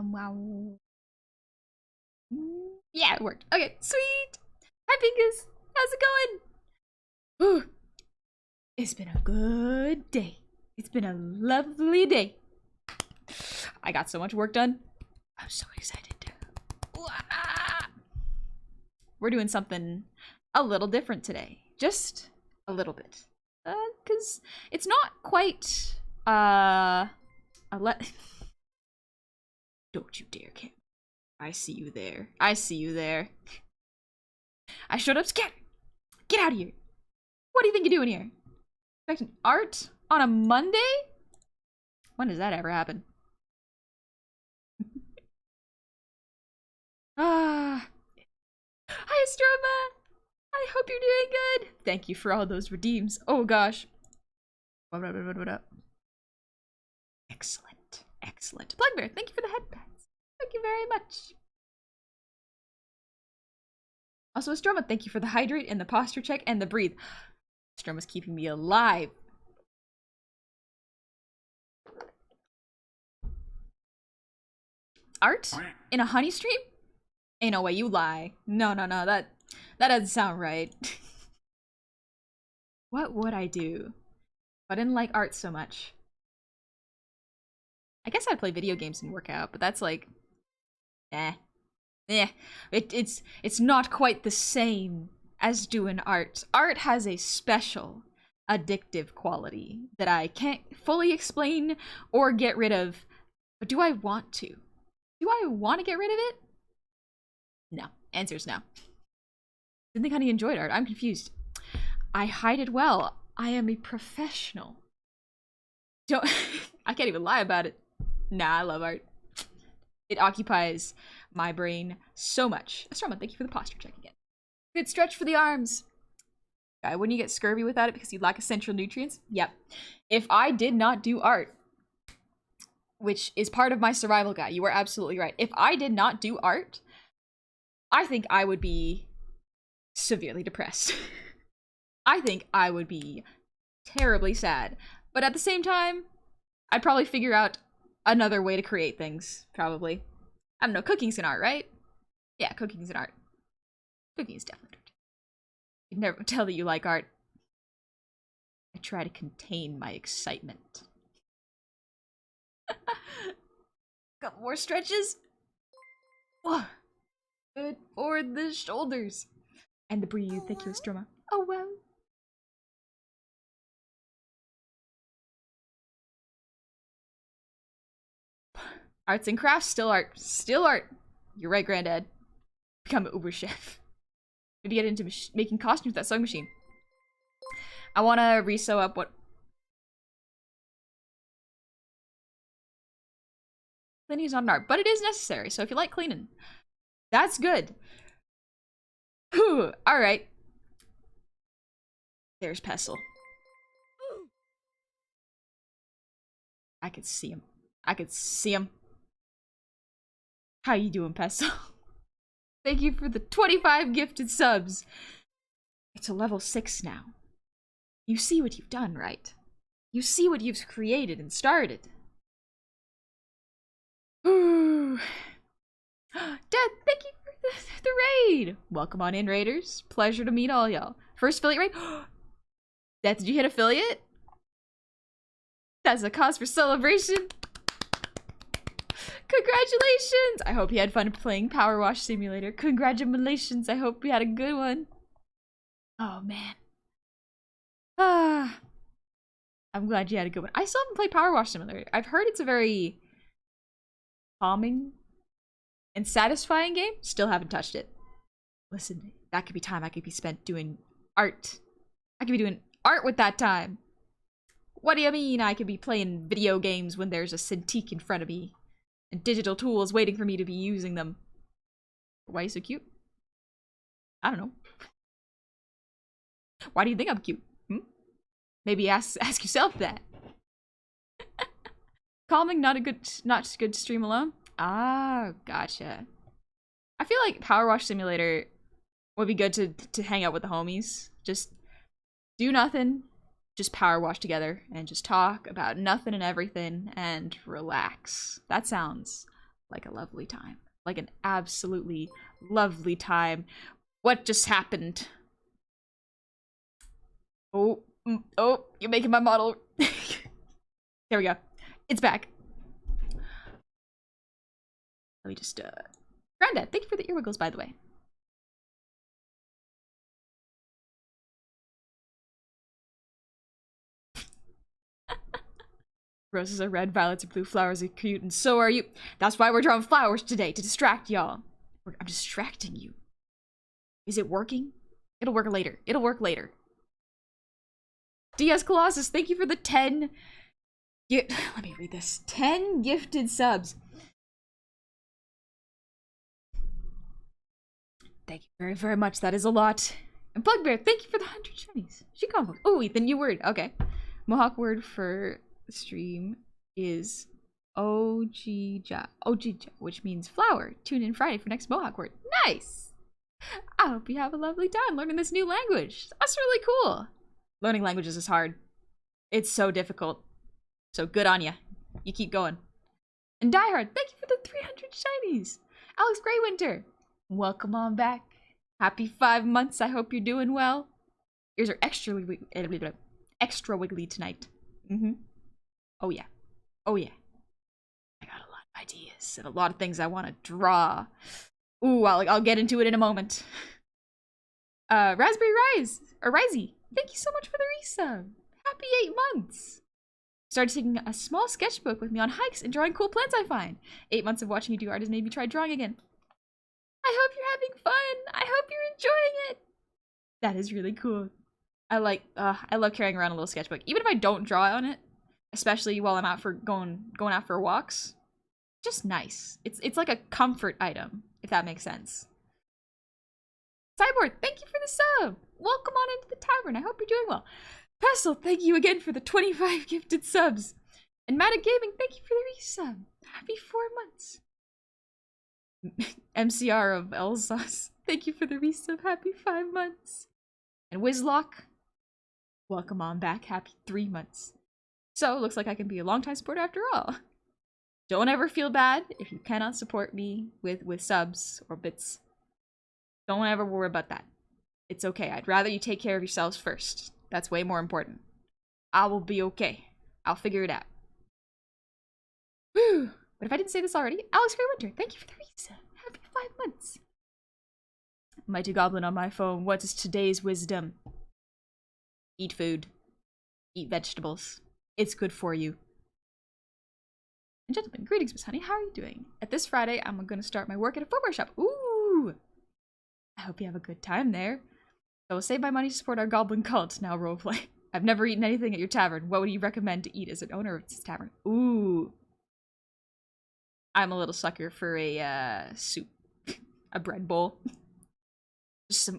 wow. Yeah, it worked. Okay, sweet. Hi, Pinkus. How's it going? Ooh, it's been a good day. It's been a lovely day. I got so much work done. I'm so excited. We're doing something a little different today. Just a little bit. Because it's not quite, Don't you dare, Kim. I see you there. I see you there. I showed up scared. Get out of here. What do you think you're doing here? Expecting art on a Monday? When does that ever happen? Ah. Hi, Astroma. I hope you're doing good. Thank you for all those redeems. Oh, gosh. What up? Excellent. Excellent. Plugbear, thank you for the headbands. Thank you very much. Also, Astroma, thank you for the hydrate and the posture check and the breathe. Astroma's keeping me alive. Art? In a honey stream? Ain't no way, you lie. No, that doesn't sound right. What would I do if I didn't like art so much? I guess I'd play video games and work out, but that's like, it's not quite the same as doing art. Art has a special, addictive quality that I can't fully explain or get rid of, but do I want to? Do I want to get rid of it? No. Answer's no. Didn't think Honey enjoyed art. I'm confused. I hide it well. I am a professional. Don't I can't even lie about it. Nah, I love art. It occupies my brain so much. Astroma, thank you for the posture check again. Good stretch for the arms. Guy, wouldn't you get scurvy without it because you lack essential nutrients? Yep. If I did not do art, which is part of my survival guide, you are absolutely right. If I did not do art, I think I would be severely depressed. I think I would be terribly sad. But at the same time, I'd probably figure out another way to create things, probably. I don't know, cooking's an art, right? Yeah, cooking's an art. Cooking is definitely art. You can never tell that you like art. I try to contain my excitement. Couple more stretches. Oh, good for the shoulders. And the breathe. Thank you, Astroma. Oh, wow. Arts and crafts, still art. Still art. You're right, Granddad. Become an Uber chef. Maybe get into making costumes with that sewing machine. I want to re-sew up what... Cleaning is not an art, but it is necessary, so if you like cleaning, that's good. Whew, alright. There's Pestle. I could see him. I could see him. How you doing, Pestle? Thank you for the 25 gifted subs. It's a level 6 now. You see what you've done, right? You see what you've created and started. Ooh. Dad, thank you for the raid. Welcome on in, raiders. Pleasure to meet all y'all. First affiliate raid. Dad, did you hit affiliate? That's a cause for celebration. Congratulations! I hope you had fun playing Power Wash Simulator. Congratulations, I hope you had a good one. Oh, man. Ah. I'm glad you had a good one. I still haven't played Power Wash Simulator. I've heard it's a very calming and satisfying game. Still haven't touched it. Listen, that could be time I could be spent doing art. I could be doing art with that time. What do you mean I could be playing video games when there's a Cintiq in front of me? And digital tools waiting for me to be using them. Why are you so cute? I don't know. Why do you think I'm cute? Maybe ask yourself that. Calming, not good to stream alone. Ah, gotcha. I feel like Power Wash Simulator would be good to hang out with the homies. Just do nothing, just power wash together and just talk about nothing and everything and relax. That sounds like a lovely time. Like an absolutely lovely time. What just happened? Oh, oh, you're making my model. There we go. It's back. Let me just, Granddad, thank you for the earwiggles, by the way. Roses are red, violets are blue, flowers are cute, and so are you. That's why we're drawing flowers today, to distract y'all. I'm distracting you. Is it working? It'll work later. It'll work later. DS Colossus, thank you for the 10... Let me read this. 10 gifted subs. Thank you very, very much. That is a lot. And Bugbear, thank you for the 100 shinies. She combo. Oh, wait, the new word. Okay. Mohawk word for the stream is Ojija, which means flower. Tune in Friday for next Mohawk word. Nice! I hope you have a lovely time learning this new language. That's really cool. Learning languages is hard. It's so difficult. So good on ya. You keep going. And Diehard, thank you for the 300 shinies. Alex Greywinter, welcome on back. Happy 5 months. I hope you're doing well. Ears are extra wiggly tonight. Oh yeah. Oh yeah. I got a lot of ideas and a lot of things I want to draw. Ooh, I'll get into it in a moment. Raspberry Rise, or Risey, thank you so much for the resub. Happy 8 months. Started taking a small sketchbook with me on hikes and drawing cool plants I find. 8 months of watching you do art has made me try drawing again. I hope you're having fun. I hope you're enjoying it. That is really cool. I love carrying around a little sketchbook, even if I don't draw on it, especially while I'm out for going out for walks. Just nice. It's like a comfort item, if that makes sense. Cyborg, thank you for the sub. Welcome on into the tavern. I hope you're doing well. Pestle, thank you again for the 25 gifted subs. And Matic Gaming, thank you for the resub. Happy 4 months. MCR of Elsass, thank you for the resub. Happy 5 months. And Wizlock, welcome on back. Happy 3 months. So, looks like I can be a long-time supporter after all. Don't ever feel bad if you cannot support me with subs or bits. Don't ever worry about that. It's okay. I'd rather you take care of yourselves first. That's way more important. I will be okay. I'll figure it out. Whew. But if I didn't say this already, Alex Greywinter, thank you for the reason. Happy 5 months. Mighty Goblin on my phone. What is today's wisdom? Eat food. Eat vegetables. It's good for you. And gentlemen, greetings, Miss Honey. How are you doing? At this Friday, I'm going to start my work at a footwear shop. Ooh! I hope you have a good time there. I will save my money to support our Goblin cult. Now roleplay. I've never eaten anything at your tavern. What would you recommend to eat as an owner of this tavern? Ooh. I'm a little sucker for a soup. A bread bowl. Just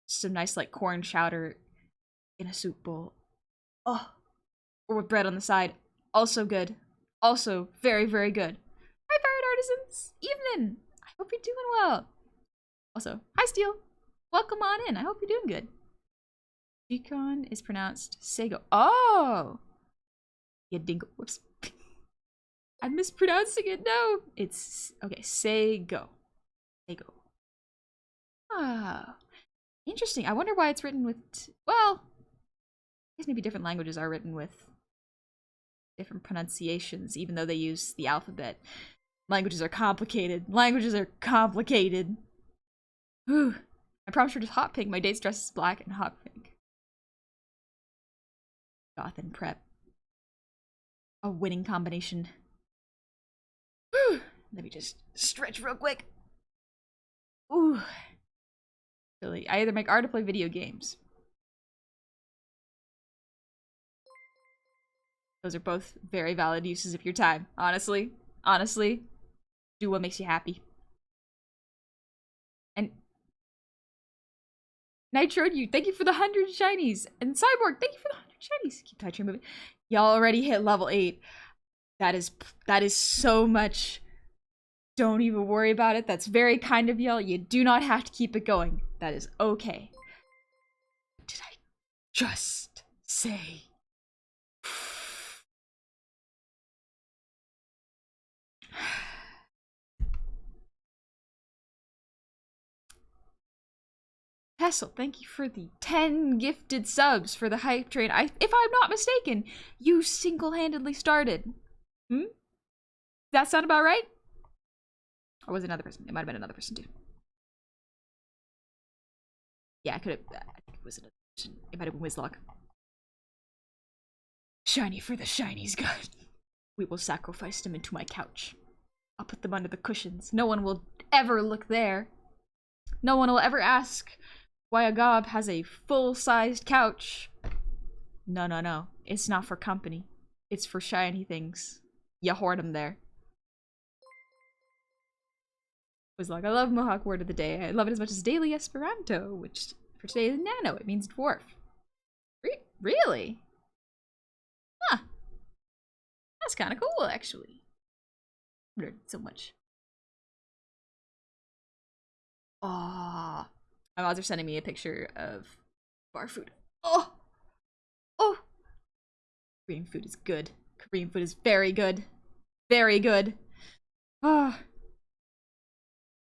some nice like corn chowder in a soup bowl. Oh. Or with bread on the side. Also good. Also very, very good. Hi, Pirate Artisans. Evening. I hope you're doing well. Also, hi, Steel. Welcome on in. I hope you're doing good. Deacon is pronounced Sego. Oh! Yeah, dingo. Whoops. I'm mispronouncing it. No! It's... Okay, Sego. Sego. Ah. Interesting. I wonder why it's written with... Well, I guess maybe different languages are written with different pronunciations, even though they use the alphabet. Languages are complicated. Languages are complicated. Whew. I promise her just hot pink. My date's dress is black and hot pink. Goth and prep. A winning combination. Whew. Let me just stretch real quick. Ooh. Really, I either make art or play video games. Those are both very valid uses of your time. Honestly. Honestly. Do what makes you happy. And Nitro, thank you for the 100 shinies. And Cyborg, thank you for the 100 shinies. Keep touching moving. Y'all already hit level 8. That is so much. Don't even worry about it. That's very kind of y'all. You do not have to keep it going. That is okay. What did I just say? Cecil, thank you for the 10 gifted subs for the hype train. If I'm not mistaken, you single-handedly started. Does that sound about right? Or was it another person? It might have been another person too. Yeah, I could have. I think it was another person. It might have been Wizlock. Shiny for the shiny's good. We will sacrifice them into my couch. I'll put them under the cushions. No one will ever look there. No one will ever ask why a gob has a full-sized couch. No, no, no. It's not for company. It's for shiny things. You hoard them there. Was like, I love Mohawk word of the day. I love it as much as daily Esperanto, which for today is nano. It means dwarf. Really? Huh. That's kind of cool, actually. I learned so much. Oh, my mods are sending me a picture of bar food. Oh! Korean food is good. Korean food is very good. Very good. Oh.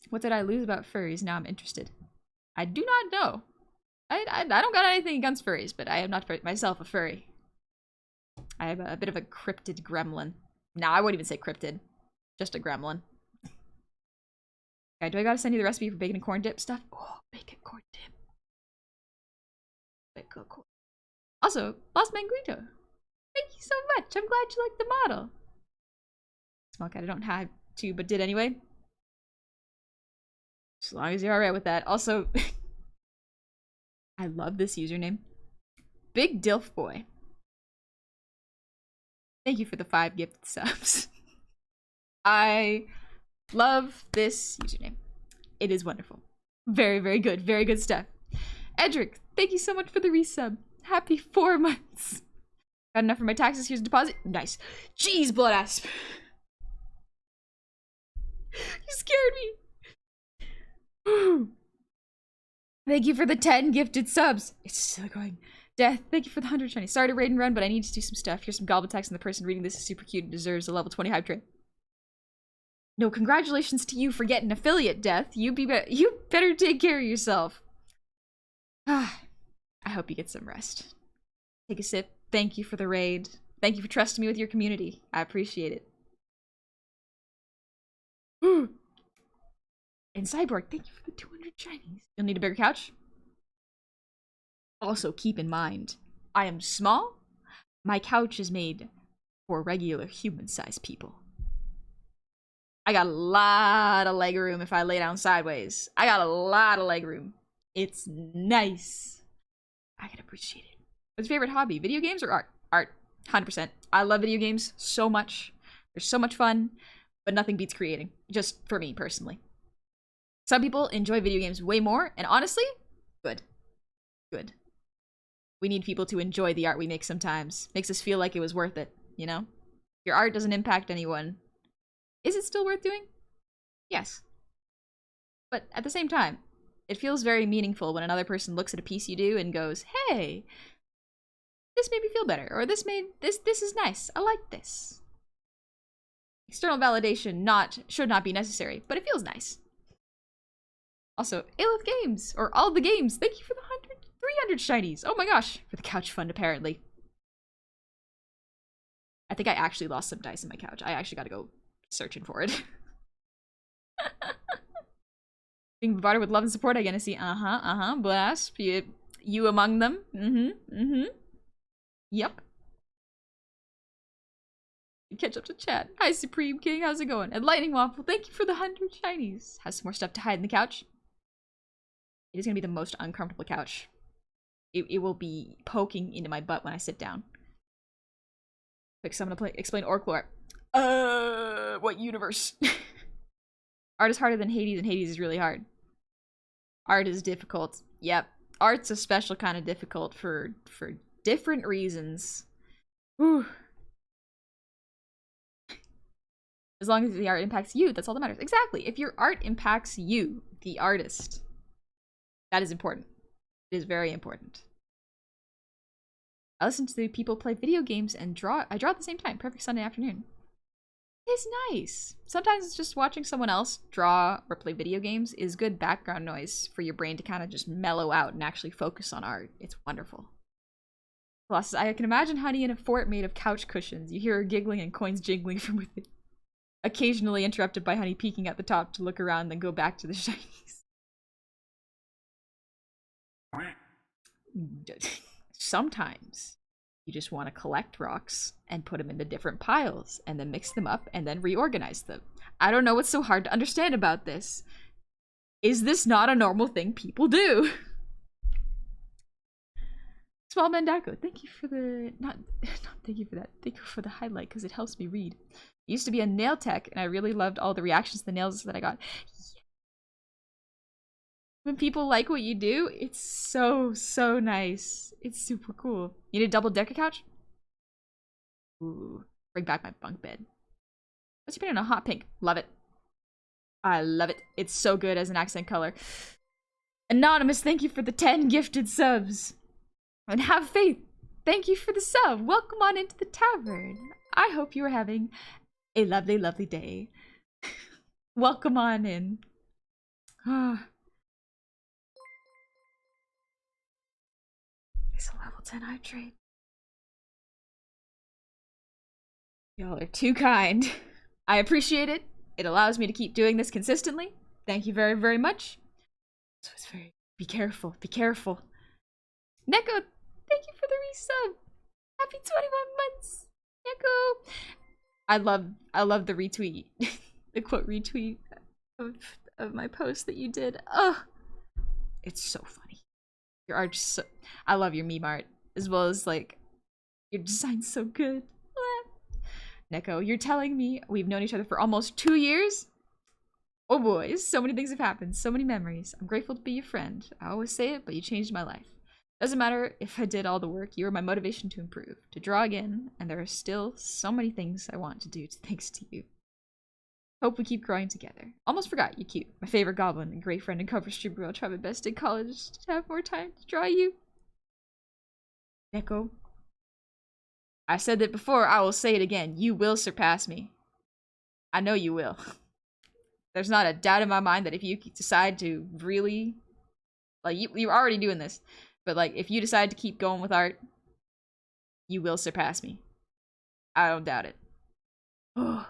What did I lose about furries? Now I'm interested. I do not know. I don't got anything against furries, but I am not myself a furry. I have a bit of a cryptid gremlin. Nah, I wouldn't even say cryptid. Just a gremlin. Okay, do I gotta send you the recipe for bacon and corn dip stuff? Oh, bacon corn dip. Bacon corn. Also, Lost Manguito. Thank you so much. I'm glad you liked the model. Small cat, I don't have to, but did anyway. As long as you're alright with that. Also, I love this username. Big Dilf Boy. Thank you for the 5 gifted subs. I love this username. It is wonderful. Very, very good. Very good stuff. Edric, thank you so much for the resub. Happy 4 months. Got enough for my taxes. Here's a deposit. Nice. Jeez, blood asp. You scared me. Thank you for the 10 gifted subs. It's still going. Death, thank you for the 100 shiny. Sorry to raid and run, but I need to do some stuff. Here's some goblin text, and the person reading this is super cute and deserves a level 20 hype train. No, congratulations to you for getting affiliate, Death. You better take care of yourself. I hope you get some rest. Take a sip. Thank you for the raid. Thank you for trusting me with your community. I appreciate it. And Cyborg, thank you for the 200 shinies. You'll need a bigger couch? Also, keep in mind, I am small. My couch is made for regular human-sized people. I got a lot of leg room if I lay down sideways. I got a lot of leg room. It's nice. I can appreciate it. What's your favorite hobby? Video games or art? Art. 100%. I love video games so much. They're so much fun, but nothing beats creating. Just for me, personally. Some people enjoy video games way more, and honestly, good. Good. We need people to enjoy the art we make sometimes. Makes us feel like it was worth it, you know? Your art doesn't impact anyone. Is it still worth doing? Yes. But at the same time, it feels very meaningful when another person looks at a piece you do and goes, hey, this made me feel better, or this is nice. I like this. External validation should not be necessary, but it feels nice. Also, Aelith Games, or all the games, thank you for the 300 shinies. Oh my gosh, for the couch fund, apparently. I think I actually lost some dice in my couch. I actually gotta go searching for it. Being bombarded with love and support, I gotta see, blast. You among them. Yep. Catch up to chat. Hi, Supreme King, how's it going? And Lightning Waffle, thank you for the 100 shinies. Has some more stuff to hide in the couch. It is gonna be the most uncomfortable couch. It will be poking into my butt when I sit down. Quick, so I'm gonna explain orc lore. What universe? Art is harder than Hades, and Hades is really hard. Art is difficult. Yep. Art's a special kind of difficult for different reasons. Whew. As long as the art impacts you, that's all that matters. Exactly. If your art impacts you, the artist, that is important. It is very important. I listen to people play video games and draw. I draw at the same time. Perfect Sunday afternoon. It's nice. Sometimes it's just watching someone else draw or play video games is good background noise for your brain to kind of just mellow out and actually focus on art. It's wonderful. Plus, I can imagine Honey in a fort made of couch cushions. You hear her giggling and coins jingling from within. Occasionally interrupted by Honey peeking at the top to look around, then go back to the shinies. Sometimes you just want to collect rocks and put them into different piles and then mix them up and then reorganize them. I don't know what's so hard to understand about this. Is this not a normal thing people do? Small Mandako, thank you for the not thank you for that. Thank you for the highlight because it helps me read. I used to be a nail tech and I really loved all the reactions to the nails that I got. When people like what you do, it's so nice. It's super cool. You need a double decker couch? Ooh, bring back my bunk bed. What's your opinion on hot pink? Love it. I love it. It's so good as an accent color. Anonymous, thank you for the 10 gifted subs. And have faith. Thank you for the sub. Welcome on into the tavern. I hope you are having a lovely, lovely day. Welcome on in. It's a level 10 hydrate. Y'all are too kind. I appreciate it. It allows me to keep doing this consistently. Thank you very, very much. So it's very... Be careful. Be careful. Neko, thank you for the resub. Happy 21 months. Neko. I love the retweet. The quote retweet of my post that you did. Oh, it's so funny. Your art's so... I love your meme art. As well as, like, your design's so good. Neko, you're telling me we've known each other for almost 2 years? Oh boys, so many things have happened. So many memories. I'm grateful to be your friend. I always say it, but you changed my life. Doesn't matter if I did all the work. You were my motivation to improve. To draw again. And there are still so many things I want to do thanks to you. Hope we keep growing together. Almost forgot, you're cute. My favorite goblin, a great friend and cover streamer. I'll try my best in college to have more time to draw you. Neko. I said that before, I will say it again. You will surpass me. I know you will. There's not a doubt in my mind that if you decide to really... Like, you're already doing this. But, like, if you decide to keep going with art, you will surpass me. I don't doubt it. Oh.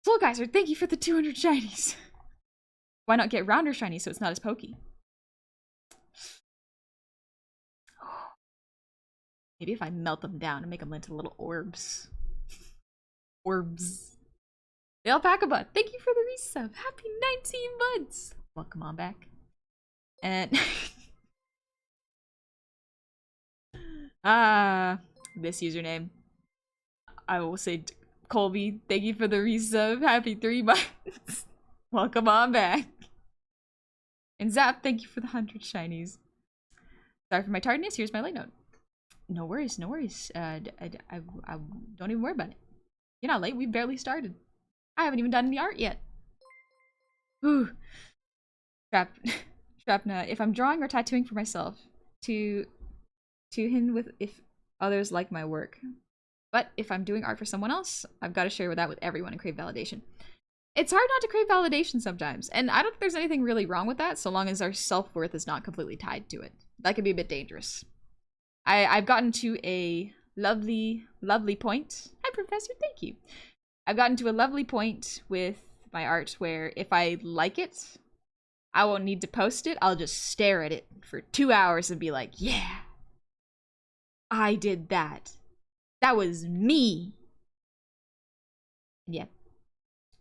Soul Geyser, thank you for the 200 shinies. Why not get rounder shinies so it's not as pokey? Maybe if I melt them down and make them into little orbs. Orbs. The Alpaca Bud, thank you for the resub. Happy 19 months. Welcome on back. And this username. I will say Colby, thank you for the resub. Happy 3 months. Welcome on back. And Zap, thank you for the 100 shinies. Sorry for my tardiness. Here's my late note. No worries, no worries. I don't even worry about it. You're not late. We barely started. I haven't even done any art yet. Ooh. Shrapna, if I'm drawing or tattooing for myself, to him with if others like my work. But if I'm doing art for someone else, I've got to share that with everyone and crave validation. It's hard not to crave validation sometimes, and I don't think there's anything really wrong with that, so long as our self-worth is not completely tied to it. That could be a bit dangerous. I've gotten to a lovely point. Hi, Professor, thank you. I've gotten to a lovely point with my art where if I like it, I won't need to post it. I'll just stare at it for 2 hours and be like, yeah, I did that. That was me. And yeah.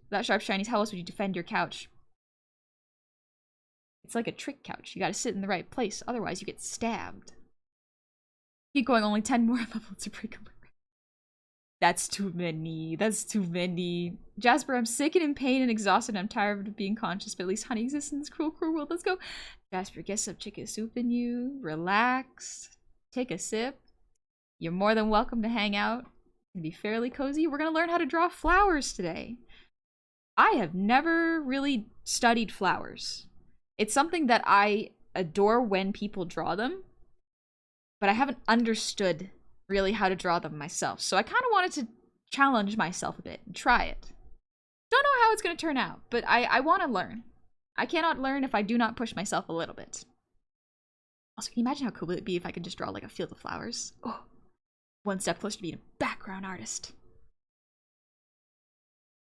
Without sharp shinies, how else would you defend your couch? It's like a trick couch. You gotta sit in the right place, otherwise you get stabbed. Keep going, only 10 more levels to break up. That's too many. That's too many. Jasper, I'm sick and in pain and exhausted. I'm tired of being conscious, but at least honey exists in this cruel, cruel world. Let's go. Jasper, get some chicken soup in you. Relax. Take a sip. You're more than welcome to hang out and be fairly cozy. We're gonna learn how to draw flowers today. I have never really studied flowers. It's something that I adore when people draw them, but I haven't understood really how to draw them myself. So I kind of wanted to challenge myself a bit and try it. Don't know how it's going to turn out, but I want to learn. I cannot learn if I do not push myself a little bit. Also, can you imagine how cool it would be if I could just draw like a field of flowers? Oh, one step closer to being a background artist.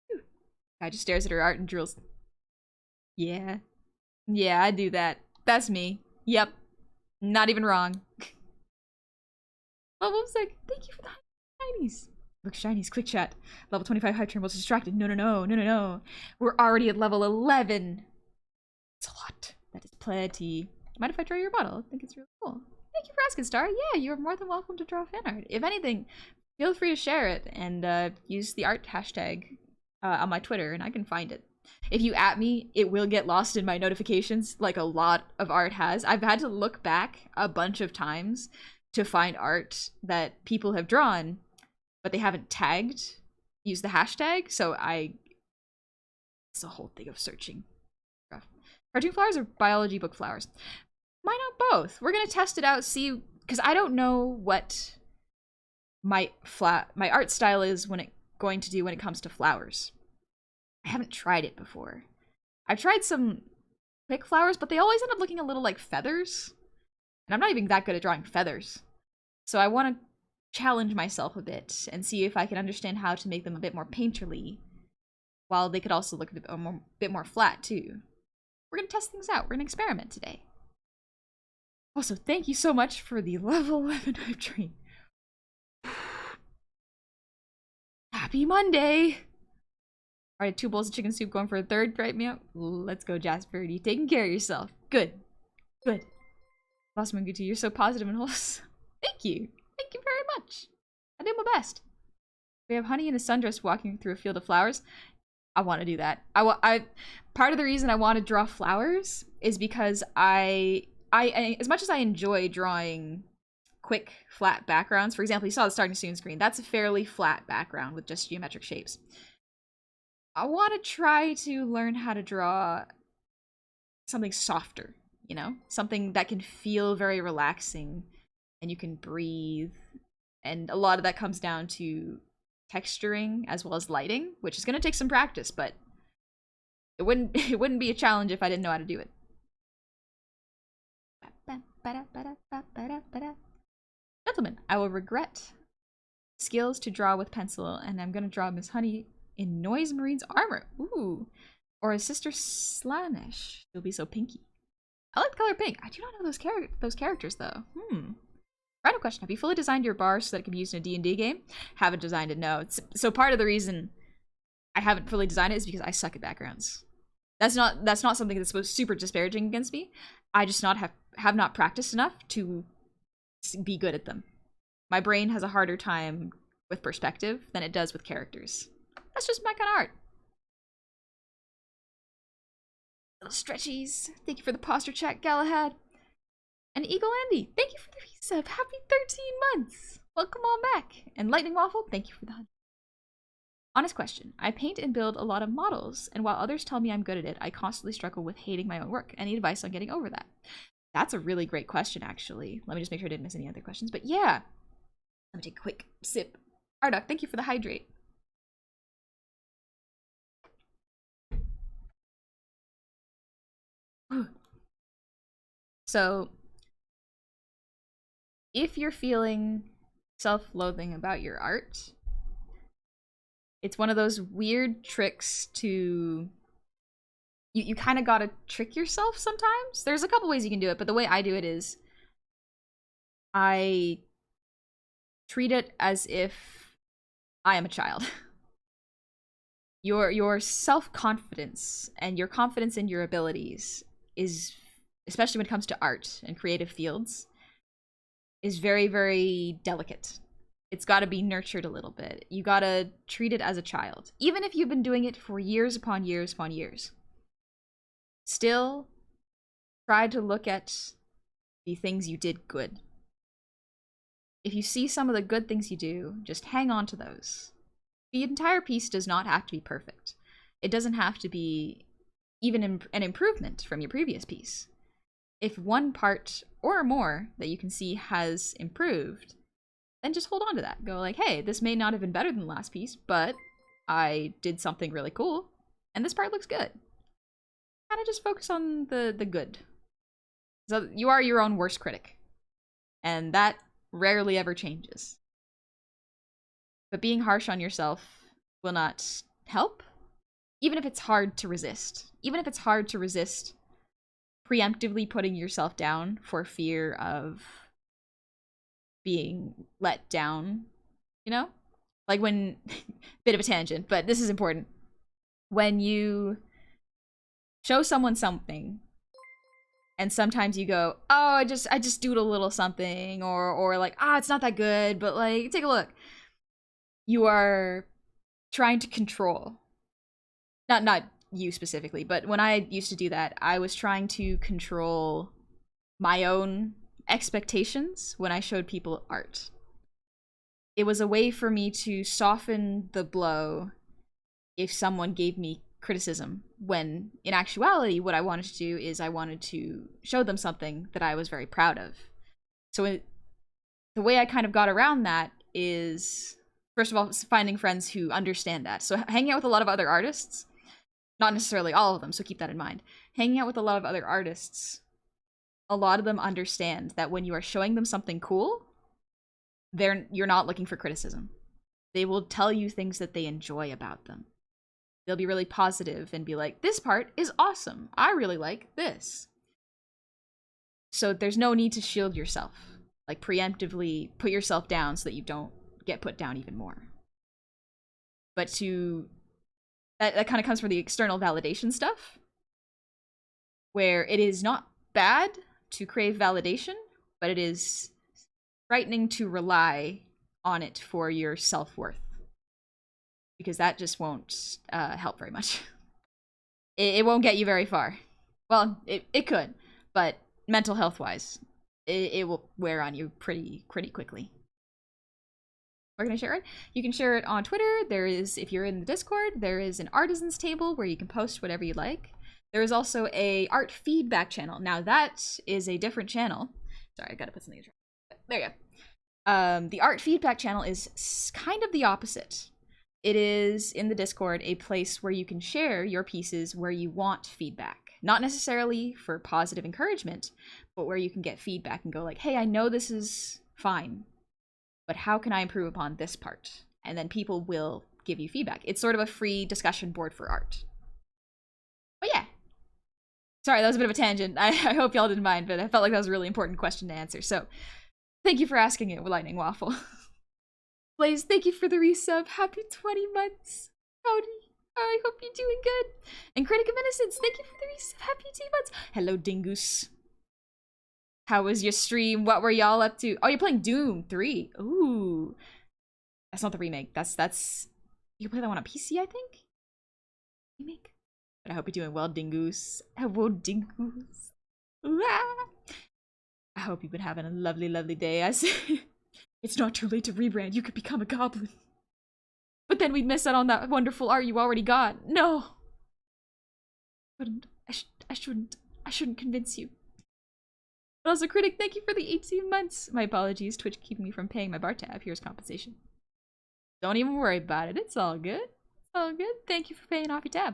Whew. Guy just stares at her art and drools. Yeah. Yeah, I do that. That's me. Yep. Not even wrong. Level 6. Thank you for the shinies. Look, shinies, quick chat. Level 25 Hydrangeas was distracted. No. We're already at level 11. It's a lot. That is plenty. Mind if I draw your model? I think it's really cool. Thank you for asking, Star. Yeah, you're more than welcome to draw fan art. If anything, feel free to share it and use the art hashtag on my Twitter and I can find it. If you at me, it will get lost in my notifications like a lot of art has. I've had to look back a bunch of times to find art that people have drawn, but they haven't tagged, use the hashtag, so it's a whole thing of searching. Cartoon flowers or biology book flowers? Why not both? We're gonna test it out, see, because I don't know what my art style is going to do when it comes to flowers. I haven't tried it before. I've tried some quick flowers, but they always end up looking a little like feathers. And I'm not even that good at drawing feathers. So I want to challenge myself a bit and see if I can understand how to make them a bit more painterly, while they could also look a bit more flat too. We're going to test things out. We're going to experiment today. Also, thank you so much for the level 11 hype train. Happy Monday! Alright, 2 bowls of chicken soup going for a third. Right me up. Let's go, Jasper. You taking care of yourself. Good. Good. Boss Mungutu, you're so positive and wholesome. Thank you. Thank you very much. I did my best. We have Honey in a sundress walking through a field of flowers. I want to do that. Part of the reason I want to draw flowers is because I as much as I enjoy drawing quick, flat backgrounds, for example, you saw the starting soon screen. That's a fairly flat background with just geometric shapes. I want to try to learn how to draw something softer, you know? Something that can feel very relaxing and you can breathe. And a lot of that comes down to texturing as well as lighting, which is going to take some practice, but it wouldn't be a challenge if I didn't know how to do it. Gentlemen, I will regret skills to draw with pencil, and I'm going to draw Miss Honey in Noise Marine's armor. Ooh. Or his sister Slanish. She'll be so pinky. I like the color pink. I do not know those characters, though. Random question. Have you fully designed your bar so that it can be used in a D&D game? Haven't designed it, no. So part of the reason I haven't fully designed it is because I suck at backgrounds. That's not something that's super disparaging against me. I just have not practiced enough to be good at them. My brain has a harder time with perspective than it does with characters. That's just my kind of art. Little stretchies. Thank you for the posture check, Galahad. And Eagle Andy, thank you for the resub. Happy 13 months. Welcome on back. And Lightning Waffle, thank you for the 100. Honest question. I paint and build a lot of models, and while others tell me I'm good at it, I constantly struggle with hating my own work. Any advice on getting over that? That's a really great question, actually. Let me just make sure I didn't miss any other questions. But yeah. Let me take a quick sip. Arduck, thank you for the hydrate. So, if you're feeling self-loathing about your art, it's one of those weird tricks to... You kind of gotta trick yourself sometimes. There's a couple ways you can do it, but the way I do it is I treat it as if I am a child. Your self-confidence and your confidence in your abilities is, especially when it comes to art and creative fields, is very, very delicate. It's got to be nurtured a little bit. You got to treat it as a child. Even if you've been doing it for years upon years upon years. Still, try to look at the things you did good. If you see some of the good things you do, just hang on to those. The entire piece does not have to be perfect. It doesn't have to be even an improvement from your previous piece. If one part or more that you can see has improved, then just hold on to that. Go like, hey, this may not have been better than the last piece, but I did something really cool, and this part looks good. Kind of just focus on the good. So you are your own worst critic, and that rarely ever changes. But being harsh on yourself will not help, even if it's hard to resist. Even if it's hard to resist preemptively putting yourself down for fear of being let down, you know? Like when, bit of a tangent, but this is important. When you show someone something, and sometimes you go, oh, I just doodled a little something, or like, it's not that good, but like, take a look. You are trying to control. Not you specifically, but when I used to do that, I was trying to control my own expectations when I showed people art. It was a way for me to soften the blow if someone gave me criticism, when in actuality what I wanted to do is I wanted to show them something that I was very proud of. So the way I kind of got around that is, first of all, finding friends who understand that. So hanging out with a lot of other artists, not necessarily all of them, so keep that in mind. Hanging out with a lot of other artists, a lot of them understand that when you are showing them something cool, you're not looking for criticism. They will tell you things that they enjoy about them. They'll be really positive and be like, this part is awesome. I really like this. So there's no need to shield yourself. Like, preemptively put yourself down so that you don't get put down even more. But that kind of comes from the external validation stuff, where it is not bad to crave validation, but it is frightening to rely on it for your self-worth. Because that just won't help very much. It won't get you very far. Well, it could, but mental health-wise, it will wear on you pretty quickly. Where can I share it? You can share it on Twitter. There is, if you're in the Discord, there is an artisans table where you can post whatever you like. There is also a art feedback channel. Now that is a different channel. Sorry, I gotta put something in the chat. There you go. The art feedback channel is kind of the opposite. It is, in the Discord, a place where you can share your pieces where you want feedback. Not necessarily for positive encouragement, but where you can get feedback and go like, hey, I know this is fine, but how can I improve upon this part? And then people will give you feedback. It's sort of a free discussion board for art. But yeah. Sorry, that was a bit of a tangent. I hope y'all didn't mind, but I felt like that was a really important question to answer. So, thank you for asking it, Lightning Waffle. Blaze, thank you for the resub. Happy 20 months. Howdy. I hope you're doing good. And Critic of Innocence, thank you for the resub. Happy 2 months. Hello, Dingoose. How was your stream? What were y'all up to? Oh, you're playing Doom 3. Ooh. That's not the remake. That's... You can play that one on PC, I think? Remake? But I hope you're doing well, Dingoose. Hello, Dingoose. Ah. I hope you've been having a lovely, lovely day. I see. It's not too late to rebrand. You could become a goblin. But then we'd miss out on that wonderful art you already got. No. I shouldn't convince you. But also, Critic, thank you for the 18 months. My apologies. Twitch keeping me from paying my bar tab. Here's compensation. Don't even worry about it. It's all good. It's all good. Thank you for paying off your tab.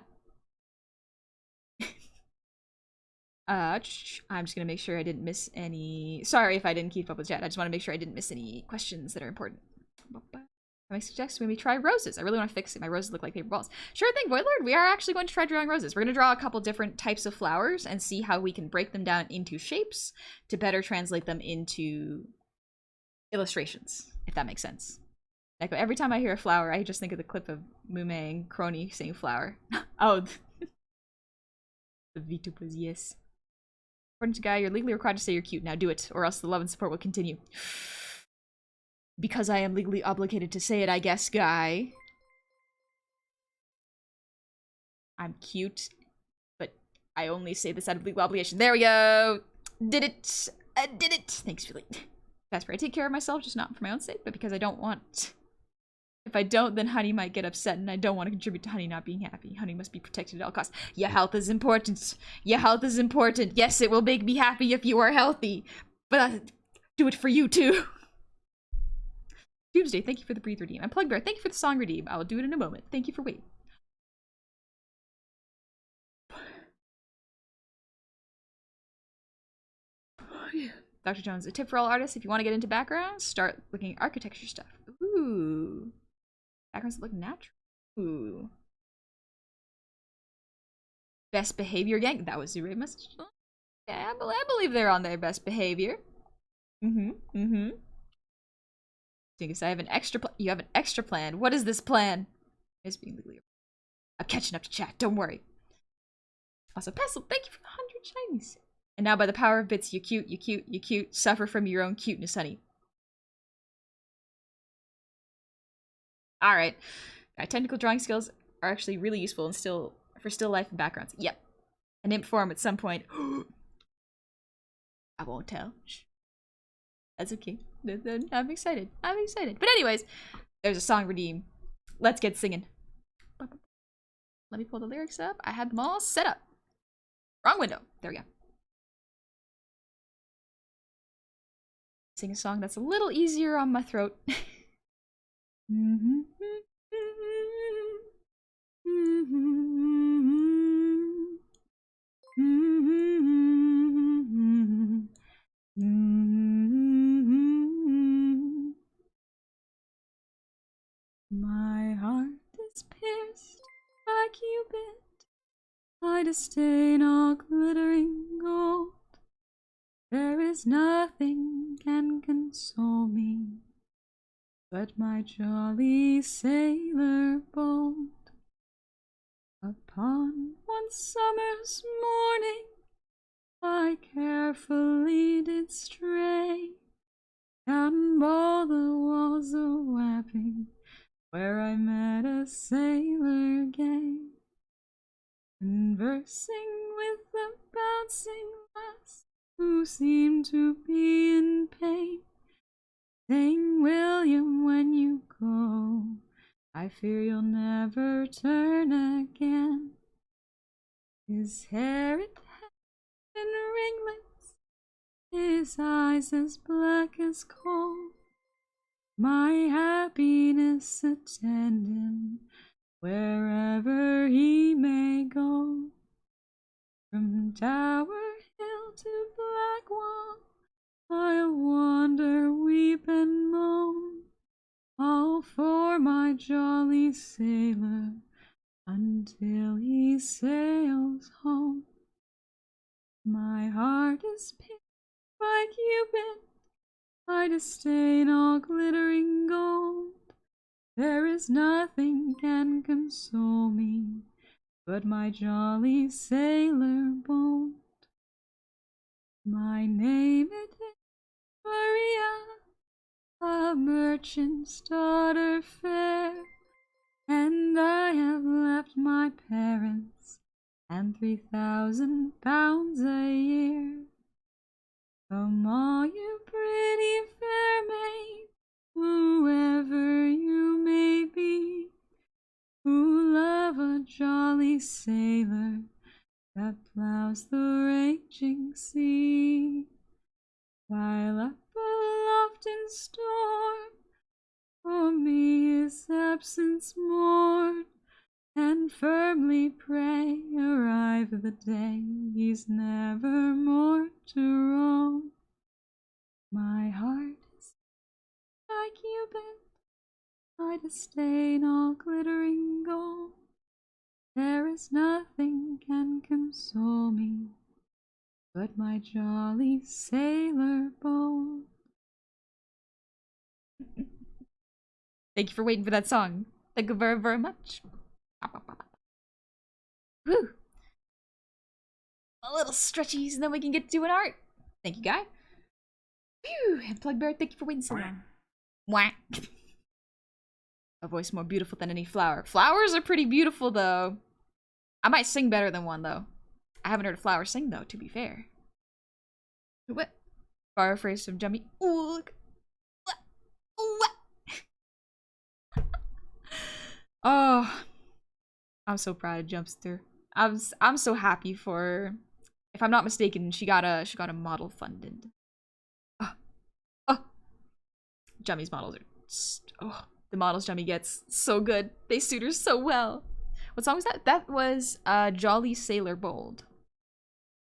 I'm just gonna make sure I didn't miss any. Sorry if I didn't keep up with chat. I just want to make sure I didn't miss any questions that are important. I suggest maybe try roses. I really want to fix it. My roses look like paper balls. Sure thing, Voidlord. We are actually going to try drawing roses. We're going to draw a couple different types of flowers and see how we can break them down into shapes to better translate them into illustrations, if that makes sense. Like, every time I hear a flower, I just think of the clip of Mume and Crony saying flower. Oh, the VTubers, yes. According to Guy, you're legally required to say you're cute. Now do it, or else the love and support will continue. Because I am legally obligated to say it, I guess, Guy. I'm cute, but I only say this out of legal obligation. There we go! Did it! I did it! Thanks, Julie. That's right. I take care of myself, just not for my own sake, but because I don't want... If I don't, then Honey might get upset, and I don't want to contribute to Honey not being happy. Honey must be protected at all costs. Your health is important. Your health is important. Yes, it will make me happy if you are healthy, but do it for you, too. Doomsday, thank you for the breathe redeem. And Plugbear, thank you for the song redeem. I will do it in a moment. Thank you for waiting. Dr. Jones, a tip for all artists: if you want to get into backgrounds, start looking at architecture stuff. Ooh. Backgrounds that look natural. Ooh. Best behavior gang. That was the right message. Yeah, I believe they're on their best behavior. Dingus, I have an extra plan. You have an extra plan. What is this plan? It's being legally. I'm catching up to chat. Don't worry. Also, Pestle, thank you for the 100 shinies. And now by the power of bits, you cute, you cute, you cute. Suffer from your own cuteness, honey. Alright. Technical drawing skills are actually really useful and still for still life and backgrounds. Yep. An imp form at some point. I won't tell. That's okay. I'm excited. I'm excited. But anyways, there's a song redeem. Let's get singing. Let me pull the lyrics up. I had them all set up. Wrong window. There we go. Sing a song that's a little easier on my throat. My heart is pierced by Cupid, by disdain all glittering gold. There is nothing can console me but my jolly sailor bold. Upon one summer's morning I carefully did stray down all the walls of Wapping, where I met a sailor gay, conversing with a bouncing lass who seemed to be in pain, saying, William, when you go, I fear you'll never turn again. His hair it had in ringlets, his eyes as black as coal. My happiness attend him wherever he may go. From Tower Hill to Blackwall I'll wander, weep and moan, all for my jolly sailor until he sails home. My heart is pierced by Cupid, I disdain all glittering gold. There is nothing can console me but my jolly sailor bold. My name it is Maria, a merchant's daughter fair, and I have left my parents and 3,000 pounds a year. Come all you pretty fair maids, whoever you may be, who love a jolly sailor that plows the raging sea. While up aloft in storm, for me his absence mourn, and firmly pray arrive the day he's never more to roam. My heart is like Cupid, I disdain all glittering gold. There is nothing can console me but my jolly sailor bold. Thank you for waiting for that song. Thank you very, very much. Woo! A little stretchies and then we can get to an art. Thank you, Guy. Phew! And Plugbear, thank you for waiting so long. Whack. A voice more beautiful than any flower. Flowers are pretty beautiful, though. I might sing better than one, though. I haven't heard a flower sing, though, to be fair. What? Far phrase from Jummy. Ooh, look. Oh, I'm so proud of Jumpster. I'm so happy for her. If I'm not mistaken, she got a model funded. Oh, Jummy's models Oh, the models Jummy gets so good. They suit her so well. What song was that? That was Jolly Sailor Bold.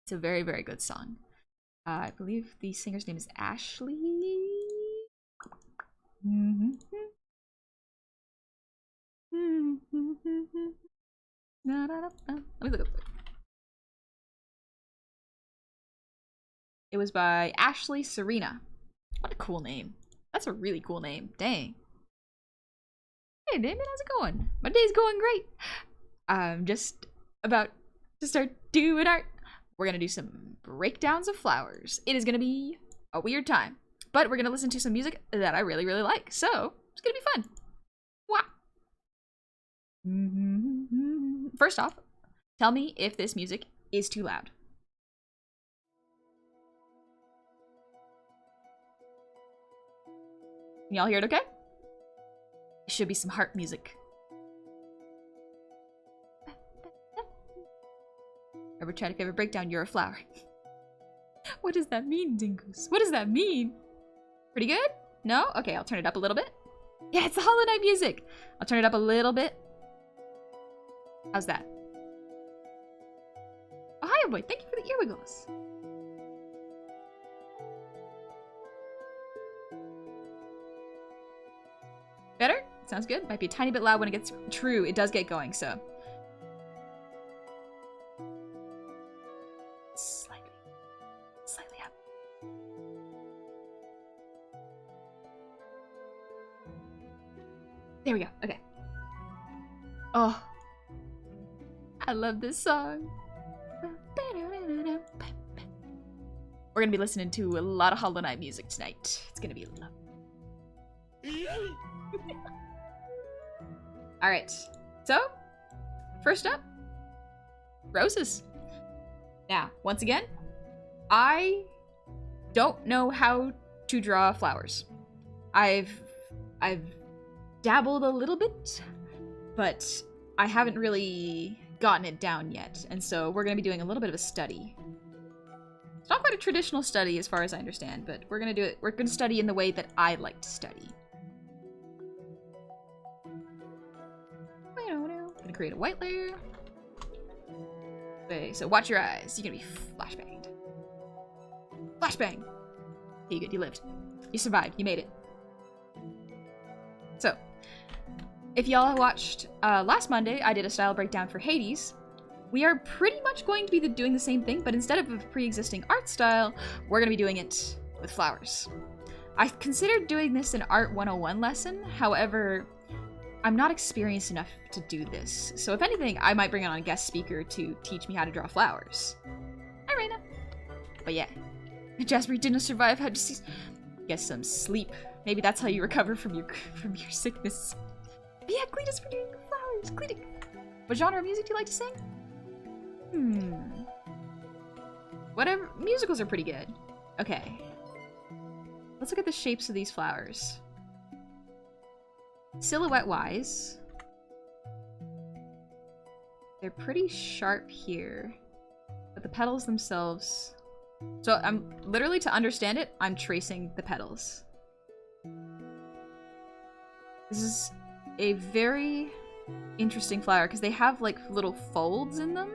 It's a very, very good song. I believe the singer's name is Ashley. Let me look up. It was by Ashley Serena. What a cool name. That's a really cool name. Dang. Hey, Damon, how's it going? My day's going great. I'm just about to start doing art. We're gonna do some breakdowns of flowers. It is gonna be a weird time, but we're gonna listen to some music that I really, really like. So it's gonna be fun. Wow. First off, tell me if this music is too loud. Can y'all hear it okay? It should be some heart music. Every try to favorite breakdown, you're a flower. What does that mean, Dingus? What does that mean? Pretty good? No? Okay, I'll turn it up a little bit. Yeah, it's the Hollow Knight music. I'll turn it up a little bit. How's that? Oh, hi, boy. Thank you for the ear wiggles. Better? Sounds good. Might be a tiny bit loud when it gets true. It does get going, so. Slightly up. There we go. Okay. Oh. I love this song. We're gonna be listening to a lot of Hollow Knight music tonight. It's gonna be lovely. Alright, so, first up, roses. Now, once again, I don't know how to draw flowers. I've dabbled a little bit, but I haven't really gotten it down yet, and so we're gonna be doing a little bit of a study. It's not quite a traditional study as far as I understand, but we're gonna study in the way that I like to study. Gonna create a white layer. Okay, so watch your eyes. You're gonna be flashbanged. Flashbang! Okay, you good. You lived. You survived. You made it. So, if y'all watched last Monday, I did a style breakdown for Hades. We are pretty much going to be doing the same thing, but instead of a pre-existing art style, we're gonna be doing it with flowers. I considered doing this in Art 101 lesson, however, I'm not experienced enough to do this, so if anything, I might bring on a guest speaker to teach me how to draw flowers. Hi, Raina. But yeah, Jasper didn't survive. Had to get some sleep. Maybe that's how you recover from your sickness. But yeah, Cletus for doing flowers. Cletus. What genre of music do you like to sing? Whatever. Musicals are pretty good. Okay. Let's look at the shapes of these flowers. Silhouette-wise, they're pretty sharp here, but the petals themselves... So I'm literally, to understand it, I'm tracing the petals. This is a very interesting flower because they have like little folds in them.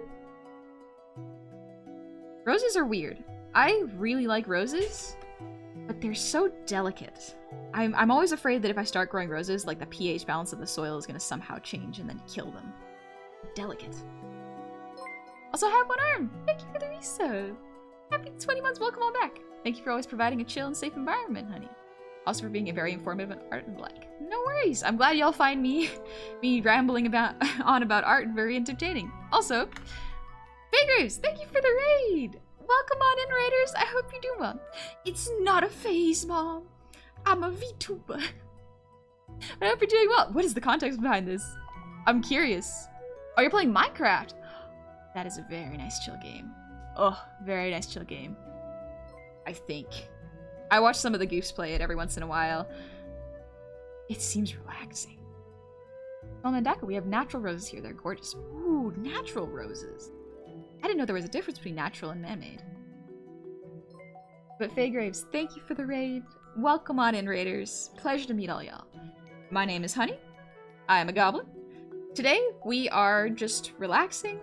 Roses are weird. I really like roses, but they're so delicate. I'm always afraid that if I start growing roses, like the pH balance of the soil is gonna somehow change and then kill them. Delicate. Also, I have one arm! Thank you for the resub! Happy 20 months, welcome on back! Thank you for always providing a chill and safe environment, honey. Also for being a very informative and art and the like. No worries! I'm glad y'all find me rambling on about art very entertaining. Also, Figures, thank you for the raid! Welcome on in, Raiders! I hope you're doing well. It's not a phase, Mom. I'm a VTuber. I hope you're doing well. What is the context behind this? I'm curious. Oh, you're playing Minecraft. That is a very nice chill game. Oh, very nice chill game. I think. I watch some of the goofs play it every once in a while. It seems relaxing. Oh, Mandaka, we have natural roses here. They're gorgeous. Ooh, natural roses. I didn't know there was a difference between natural and man-made. But Faye Graves, thank you for the raid. Welcome on in, Raiders. Pleasure to meet all y'all. My name is Honey. I am a goblin. Today, we are just relaxing,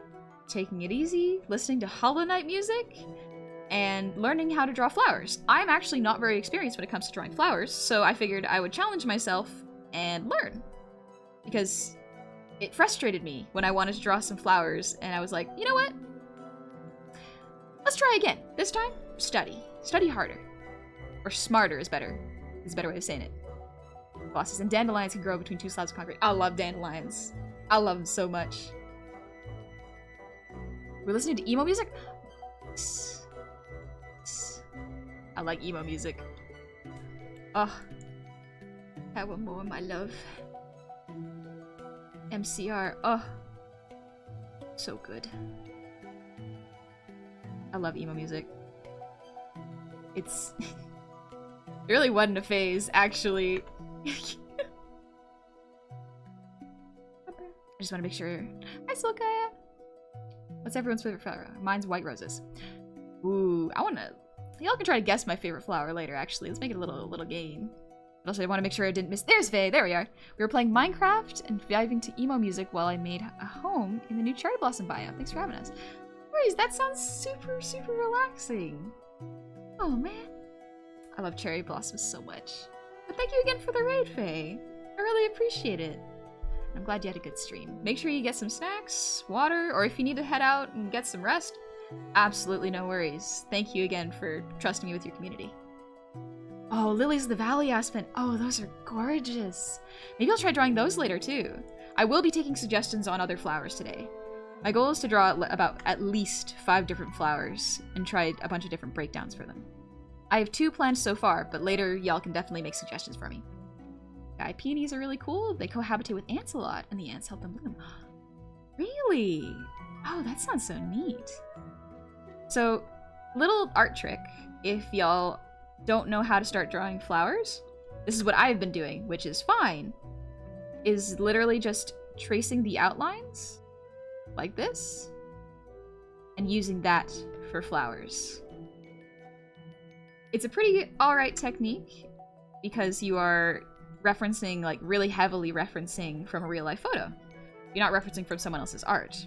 taking it easy, listening to Hollow Knight music, and learning how to draw flowers. I'm actually not very experienced when it comes to drawing flowers, so I figured I would challenge myself and learn. Because it frustrated me when I wanted to draw some flowers, and I was like, you know what? Let's try again. This time, study. Study harder. Or smarter is better. Is a better way of saying it. Bosses and dandelions can grow between 2 slabs of concrete. I love dandelions. I love them so much. We're listening to emo music? I like emo music. Oh. Have one more, my love. MCR. Oh. So good. I love emo music. It's... it really wasn't a phase, actually. I just want to make sure. Hi, Silkaya. What's everyone's favorite flower? Mine's white roses. Ooh, I want to... Y'all can try to guess my favorite flower later, actually. Let's make it a little game. But also, I want to make sure I didn't miss... There's Faye! There we are! We were playing Minecraft and vibing to emo music while I made a home in the new cherry blossom biome. Thanks for having us. No worries, that sounds super, super relaxing. Oh, man. I love cherry blossoms so much. But thank you again for the raid, Faye. I really appreciate it. I'm glad you had a good stream. Make sure you get some snacks, water, or if you need to head out and get some rest, absolutely no worries. Thank you again for trusting me with your community. Oh, Lilies of the Valley Aspen. Oh, those are gorgeous. Maybe I'll try drawing those later too. I will be taking suggestions on other flowers today. My goal is to draw about at least 5 different flowers and try a bunch of different breakdowns for them. I have 2 planned so far, but later y'all can definitely make suggestions for me. Guy peonies are really cool. They cohabitate with ants a lot, and the ants help them bloom. Really? Oh, that sounds so neat. So, little art trick, if y'all don't know how to start drawing flowers, this is what I've been doing, which is fine, is literally just tracing the outlines, like this, and using that for flowers. It's a pretty alright technique, because you are referencing, like, really heavily referencing from a real-life photo. You're not referencing from someone else's art.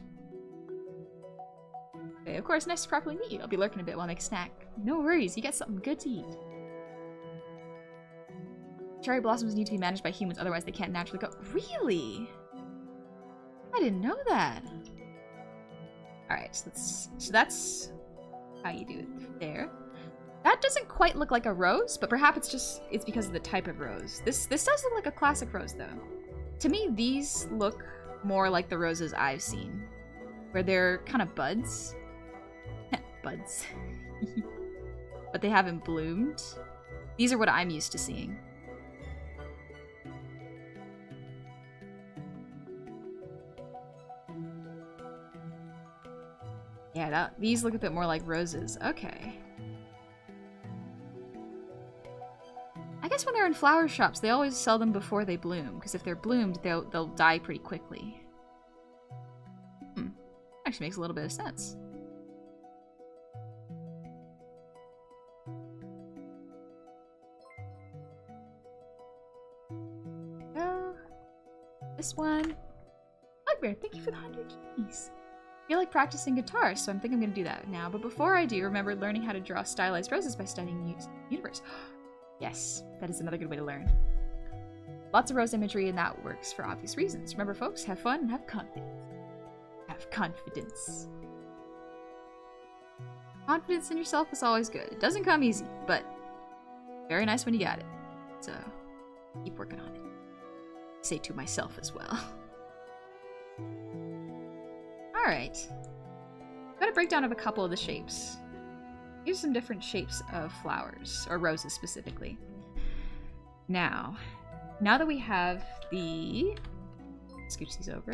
Okay, of course, nice to properly meet you. I'll be lurking a bit while I make a snack. No worries, you get something good to eat. Cherry blossoms need to be managed by humans, otherwise they can't naturally go. Really? I didn't know that. Alright, so that's how you do it there. That doesn't quite look like a rose, but perhaps it's because of the type of rose. This does look like a classic rose, though. To me, these look more like the roses I've seen, where they're kind of buds. Buds. But they haven't bloomed. These are what I'm used to seeing. Yeah, these look a bit more like roses. Okay. I guess when they're in flower shops, they always sell them before they bloom, because if they're bloomed, they'll die pretty quickly. Actually makes a little bit of sense. Oh, this one. Bugbear, thank you for the 100 keys. I feel like practicing guitar, so I'm thinking I'm going to do that now. But before I do, remember learning how to draw stylized roses by studying universe. Yes, that is another good way to learn. Lots of rose imagery, and that works for obvious reasons. Remember, folks, have fun and have confidence. Have confidence. Confidence in yourself is always good. It doesn't come easy, but very nice when you got it. So, keep working on it. I say to myself as well. Alright. Got a breakdown of a couple of the shapes. Here's some different shapes of flowers, or roses specifically. Now that we have the... Scooch these over.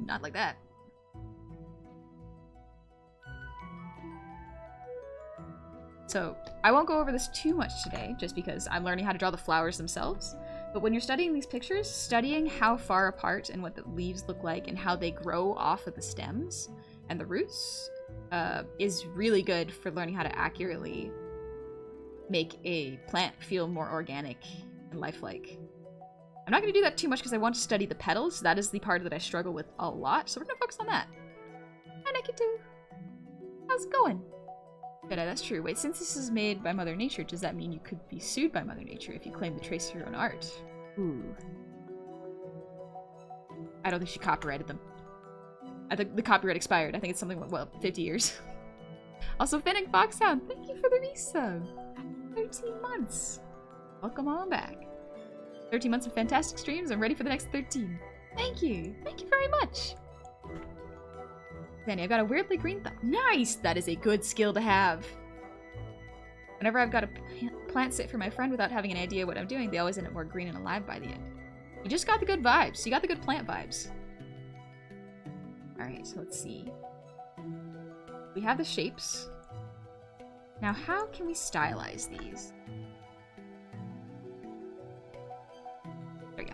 Not like that. So, I won't go over this too much today, just because I'm learning how to draw the flowers themselves. But when you're studying these pictures, studying how far apart and what the leaves look like and how they grow off of the stems and the roots is really good for learning how to accurately make a plant feel more organic and lifelike. I'm not going to do that too much because I want to study the petals. That is the part that I struggle with a lot. So we're going to focus on that. Hi, Nikki too. How's it going? Good, that's true. Wait, since this is made by Mother Nature, does that mean you could be sued by Mother Nature if you claim the trace of your own art? Ooh. I don't think she copyrighted them. I think the copyright expired. I think it's something like, well, 50 years. Also, Finnick Foxhound, thank you for the resub. 13 months. Welcome on back. 13 months of fantastic streams. I'm ready for the next 13. Thank you. Thank you very much. Danny, I've got a weirdly green thumb. Nice! That is a good skill to have. Whenever I've got a plant sit for my friend without having an idea what I'm doing, they always end up more green and alive by the end. You just got the good vibes. You got the good plant vibes. Alright, so let's see. We have the shapes. Now, how can we stylize these? There we go.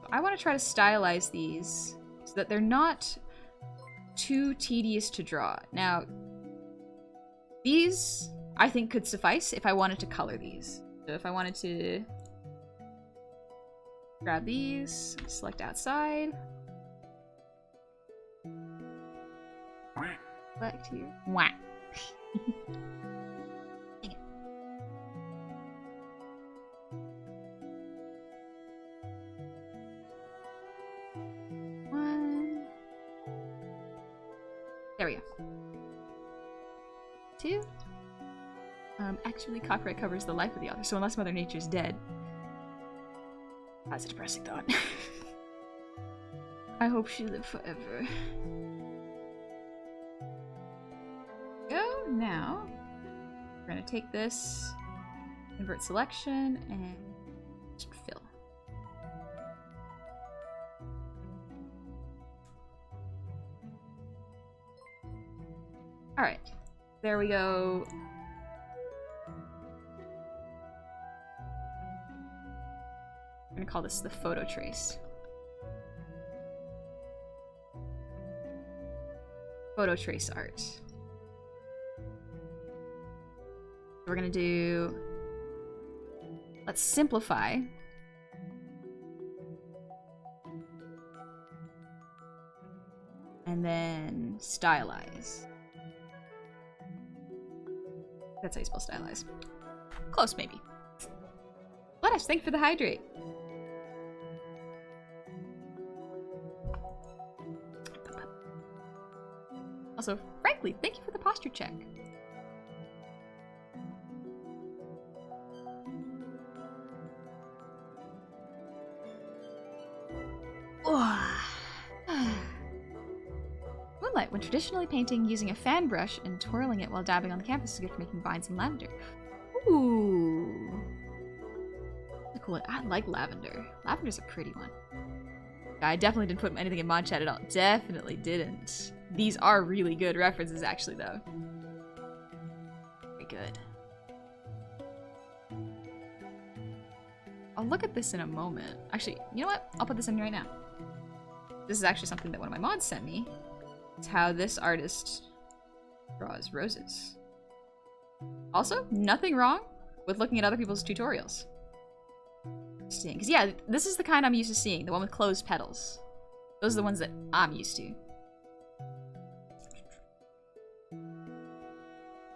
So I want to try to stylize these so that they're not too tedious to draw. Now, these, I think, could suffice if I wanted to color these. So if I wanted to grab these, select outside. Select here. Wah. Dang it. One. There we go. Two. Actually, copyright covers the life of the author, so unless Mother Nature's dead. That's a depressing thought. I hope she lived forever. Go now. We're gonna take this, invert selection, and just fill. All right, there we go. I'm gonna call this the photo trace. Photo trace art. We're gonna do, let's simplify. And then stylize. That's how you spell stylize. Close, maybe. Let us thank you for the hydrate. Also, frankly, thank you for the posture check. Moonlight, when traditionally painting using a fan brush and twirling it while dabbing on the canvas is good for making vines and lavender. Ooh. Cool. I like lavender. Lavender's a pretty one. I definitely didn't put anything in mod chat at all. Definitely didn't. These are really good references, actually, though. Very good. I'll look at this in a moment. Actually, you know what? I'll put this in right now. This is actually something that one of my mods sent me. It's how this artist draws roses. Also, nothing wrong with looking at other people's tutorials. Because, yeah, this is the kind I'm used to seeing. The one with closed petals. Those are the ones that I'm used to.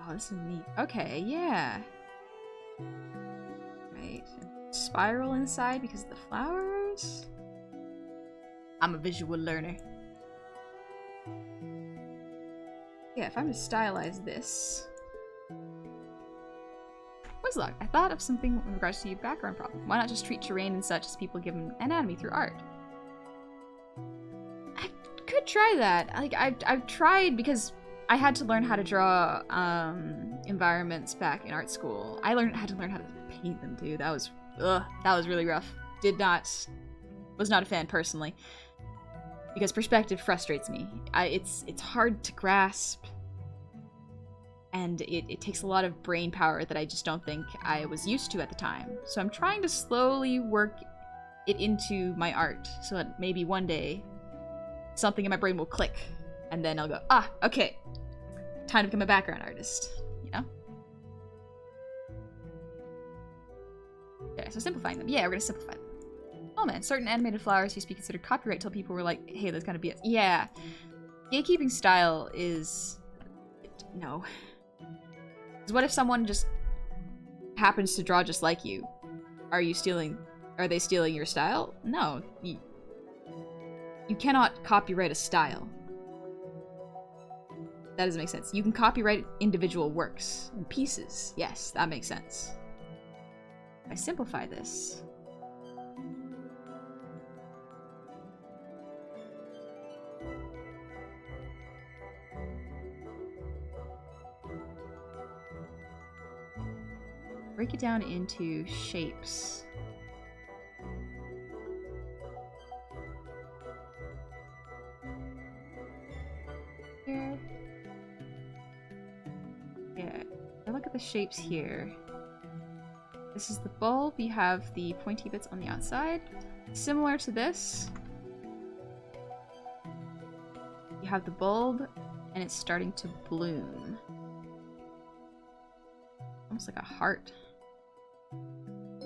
Oh, this is neat. Okay, yeah. Right. Spiral inside because of the flowers. I'm a visual learner. Yeah, if I'm to stylize this. Whizlock, I thought of something in regards to your background problem. Why not just treat terrain and such as people give an anatomy through art? I could try that. Like, I've tried because I had to learn how to draw environments back in art school. I had to learn how to paint them too. That was really rough. Was not a fan personally. Because perspective frustrates me. It's hard to grasp. And it takes a lot of brain power that I just don't think I was used to at the time. So I'm trying to slowly work it into my art so that maybe one day something in my brain will click and then I'll go, ah, okay, time to become a background artist, you know? Okay. Okay, so simplifying them. Yeah, we're gonna simplify them. Oh man, certain animated flowers used to be considered copyright till people were like, hey, that's kind of BS. Yeah. Gatekeeping style is... no. Because what if someone just happens to draw just like you? Are you stealing... are they stealing your style? No. You cannot copyright a style. That doesn't make sense. You can copyright individual works and pieces. Yes, that makes sense. If I simplify this... break it down into shapes. Here. Yeah, I look at the shapes here. This is the bulb. You have the pointy bits on the outside. Similar to this. You have the bulb, and it's starting to bloom. Almost like a heart.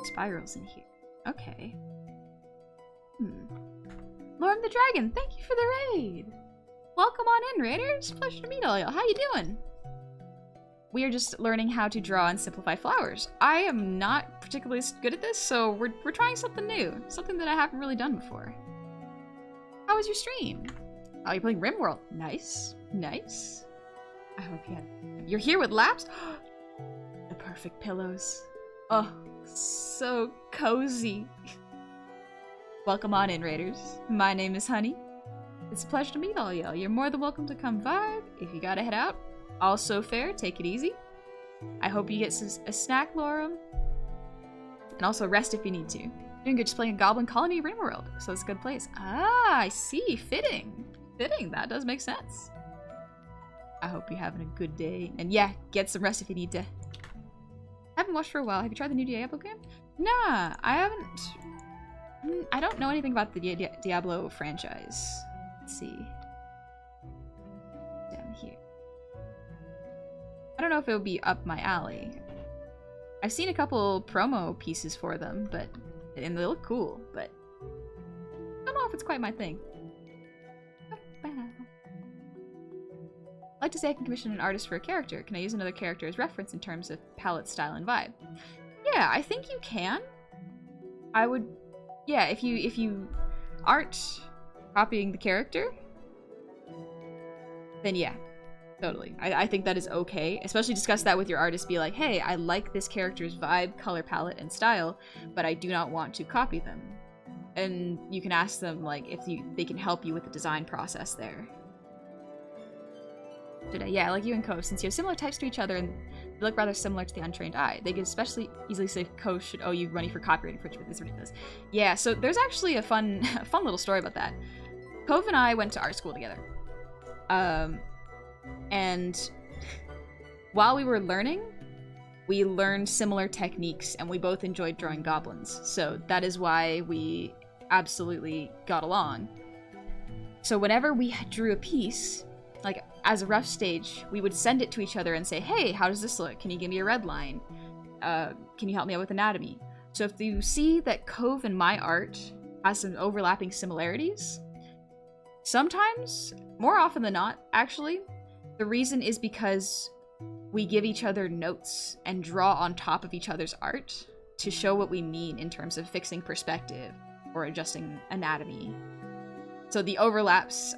Spirals in here. Okay. Lord the Dragon, thank you for the raid! Welcome on in, raiders! Pleasure to meet all y'all. How you doing? We are just learning how to draw and simplify flowers. I am not particularly good at this, so we're trying something new. Something that I haven't really done before. How was your stream? Oh, you're playing RimWorld. Nice. Nice. I hope you had... You're here with laps? The perfect pillows. Oh, so cozy. Welcome on in, raiders. My name is Honey. It's a pleasure to meet all y'all. You're more than welcome to come vibe. If you gotta head out, also fair, take it easy. I hope you get a snack, Laura. And also rest if you need to. Doing good just playing a Goblin Colony RimWorld, so it's a good place. Ah, I see. Fitting. Fitting. That does make sense. I hope you're having a good day. And yeah, get some rest if you need to. Haven't watched for a while. Have you tried the new Diablo game? Nah, I haven't. I don't know anything about the Diablo franchise. Let's see. Down here. I don't know if it would be up my alley. I've seen a couple promo pieces for them, and they look cool, but I don't know if it's quite my thing. I'd like to say I can commission an artist for a character. Can I use another character as reference in terms of palette, style, and vibe? Yeah, I think you can. I would... yeah, if you aren't copying the character, then yeah, totally. I think that is okay. Especially discuss that with your artist. Be like, hey, I like this character's vibe, color palette, and style, but I do not want to copy them. And you can ask them, like, if they can help you with the design process there. Yeah, like you and Ko, since you have similar types to each other and they look rather similar to the untrained eye, they could especially easily say Ko should owe you money for copyright infringement. This is ridiculous. Yeah, so there's actually a fun little story about that. Cove and I went to art school together. And while we were learning, we learned similar techniques and we both enjoyed drawing goblins. So that is why we absolutely got along. So whenever we drew a piece, like as a rough stage, we would send it to each other and say, hey, how does this look? Can you give me a red line? Can you help me out with anatomy? So if you see that Cove and my art has some overlapping similarities, sometimes, more often than not, actually, the reason is because we give each other notes and draw on top of each other's art to show what we mean in terms of fixing perspective or adjusting anatomy. So the overlaps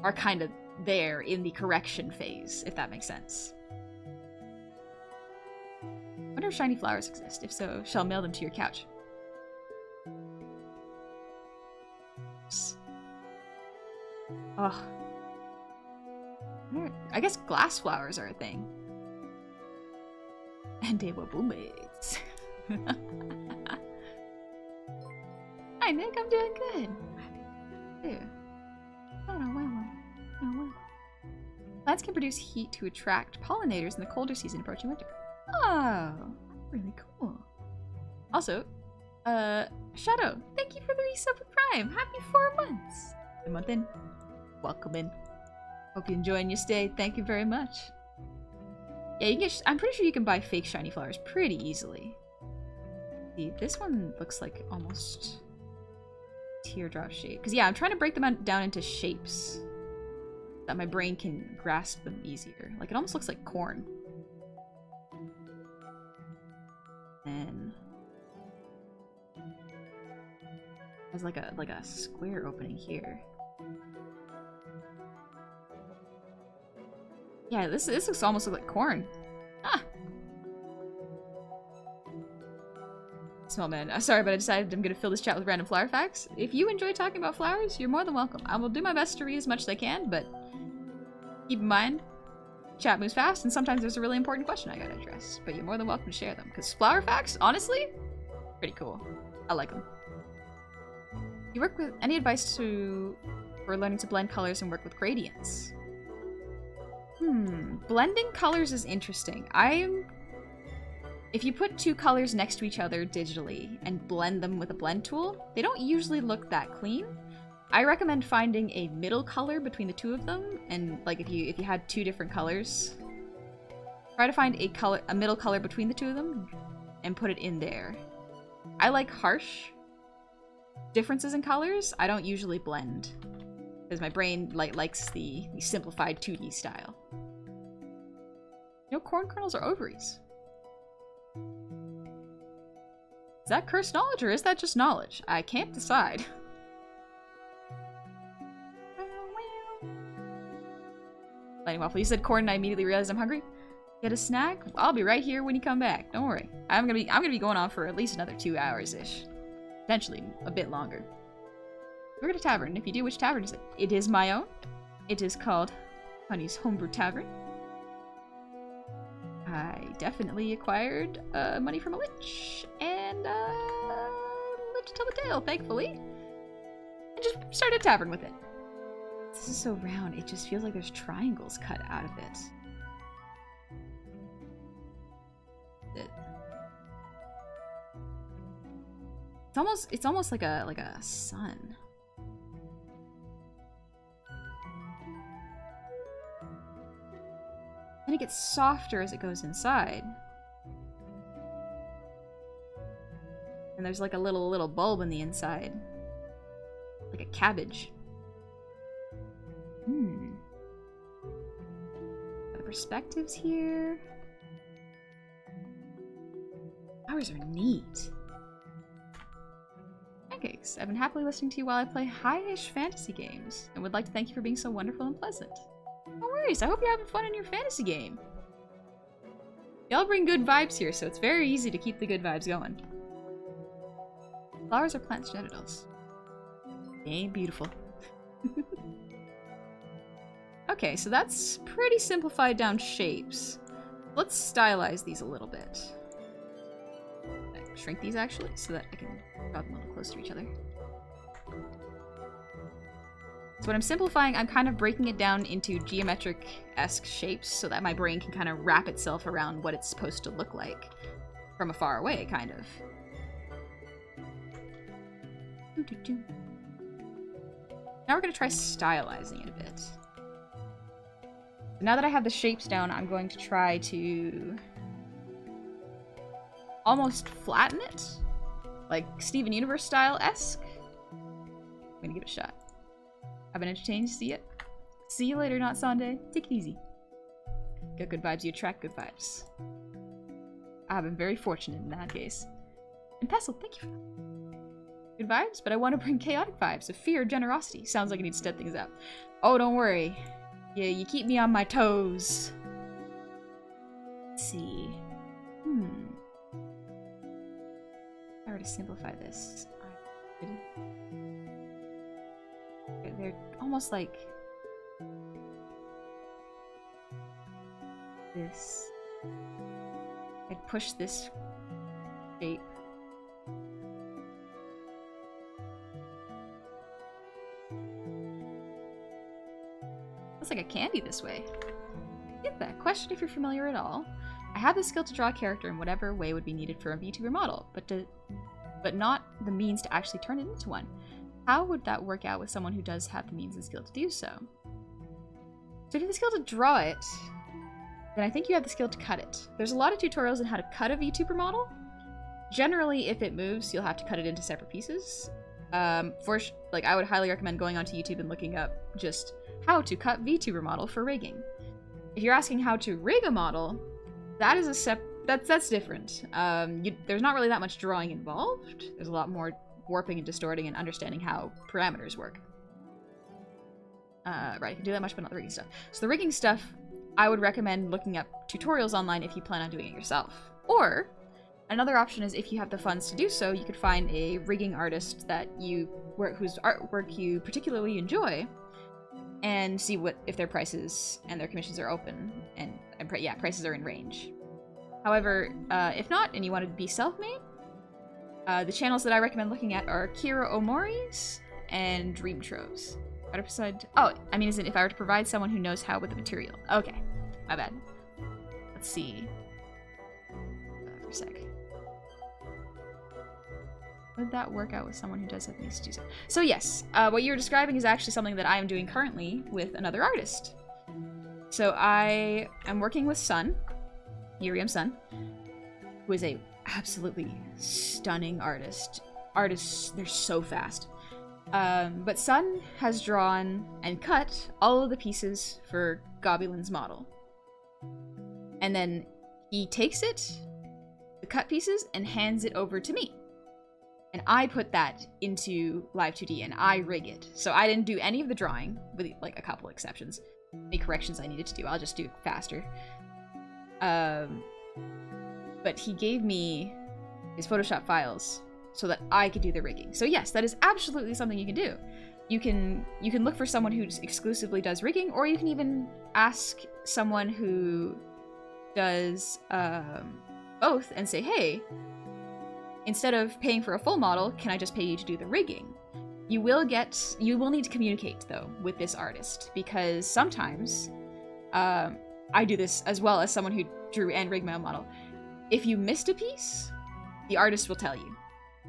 are kind of there in the correction phase, if that makes sense. I wonder if shiny flowers exist. If so, shall mail them to your couch. Ugh. I guess glass flowers are a thing. And they were boommates. Hi Nick, I'm doing good. Ew. I don't know why. Plants can produce heat to attract pollinators in the colder season approaching winter. Oh, really cool. Also, Shadow, thank you for the resub with Prime. Happy 4 months. A month in. Welcome in. Hope you're enjoying your stay. Thank you very much. Yeah, you can get, I'm pretty sure you can buy fake shiny flowers pretty easily. See, this one looks like almost teardrop shape. Because yeah, I'm trying to break them down into shapes that my brain can grasp them easier. Like it almost looks like corn. And has like a square opening here. Yeah, this looks almost like corn. Ah. Small man. Sorry, but I decided I'm gonna fill this chat with random flower facts. If you enjoy talking about flowers, you're more than welcome. I will do my best to read as much as I can, but keep in mind, chat moves fast, and sometimes there's a really important question I gotta address. But you're more than welcome to share them, because flower facts, honestly, pretty cool. I like them. You work with any advice for learning to blend colors and work with gradients? Blending colors is interesting. If you put two colors next to each other digitally and blend them with a blend tool, they don't usually look that clean. I recommend finding a middle color between the two of them, and like if you had two different colors, try to find a middle color between the two of them and put it in there. I like harsh differences in colors. I don't usually blend because my brain likes the simplified 2D style. No corn kernels or ovaries. Is that cursed knowledge or is that just knowledge? I can't decide. Lightning Waffle, you said corn and I immediately realized I'm hungry. Get a snack? I'll be right here when you come back. Don't worry. I'm gonna be going on for at least another 2 hours-ish. Potentially a bit longer. We're at a tavern. If you do, which tavern is it? It is my own. It is called Honey's Homebrew Tavern. I definitely acquired money from a lich and lived to tell the tale, thankfully. And just started a tavern with it. This is so round, it just feels like there's triangles cut out of it. It's almost like a sun. And it gets softer as it goes inside. And there's like a little bulb in the inside. Like a cabbage. The perspectives here. Flowers are neat. Pancakes. I've been happily listening to you while I play high-ish fantasy games, and would like to thank you for being so wonderful and pleasant. No worries, I hope you're having fun in your fantasy game. Y'all bring good vibes here, so it's very easy to keep the good vibes going. Flowers are plants' genitals. They ain't beautiful. Okay, so that's pretty simplified down shapes. Let's stylize these a little bit. Shrink these actually, so that I can draw them a little close to each other. So when I'm simplifying, I'm kind of breaking it down into geometric-esque shapes so that my brain can kind of wrap itself around what it's supposed to look like from afar away, kind of. Now we're going to try stylizing it a bit. Now that I have the shapes down, I'm going to try to almost flatten it, like Steven Universe style-esque. I'm gonna give it a shot. I've been entertained. See it. See you later, not Sunday. Take it easy. Get good vibes, you attract good vibes. I've been very fortunate in that case. And Pestle, thank you for that. Good vibes, but I want to bring chaotic vibes of fear, generosity. Sounds like I need to step things up. Oh, don't worry. Yeah, you keep me on my toes. Let's see. If I were to simplify this, they're almost like this. I'd push this shape. Looks like a candy this way. Get that. Question if you're familiar at all. I have the skill to draw a character in whatever way would be needed for a VTuber model, but not the means to actually turn it into one. How would that work out with someone who does have the means and skill to do so? So if you have the skill to draw it, then I think you have the skill to cut it. There's a lot of tutorials on how to cut a VTuber model, Generally, if it moves, you'll have to cut it into separate pieces. I would highly recommend going onto YouTube and looking up just how to cut VTuber model for rigging. If you're asking how to rig a model, that is that's different. There's not really that much drawing involved. There's a lot more warping and distorting and understanding how parameters work. Right, you can do that much, but not the rigging stuff. So the rigging stuff, I would recommend looking up tutorials online if you plan on doing it yourself. Or another option is if you have the funds to do so, you could find a rigging artist whose artwork you particularly enjoy, and see if their prices and their commissions are open, and prices are in range. However, if not, and you want to be self-made, the channels that I recommend looking at are Kira Omori's and Dream Troves. If I were to provide someone who knows how with the material. Okay, my bad. Let's see. For a sec. Would that work out with someone who does have things to do so? So yes, what you're describing is actually something that I am doing currently with another artist. So I am working with Sun, Miriam Sun, who is a absolutely stunning artist. Artists, they're so fast. But Sun has drawn and cut all of the pieces for Goblin's model. And then he takes it, the cut pieces, and hands it over to me. And I put that into Live 2D and I rig it. So I didn't do any of the drawing, with like a couple exceptions. Any corrections I needed to do, I'll just do it faster. But he gave me his Photoshop files so that I could do the rigging. So yes, that is absolutely something you can do. You can look for someone who exclusively does rigging, or you can even ask someone who does both and say, hey, instead of paying for a full model, can I just pay you to do the rigging? You will need to communicate though with this artist, because sometimes I do this as well as someone who drew and rigged my own model. If you missed a piece, the artist will tell you,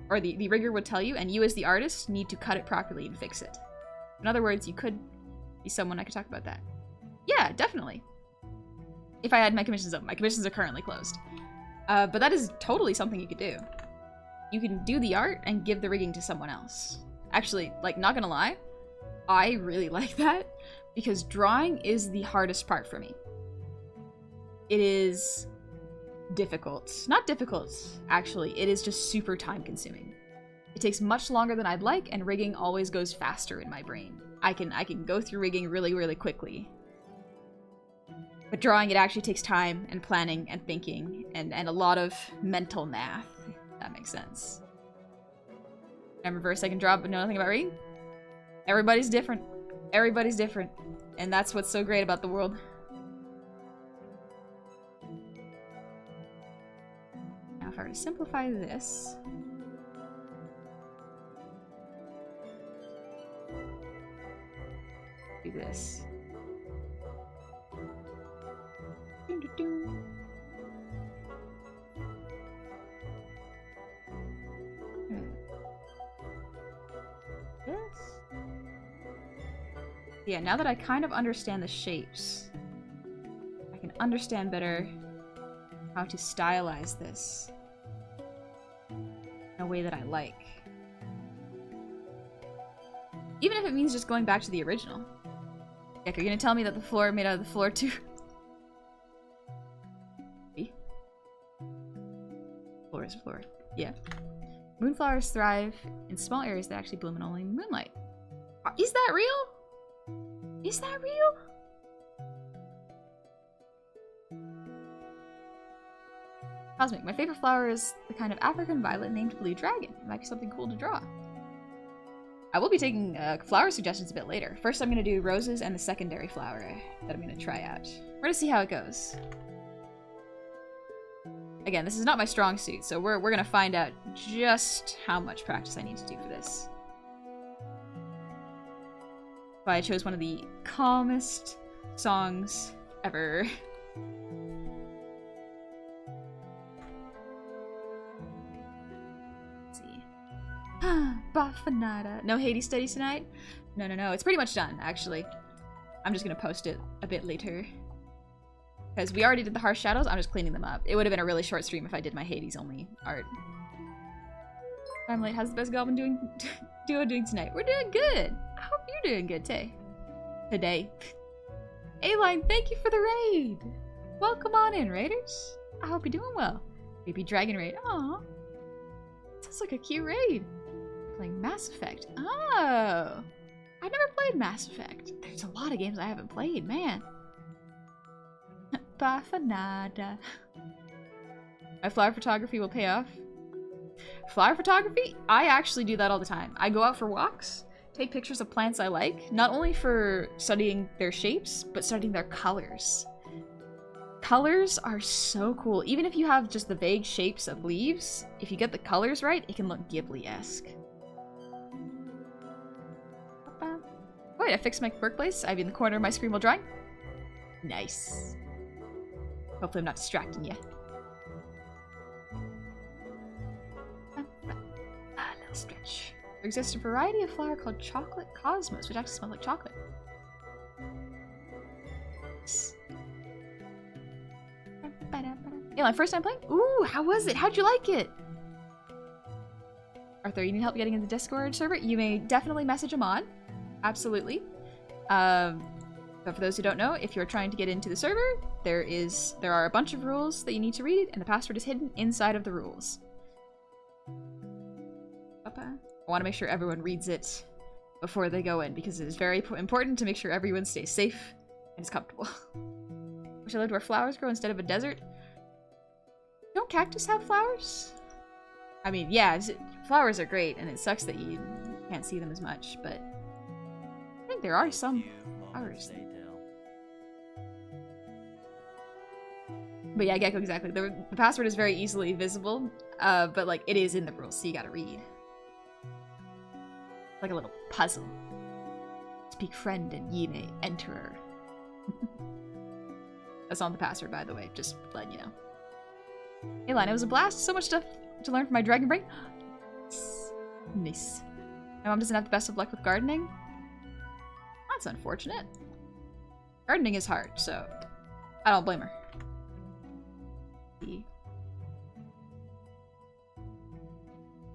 or the rigger would tell you, and you as the artist need to cut it properly and fix it. In other words, you could be someone I could talk about that. Yeah, definitely. If I had my commissions open. My commissions are currently closed. But that is totally something you could do. You can do the art and give the rigging to someone else. Actually, like, not gonna lie, I really like that, because drawing is the hardest part for me. It is difficult. Not difficult, actually. It is just super time consuming. It takes much longer than I'd like, and rigging always goes faster in my brain. I can go through rigging really, really quickly. But drawing, it actually takes time and planning and thinking and a lot of mental math, if that makes sense. I'm reverse, I can draw but know nothing about rigging. Everybody's different. Everybody's different. And that's what's so great about the world. Now if I were to simplify this... do this. This? Yeah, now that I kind of understand the shapes, I can understand better how to stylize this in a way that I like. Even if it means just going back to the original. Heck, are you gonna tell me that the floor made out of the floor too? Floor is floor. Yeah. Moonflowers thrive in small areas that actually bloom in only moonlight. Is that real? Is that real? Cosmic. My favorite flower is the kind of African violet named Blue Dragon. It might be something cool to draw. I will be taking flower suggestions a bit later. First, I'm going to do roses and the secondary flower that I'm going to try out. We're going to see how it goes. Again, this is not my strong suit, so we're going to find out just how much practice I need to do for this. But I chose one of the calmest songs ever. Baffanada. No Hades studies tonight? No. It's pretty much done, actually. I'm just gonna post it a bit later. Because we already did the harsh shadows, I'm just cleaning them up. It would have been a really short stream if I did my Hades only art. I'm late. How's the best Goblin duo doing tonight? We're doing good. I hope you're doing good today. A-Line, thank you for the raid. Welcome on in, raiders. I hope you're doing well. Baby Dragon raid. Aw. Sounds like a cute raid. Playing Mass Effect. Oh. I've never played Mass Effect. There's a lot of games I haven't played, man. Bye for nada. My flower photography will pay off. Flower photography? I actually do that all the time. I go out for walks, take pictures of plants I like, not only for studying their shapes, but studying their colors. Colors are so cool. Even if you have just the vague shapes of leaves, if you get the colors right, it can look Ghibli-esque. Wait, I fixed my workplace. I'm in the corner of my screen while drawing. Nice. Hopefully I'm not distracting you. Little stretch. There exists a variety of flower called Chocolate Cosmos, which actually smells like chocolate. Yeah, my first time playing? Ooh, how was it? How'd you like it? Arthur, you need help getting into the Discord server? You may definitely message him on. Absolutely. But for those who don't know, if you're trying to get into the server, there are a bunch of rules that you need to read, and the password is hidden inside of the rules. I want to make sure everyone reads it before they go in, because it is very important to make sure everyone stays safe and is comfortable. Wish I lived where flowers grow instead of a desert. Don't cactus have flowers? I mean, yeah, flowers are great, and it sucks that you can't see them as much, but I think there are some flowers. But yeah, Gecko, exactly. The password is very easily visible, but like it is in the rules, so you gotta read. Like a little puzzle. Speak friend and ye may enter. That's not the password, by the way, just letting you know. Hey, Lana, it was a blast. So much stuff to learn from my dragon brain. Nice. My mom doesn't have the best of luck with gardening. That's unfortunate. Gardening is hard, so I don't blame her.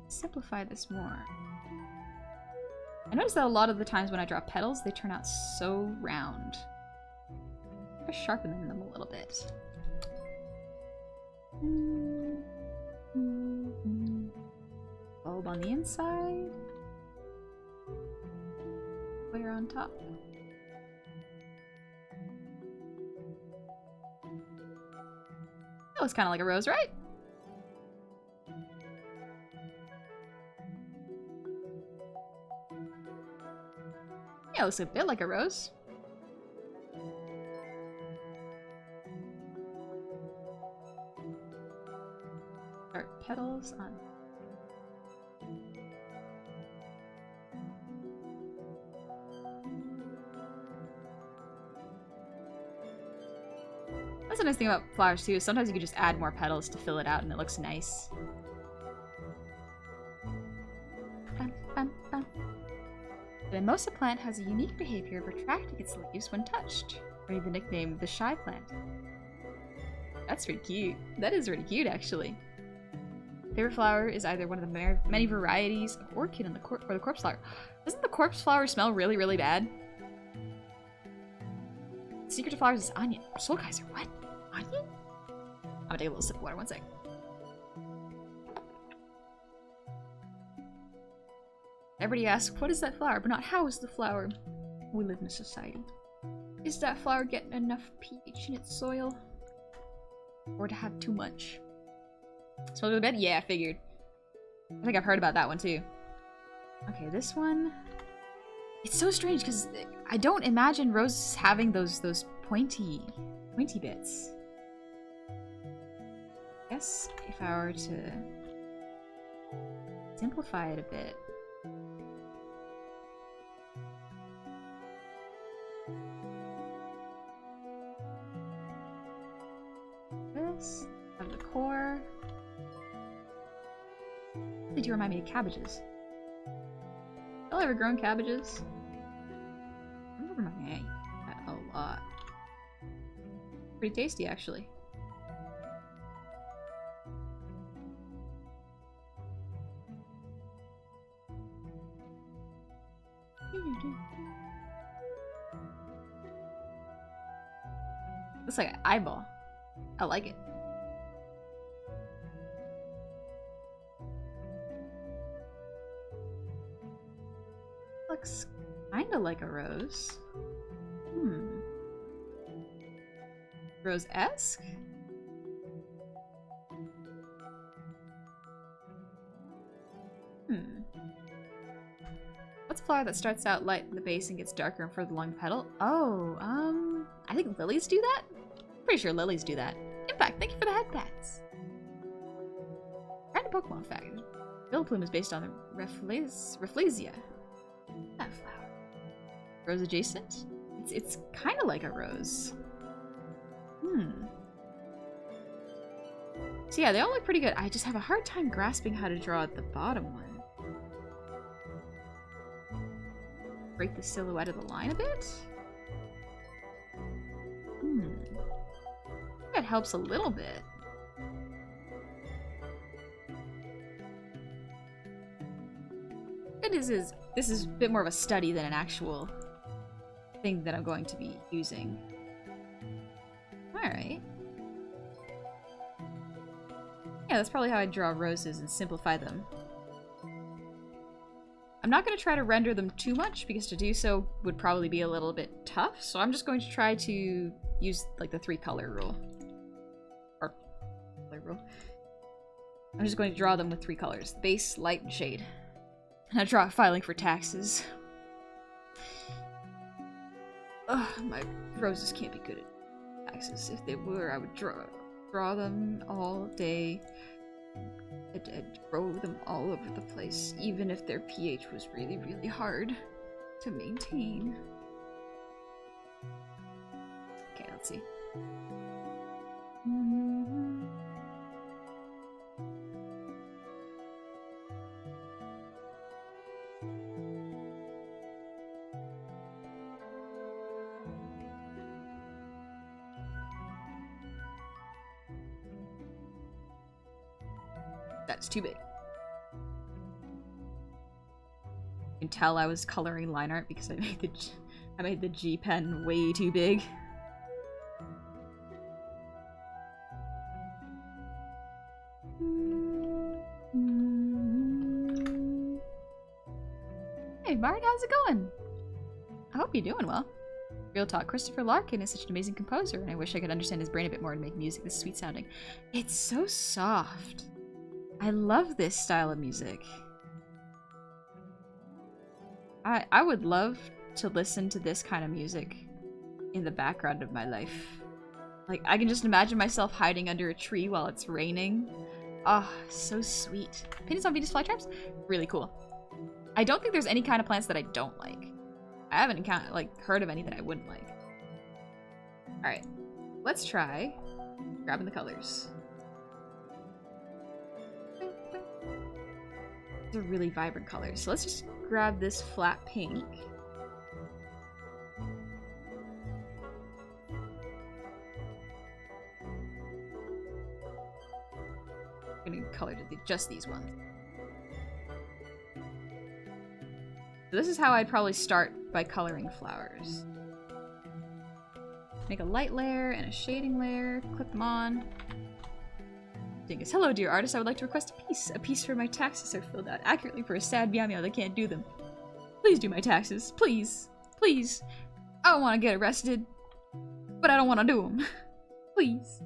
Simplify this more. I noticed that a lot of the times when I draw petals, they turn out so round. I sharpen them a little bit. Bulb on the inside. Layer on top. That looks kind of like a rose, right? Yeah, it looks a bit like a rose. Start petals on. That's a nice thing about flowers too. Sometimes you can just add more petals to fill it out and it looks nice. The mimosa plant has a unique behavior of retracting its leaves when touched, earning the nickname the shy plant. That's pretty cute. That is really cute, actually. Favorite flower is either one of the many varieties of orchid or the corpse flower. Doesn't the corpse flower smell really, really bad? The secret to flowers is onion. Soul Geyser, what? Onion? I'm gonna take a little sip of water, one sec. Everybody asks, what is that flower? But not how is the flower? We live in a society. Is that flower getting enough pH in its soil? Or to have too much? Smells really bad? Yeah, I figured. I think I've heard about that one too. Okay, this one. It's so strange because I don't imagine roses having those pointy bits. I guess if I were to simplify it a bit. This of the core. They do remind me of cabbages. Y'all ever grown cabbages? I remember my aunt that a lot. Pretty tasty, actually. Looks like an eyeball. I like it. Looks kinda like a rose. Rose-esque? What's a flower that starts out light in the base and gets darker and further along the petal? Oh, I think lilies do that? Pretty sure lilies do that. In fact, thank you for the head pats. Random Pokemon fact. Vileplume is based on the Rafflesia. That flower. Rose adjacent? It's kind of like a rose. So yeah, they all look pretty good. I just have a hard time grasping how to draw the bottom one. Break the silhouette of the line a bit? That helps a little bit. Good news is, this is a bit more of a study than an actual thing that I'm going to be using. Alright. Yeah, that's probably how I draw roses and simplify them. I'm not going to try to render them too much, because to do so would probably be a little bit tough, so I'm just going to try to use, like, the 3-color rule. Or, color rule. I'm just going to draw them with 3 colors. Base, light, and shade. And I draw filing for taxes. Ugh, my roses can't be good at taxes. If they were, I would draw them all day. I'd throw them all over the place, even if their pH was really, really hard to maintain. Okay, let's see. That's too big. You can tell I was coloring line art because I made the G pen way too big. Hey Bart, how's it going? I hope you're doing well. Real talk, Christopher Larkin is such an amazing composer, and I wish I could understand his brain a bit more to make music this sweet sounding. It's so soft. I love this style of music. I would love to listen to this kind of music in the background of my life. Like, I can just imagine myself hiding under a tree while it's raining. Ah, oh, so sweet. Opinions on Venus flytraps? Really cool. I don't think there's any kind of plants that I don't like. I haven't heard of any that I wouldn't like. Alright, let's try grabbing the colors. These are really vibrant colors, so let's just grab this flat pink. I'm gonna color just these ones. So this is how I'd probably start by coloring flowers. Make a light layer and a shading layer, click them on. Dingus. Hello, dear artist. I would like to request a piece. A piece for my taxes are filled out accurately for a sad meow meow that can't do them. Please do my taxes. Please. Please. I don't want to get arrested, but I don't want to do them. Please.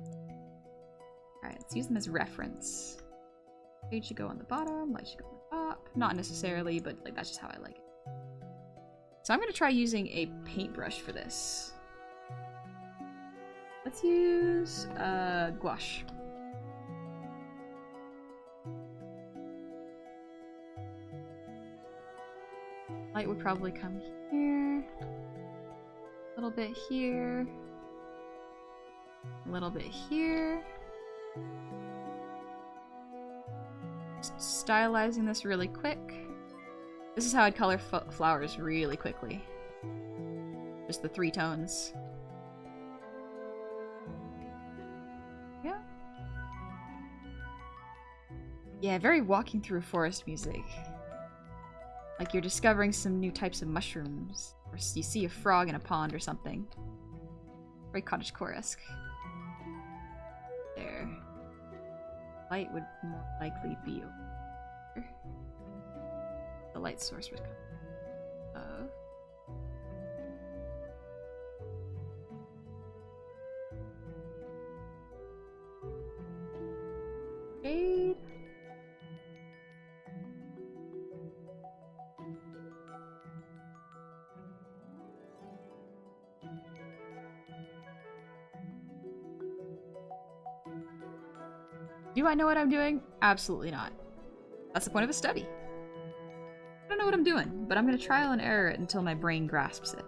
Alright, let's use them as reference. Shade should go on the bottom, light should go on the top. Not necessarily, but like that's just how I like it. So I'm going to try using a paintbrush for this. Let's use gouache. Light would probably come here, a little bit here, a little bit here. Just stylizing this really quick. This is how I'd color flowers really quickly. Just the 3 tones. Yeah. Yeah, very walking through forest music. Like you're discovering some new types of mushrooms. Or you see a frog in a pond or something. Very cottagecore-esque. There. Light would more likely be over. The light source would come of. Shade. Do I know what I'm doing? Absolutely not. That's the point of a study. I don't know what I'm doing, but I'm gonna trial and error it until my brain grasps it.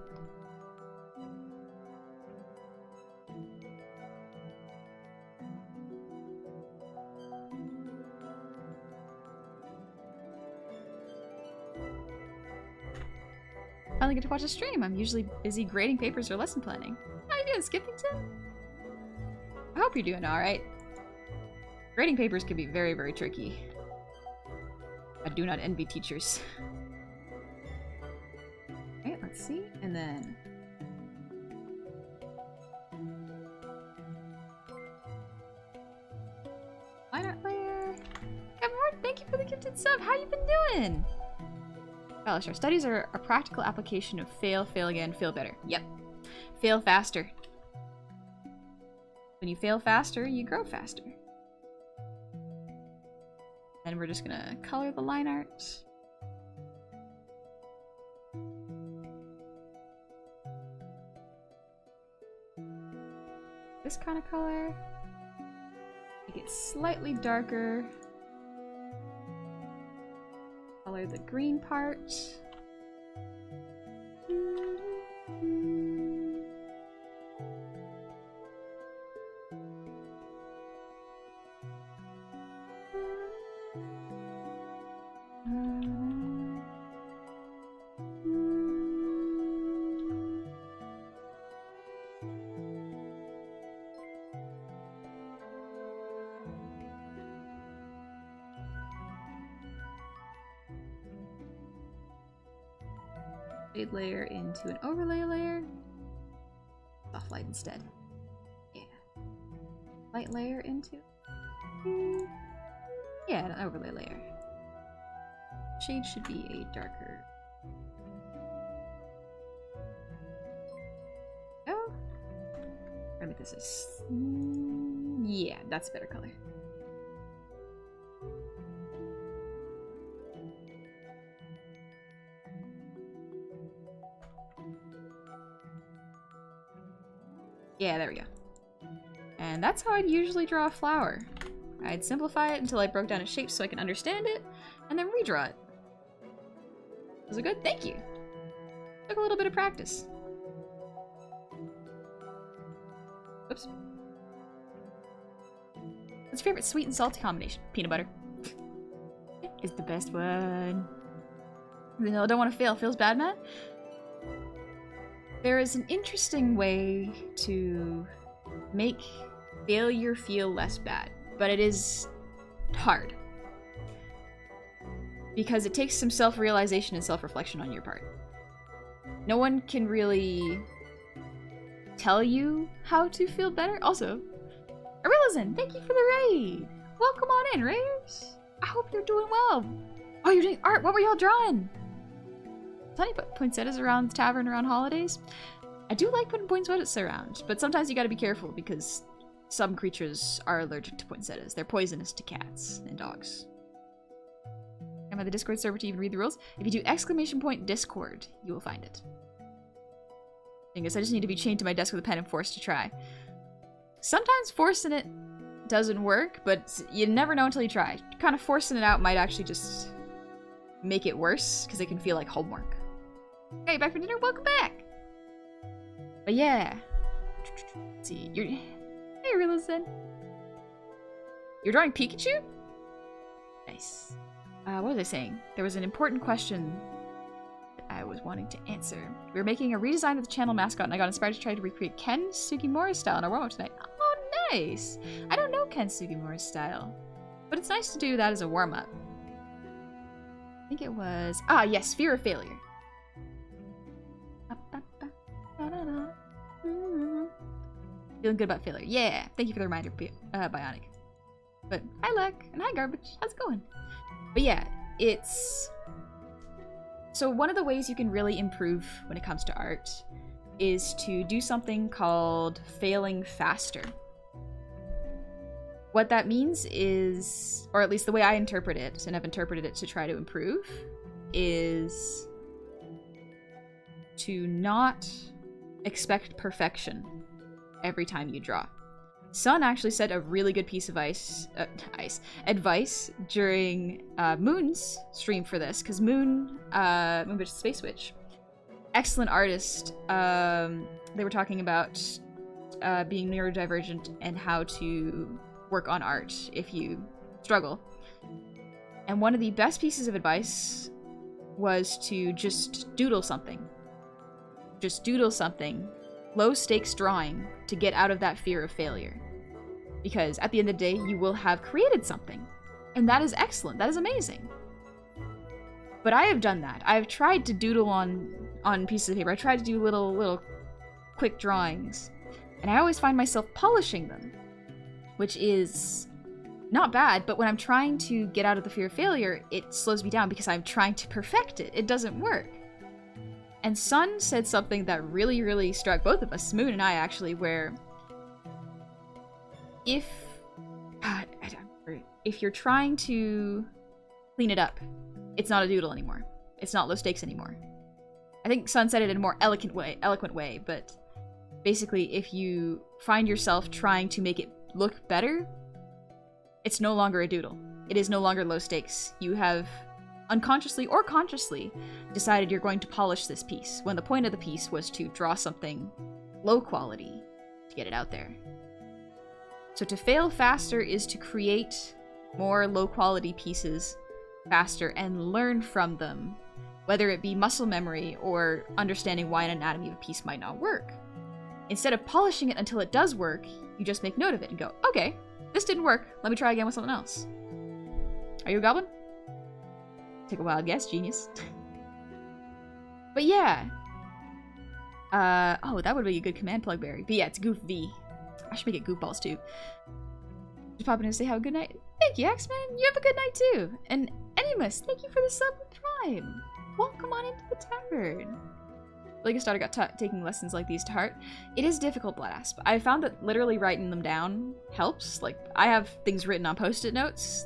Finally get to watch a stream. I'm usually busy grading papers or lesson planning. How you doing, Skippington? I hope you're doing alright. Grading papers can be very, very tricky. I do not envy teachers. Okay, let's see. And then... line art layer. Kevin Ward, thank you for the gifted sub. How you been doing? Stylish. Our studies are a practical application of fail, fail again, fail better. Yep. Fail faster. When you fail faster, you grow faster. And we're just gonna color the line art. This kind of color. Make it slightly darker. Color the green part. Shade layer into an overlay layer. Soft light instead. Yeah. Light layer into. Yeah, an overlay layer. Shade should be a darker. Oh. Try to make this a. Yeah, that's a better color. Yeah, there we go. And that's how I'd usually draw a flower. I'd simplify it until I broke down its shape so I can understand it, and then redraw it. Was it good? Thank you! Took a little bit of practice. Oops. What's your favorite sweet and salty combination? Peanut butter. Is the best one. Vanilla don't want to fail. Feels bad, Matt? There is an interesting way to make failure feel less bad, but it is hard. Because it takes some self-realization and self-reflection on your part. No one can really tell you how to feel better. Also, Arilazin, thank you for the raid! Welcome on in, Raiders! I hope you're doing well! Oh, you're doing art! What were y'all drawing? Plenty put poinsettias around the tavern around holidays. I do like putting poinsettias around, but sometimes you gotta be careful because some creatures are allergic to poinsettias. They're poisonous to cats and dogs. I'm at the Discord server to even read the rules. If you do !Discord, you will find it. I guess I just need to be chained to my desk with a pen and forced to try. Sometimes forcing it doesn't work, but you never know until you try. Kind of forcing it out might actually just make it worse, because it can feel like homework. Okay, back for dinner? Welcome back! But yeah. Let's see. Hey, Rilison. You're drawing Pikachu? Nice. What was I saying? There was an important question that I was wanting to answer. We were making a redesign of the channel mascot, and I got inspired to try to recreate Ken Sugimura's style in our warm-up tonight. Oh, nice! I don't know Ken Sugimura's style, but it's nice to do that as a warm-up. think it was... Ah, yes, fear of failure. Feeling good about failure. Yeah, thank you for the reminder, Bionic. But hi, Luck, and hi, Garbage. How's it going? But yeah, it's... So one of the ways you can really improve when it comes to art is to do something called failing faster. What that means is, or at least the way I interpret it, and I've interpreted it to try to improve, is to not expect perfection every time you draw. Sun actually said a really good piece of advice during Moon's stream for this, because Moonwitch Space Witch, excellent artist. They were talking about being neurodivergent and how to work on art if you struggle. And one of the best pieces of advice was to just doodle something. Just doodle something. Low stakes drawing to get out of that fear of failure. Because at the end of the day, you will have created something. And that is excellent. That is amazing. But I have done that. I've tried to doodle on pieces of paper. I tried to do little quick drawings. And I always find myself polishing them. Which is not bad, but when I'm trying to get out of the fear of failure, it slows me down because I'm trying to perfect it. It doesn't work. And Sun said something that really, really struck both of us, Moon and I actually, where if you're trying to clean it up, it's not a doodle anymore. It's not low stakes anymore. I think Sun said it in a more eloquent way, but basically if you find yourself trying to make it look better, it's no longer a doodle. It is no longer low stakes. You have unconsciously or consciously decided you're going to polish this piece, when the point of the piece was to draw something low quality to get it out there. So to fail faster is to create more low quality pieces faster and learn from them, whether it be muscle memory or understanding why an anatomy of a piece might not work. Instead of polishing it until it does work, you just make note of it and go, okay, this didn't work, let me try again with something else. Are you a goblin? Take a wild guess, genius. But yeah. Oh, that would be a good command plug, Barry. But yeah, it's Goof V. I should make it Goof Balls too. Just pop in and say have a good night. Thank you, X-Men. You have a good night too. And Animus, thank you for the sub with Prime. Welcome on into the tavern. Like I started taking lessons like these to heart. It is difficult, Bloodass, but I found that literally writing them down helps. Like, I have things written on post-it notes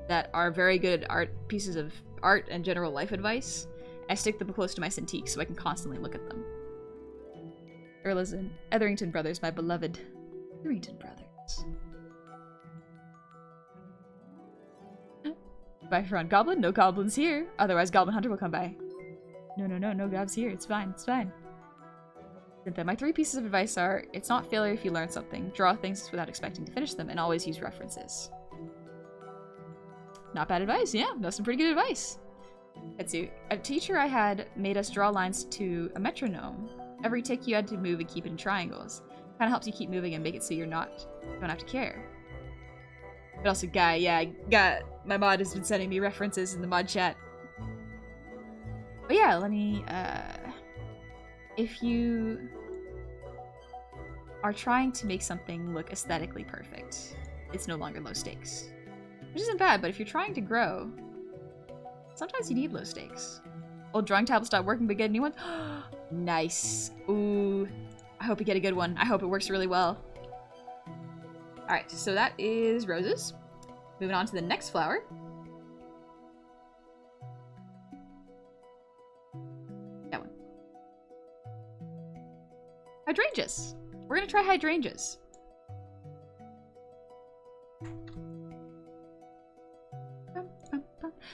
that are very good pieces of art and general life advice. I stick them close to my Cintiq so I can constantly look at them. Erla's and Etherington Brothers, my beloved Etherington Brothers. Bye, Ron. Goblin? No goblins here. Otherwise, Goblin Hunter will come by. No gobs here. It's fine. Cynthia, my 3 pieces of advice are, it's not failure if you learn something, draw things without expecting to finish them, and always use references. Not bad advice, yeah. That's some pretty good advice. Etsu, a teacher I had made us draw lines to a metronome. Every tick you had to move and keep it in triangles. Kinda helps you keep moving and make it so you don't have to care. But also, my mod has been sending me references in the mod chat. But yeah, let me, if you are trying to make something look aesthetically perfect, it's no longer low stakes. Which isn't bad, but if you're trying to grow, sometimes you need low stakes. Old drawing tablets stopped working, but get a new one? Nice. Ooh. I hope you get a good one. I hope it works really well. Alright, so that is roses. Moving on to the next flower. That one. Hydrangeas. We're gonna try hydrangeas.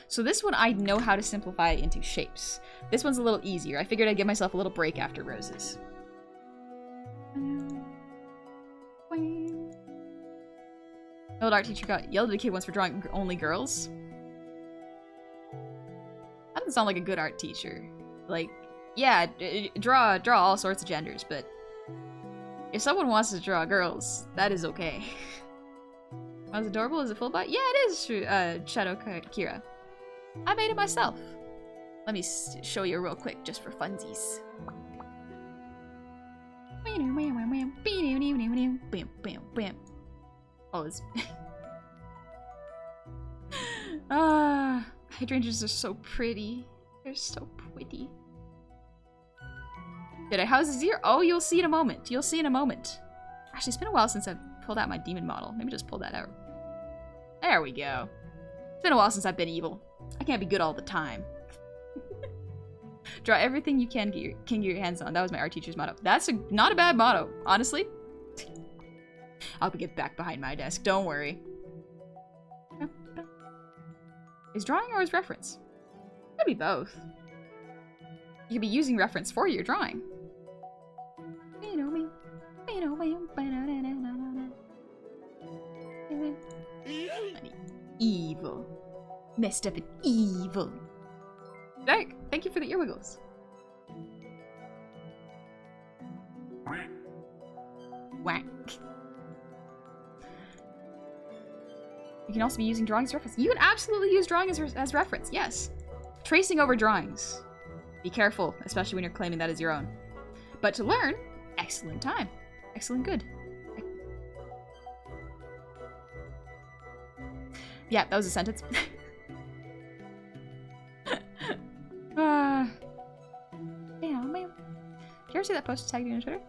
So this one I know how to simplify into shapes. This one's a little easier. I figured I'd give myself a little break after roses. Old art teacher got yelled at a kid once for drawing only girls. That doesn't sound like a good art teacher. Like, yeah, draw all sorts of genders, but if someone wants to draw girls, that is okay. Was adorable? Is it full body? Yeah, it is, Shadow Kira. I made it myself. Let me show you real quick, just for funsies. Oh, it's... Hydrangeas are so pretty. They're so pretty. Did I house his ear? Oh, you'll see in a moment. You'll see in a moment. Actually, it's been a while since I've pulled out my demon model. Maybe just pull that out. There we go. It's been a while since I've been evil. I can't be good all the time. Draw everything you can get your hands on. That was my art teacher's motto. That's not a bad motto, honestly. I'll get back behind my desk. Don't worry. Is drawing or is reference? Could be both. You could be using reference for your drawing. Evil. Messed up and evil. Derek, thank you for the earwiggles. Whack. You can also be using drawing as reference. You can absolutely use drawing as reference, yes. Tracing over drawings. Be careful, especially when you're claiming that as your own. But to learn, excellent time. Excellent good. Yeah, that was a sentence. Did you ever see that post tagged you on Twitter?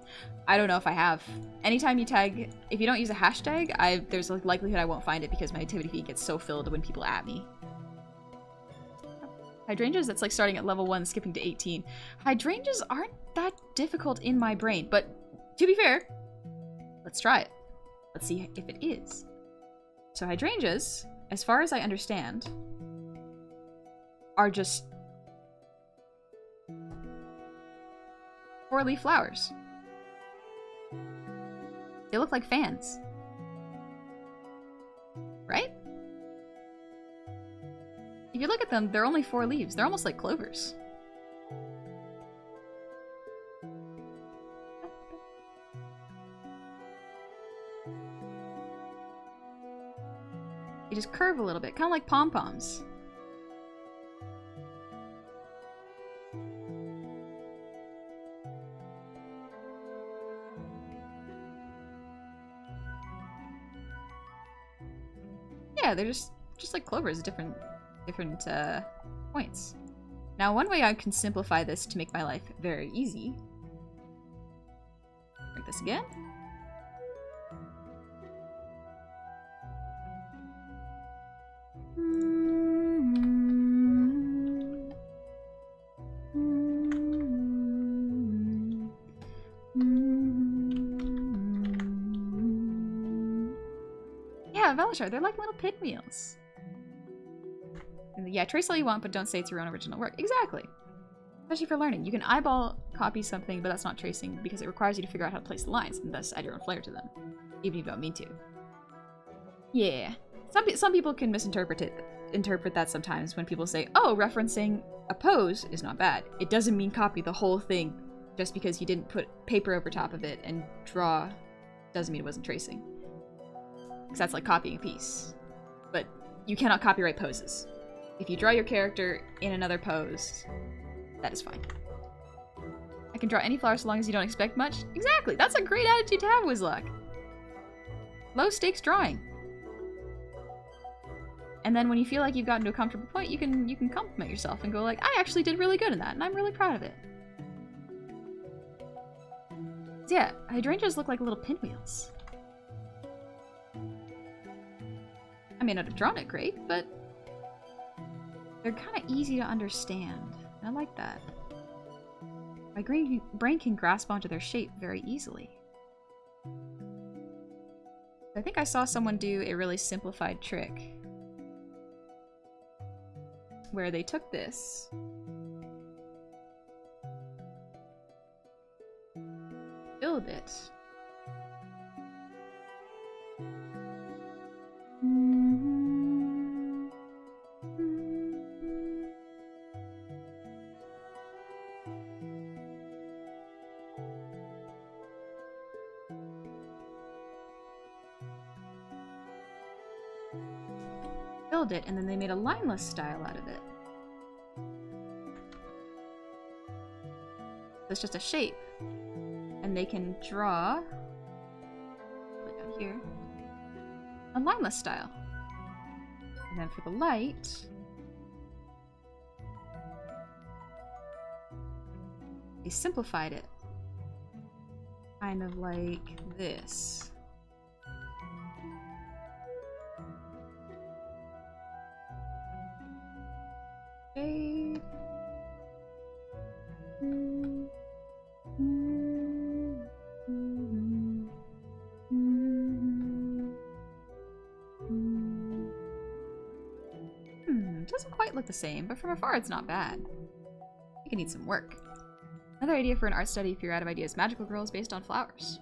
I don't know if I have. Anytime you tag, if you don't use a hashtag, there's a likelihood I won't find it because my activity feed gets so filled when people at me. Hydrangeas, that's like starting at level 1, skipping to 18. Hydrangeas aren't that difficult in my brain, but to be fair, let's try it. Let's see if it is. So hydrangeas, as far as I understand, are just 4-leaf flowers. They look like fans. Right? If you look at them, they're only 4 leaves. They're almost like clovers. You just curve a little bit, kind of like pom-poms. Yeah, they're just like clovers, different points. Now, one way I can simplify this to make my life very easy. Break this again. Yeah, Velashar, they're like little pinwheels. And yeah, trace all you want, but don't say it's your own original work. Exactly. Especially for learning. You can eyeball copy something, but that's not tracing because it requires you to figure out how to place the lines and thus add your own flair to them. Even if you don't mean to. Yeah. Some people can interpret that sometimes when people say, oh, referencing a pose is not bad. It doesn't mean copy the whole thing just because you didn't put paper over top of it and draw doesn't mean it wasn't tracing. Because that's like copying a piece. But you cannot copyright poses. If you draw your character in another pose, that is fine. I can draw any flower so long as you don't expect much. Exactly! That's a great attitude to have, Wizlock. Low stakes drawing. And then when you feel like you've gotten to a comfortable point, you can compliment yourself and go like, I actually did really good in that, and I'm really proud of it. So yeah, hydrangeas look like little pinwheels. I may not have drawn it great, but they're kind of easy to understand. I like that. My brain can grasp onto their shape very easily. I think I saw someone do a really simplified trick where they took this, filled it, and then they made a lineless style out of it. It's just a shape. And they can draw, like down here, a lineless style. And then for the light, they simplified it. Kind of like this. Shade. Doesn't quite look the same, but from afar it's not bad. I think it needs some work. Another idea for an art study if you're out of ideas: magical girls based on flowers.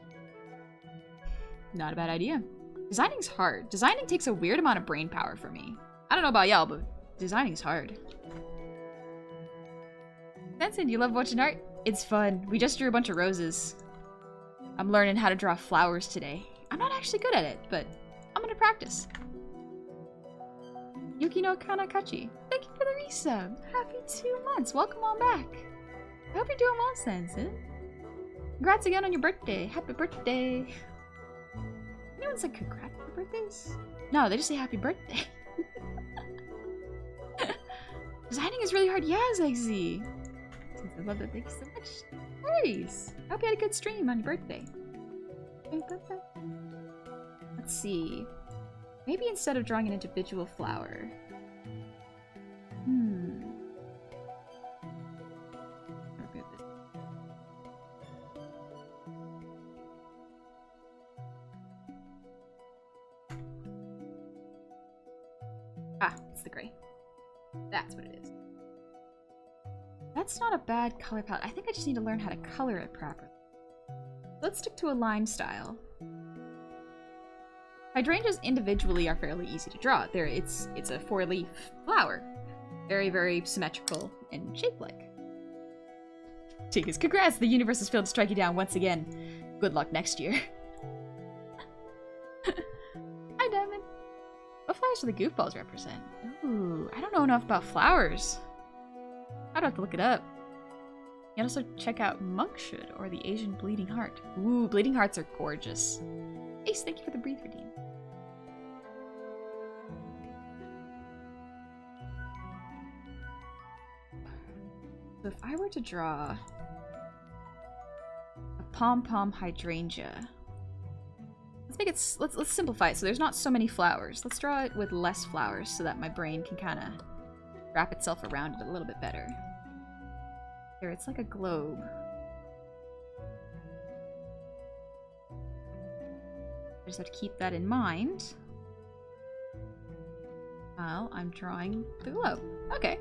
Not a bad idea. Designing's hard. Designing takes a weird amount of brain power for me. I don't know about y'all, but designing's hard. Benson, you love watching art? It's fun. We just drew a bunch of roses. I'm learning how to draw flowers today. I'm not actually good at it, but I'm gonna practice. Yukino Kanakachi, thank you for the resub. Happy 2 months. Welcome on back. I hope you're doing well, Sensen. Congrats again on your birthday. Happy birthday. Anyone said congrats for birthdays? No, they just say happy birthday. Designing is really hard. Yeah, Zegzy. I love that. Thank you so much. Nice. I hope you had a good stream on your birthday. Let's see. Maybe instead of drawing an individual flower. Ah, it's the gray. That's what it is. That's not a bad color palette. I think I just need to learn how to color it properly. Let's stick to a line style. Hydrangeas individually are fairly easy to draw. It's a 4-leaf flower. Very, very symmetrical and shape-like. Tigers, congrats! The universe has failed to strike you down once again. Good luck next year. Hi, Diamond. What flowers do the goofballs represent? Ooh, I don't know enough about flowers. I'd have to look it up. You can also check out Monkshood or the Asian Bleeding Heart. Ooh, Bleeding Hearts are gorgeous. Ace, thank you for the breathe redeem. So if I were to draw a pom-pom hydrangea, let's simplify it so there's not so many flowers. Let's draw it with less flowers so that my brain can kind of wrap itself around it a little bit better. Here, it's like a globe. I just have to keep that in mind while I'm drawing the globe. Okay.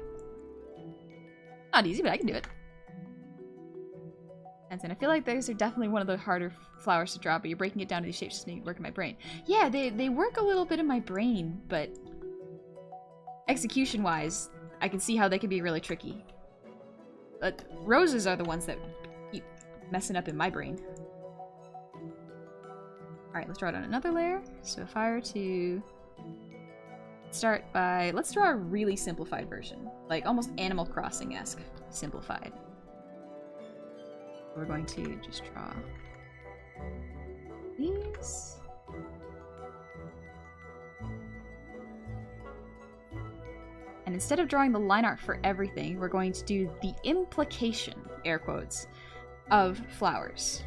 Not easy, but I can do it. And I feel like those are definitely one of the harder flowers to draw, but you're breaking it down to these shapes just making it work in my brain. Yeah, they work a little bit in my brain, but execution-wise, I can see how they can be really tricky. But roses are the ones that keep messing up in my brain. Alright, let's draw it on another layer. So if I were to start by... Let's draw a really simplified version. Like almost Animal Crossing-esque simplified. We're going to just draw these. And instead of drawing the line art for everything, we're going to do the implication, air quotes, of flowers.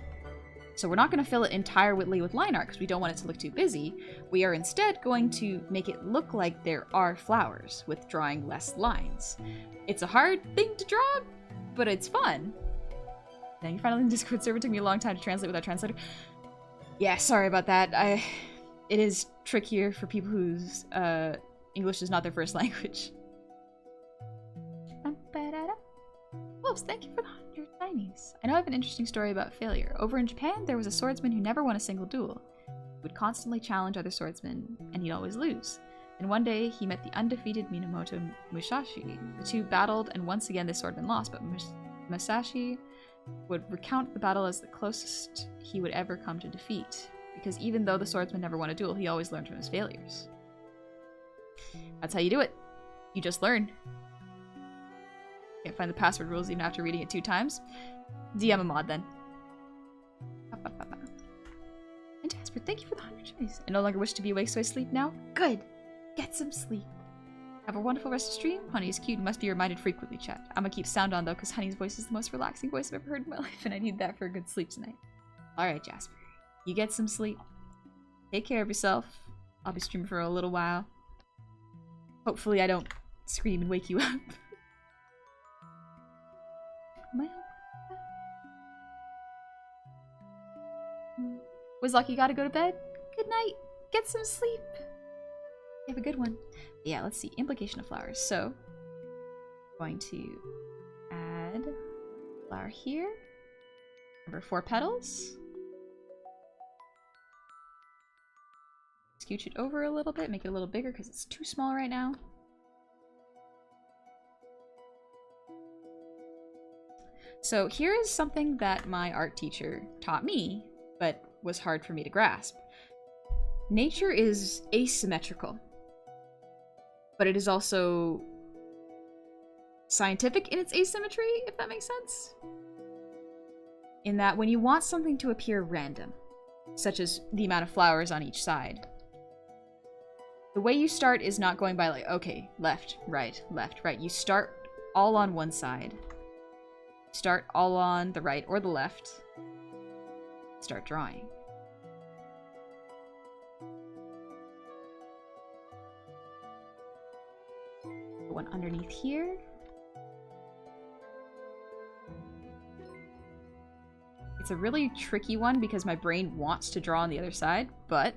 So we're not going to fill it entirely with line art because we don't want it to look too busy. We are instead going to make it look like there are flowers with drawing less lines. It's a hard thing to draw, but it's fun. Dang, finally in Discord server took me a long time to translate without translator. Yeah, sorry about that. It is trickier for people whose English is not their first language. Wolves, thank you for the 100 shinies. I know I have an interesting story about failure. Over in Japan, there was a swordsman who never won a single duel. He would constantly challenge other swordsmen, and he'd always lose. And one day, he met the undefeated Minamoto Musashi. The two battled, and once again, the swordman lost, but Musashi would recount the battle as the closest he would ever come to defeat. Because even though the swordsman never won a duel, he always learned from his failures. That's how you do it. You just learn. Yeah, can't find the password rules even after reading it 2 times. DM a mod then. And Jasper, thank you for the 100 joys. I no longer wish to be awake, so I sleep now. Good. Get some sleep. Have a wonderful rest of stream. Honey is cute and must be reminded frequently, chat. I'm gonna keep sound on though, because Honey's voice is the most relaxing voice I've ever heard in my life, and I need that for a good sleep tonight. Alright, Jasper. You get some sleep. Take care of yourself. I'll be streaming for a little while. Hopefully I don't scream and wake you up. Wizlock, you gotta go to bed? Good night. Get some sleep. You have a good one. Yeah, let's see. Implication of flowers. So, going to add flower here. Number 4 petals. Scooch it over a little bit, make it a little bigger because it's too small right now. So here is something that my art teacher taught me, but was hard for me to grasp. Nature is asymmetrical, but it is also scientific in its asymmetry, if that makes sense. In that when you want something to appear random, such as the amount of flowers on each side, the way you start is not going by like, okay, left, right, left, right. You start all on one side. Start all on the right or the left. Start drawing. The one underneath here. It's a really tricky one because my brain wants to draw on the other side, but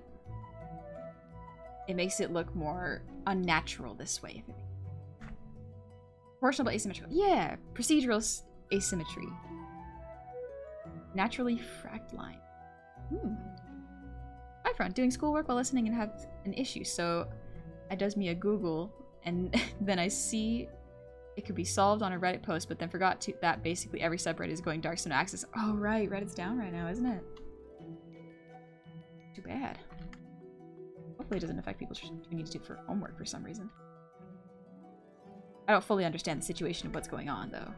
it makes it look more unnatural this way. Proportional but asymmetrical. Yeah, procedural asymmetry. Naturally fract line. Hi, friend. Doing schoolwork while listening and have an issue, so I does me a Google, and then I see it could be solved on a Reddit post, but then forgot that basically every subreddit is going dark, so no access. Oh, right. Reddit's down right now, isn't it? Too bad. Hopefully it doesn't affect people who need to do it for homework for some reason. I don't fully understand the situation of what's going on, though.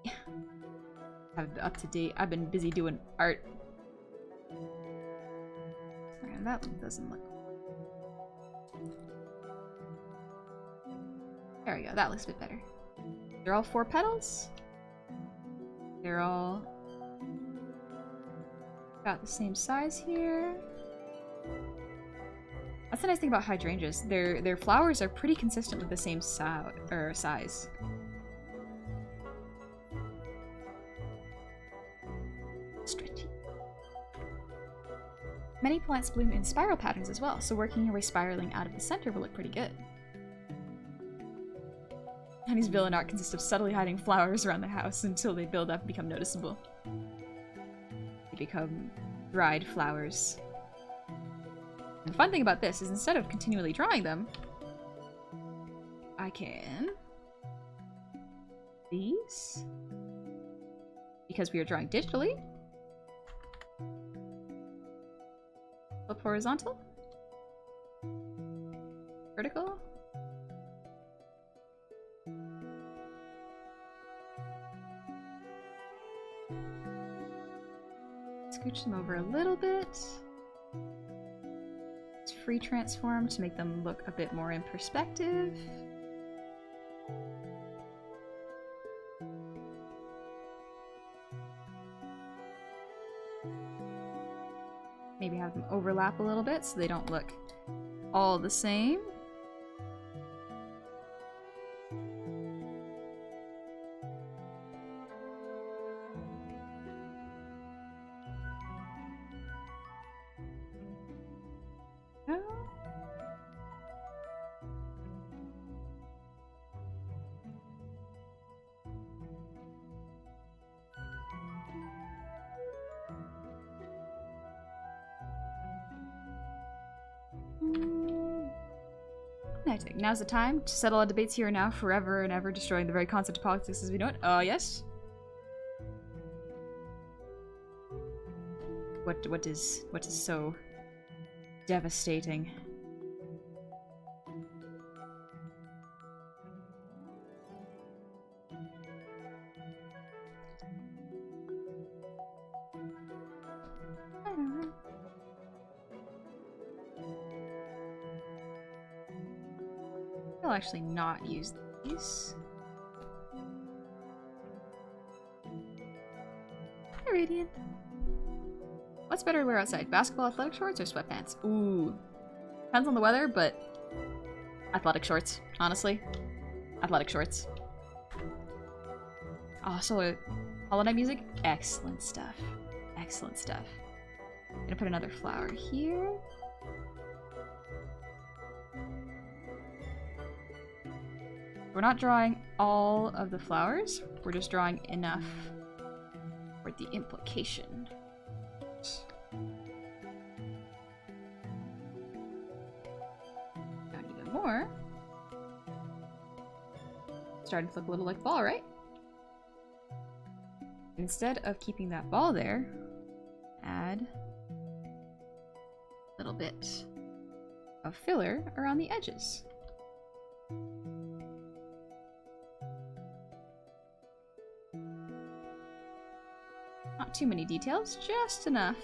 Yeah. I've been up to date. I've been busy doing art. And that one doesn't look... There we go. That looks a bit better. They're all 4 petals. They're all about the same size here. That's the nice thing about hydrangeas. Their flowers are pretty consistent with the same size. Stretchy. Many plants bloom in spiral patterns as well, so working your way spiraling out of the center will look pretty good. Honey's villain art consists of subtly hiding flowers around the house until they build up and become noticeable. They become dried flowers. And the fun thing about this is instead of continually drawing them, I can... these. Because we are drawing digitally. Flip horizontal. Vertical. Scooch them over a little bit. Let's free transform to make them look a bit more in perspective. Maybe have them overlap a little bit so they don't look all the same. Now's the time to settle our debates here and now, forever and ever, destroying the very concept of politics as we know it. Yes. What is so devastating? I'll actually not use these. Hi, Radiant. What's better to wear outside? Basketball athletic shorts or sweatpants? Ooh. Depends on the weather, but athletic shorts, honestly. Athletic shorts. Oh, so Hollow Knight music? Excellent stuff. Excellent stuff. I'm gonna put another flower here. We're not drawing all of the flowers. We're just drawing enough for the implication. Down even more. Starting to look a little like ball, right? Instead of keeping that ball there, add a little bit of filler around the edges. Not too many details, just enough.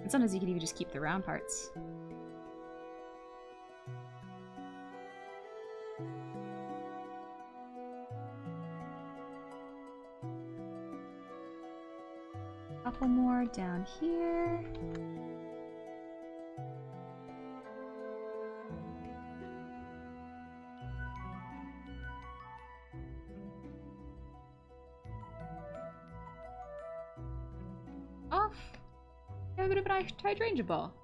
And sometimes you can even just keep the round parts. Couple more down here. Off. Have a bit of an hydrangea ball.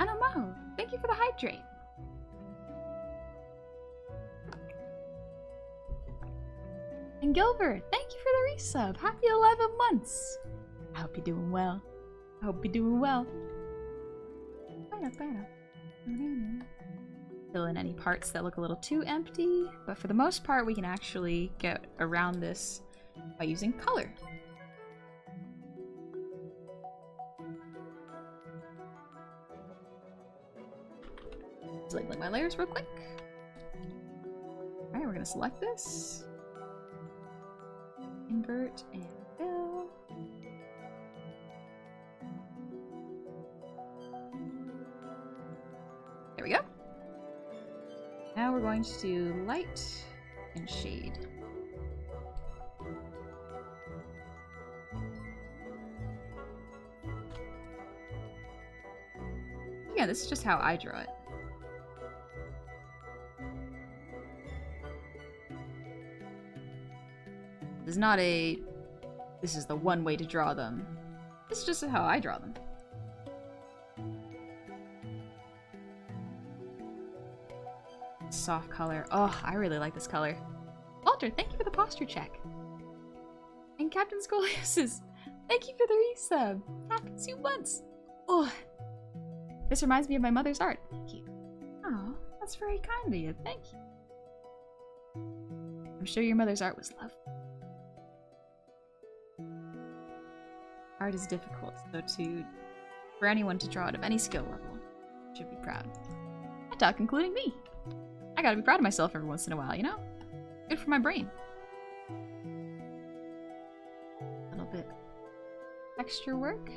Anomo, thank you for the hydrate. And Gilbert, thank you for the resub. Happy 11 months. I hope you're doing well. I hope you're doing well. Fill in any parts that look a little too empty, but for the most part we can actually get around this by using color. Just labeling my layers real quick. Alright, we're gonna select this. Invert and fill. There we go. Now we're going to do light and shade. Yeah, this is just how I draw it. This is not a, this is the one way to draw them. This is just how I draw them. Soft color. Oh, I really like this color. Walter, thank you for the posture check. And Captain Scoliosis, thank you for the resub. Happy 2 months. Oh, this reminds me of my mother's art. Thank you. Oh, that's very kind of you. Thank you. I'm sure your mother's art was lovely. Art is difficult, so for anyone to draw it of any skill level, should be proud. I talk, including me. I gotta be proud of myself every once in a while, you know? Good for my brain. A little bit texture work.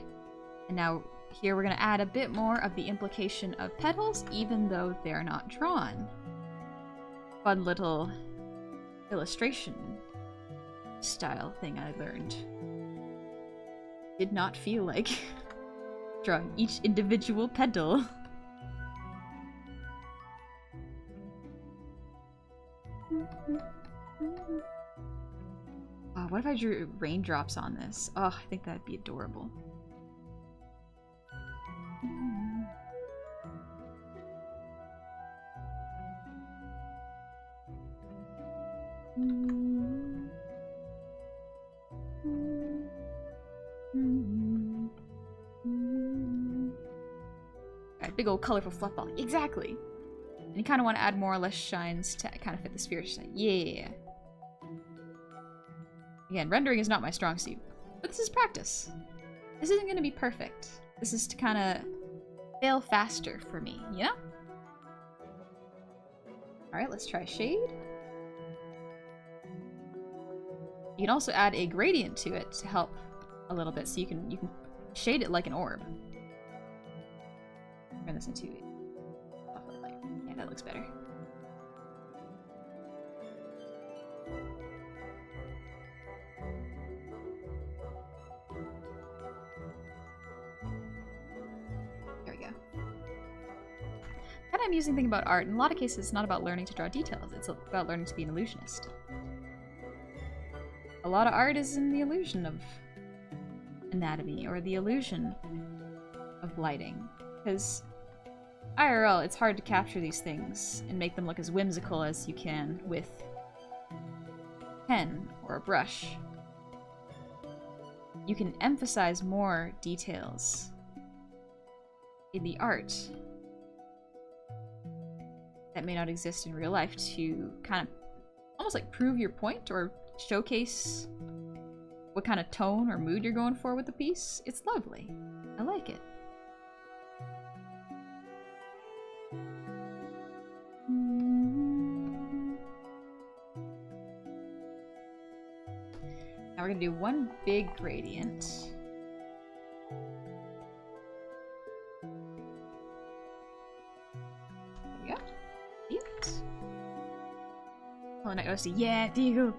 And now here we're gonna add a bit more of the implication of petals, even though they're not drawn. Fun little illustration style thing I learned. Did not feel like drawing each individual petal. Oh, what if I drew raindrops on this? Oh, I think that'd be adorable. Alright, big old colorful fluff ball. Exactly! And you kind of want to add more or less shines to kind of fit the sphere shine. Yeah! Again, rendering is not my strong suit, but this is practice. This isn't going to be perfect. This is to kind of fail faster for me, you know? Alright, let's try shade. You can also add a gradient to it to help a little bit, so you can shade it like an orb. Turn this into a layer. Yeah, that looks better. There we go. Kind of amusing thing about art, in a lot of cases, it's not about learning to draw details. It's about learning to be an illusionist. A lot of art is in the illusion of anatomy or the illusion of lighting, because IRL, it's hard to capture these things and make them look as whimsical as you can with a pen or a brush. You can emphasize more details in the art that may not exist in real life to kind of almost like prove your point or showcase what kind of tone or mood you're going for with the piece. It's lovely. I like it. Now we're gonna do one big gradient. There we go. Yep. Oh, and OSD. Yeah, there you go.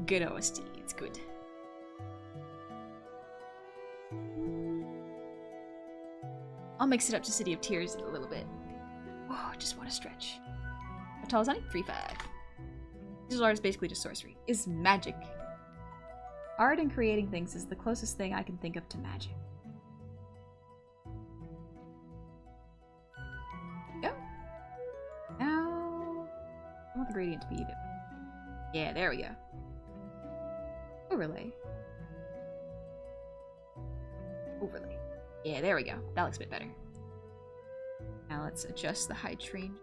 Good OSD, it's good. I'll mix it up to City of Tears a little bit. Oh, I just want to stretch. How tall is Honey? 3'5". Digital art is basically just sorcery. Is magic. Art and creating things is the closest thing I can think of to magic. Go. Now, I want the gradient to be even. Yeah, there we go. Overlay. Overlay. Yeah, there we go. That looks a bit better. Now let's adjust the Hydrangeas.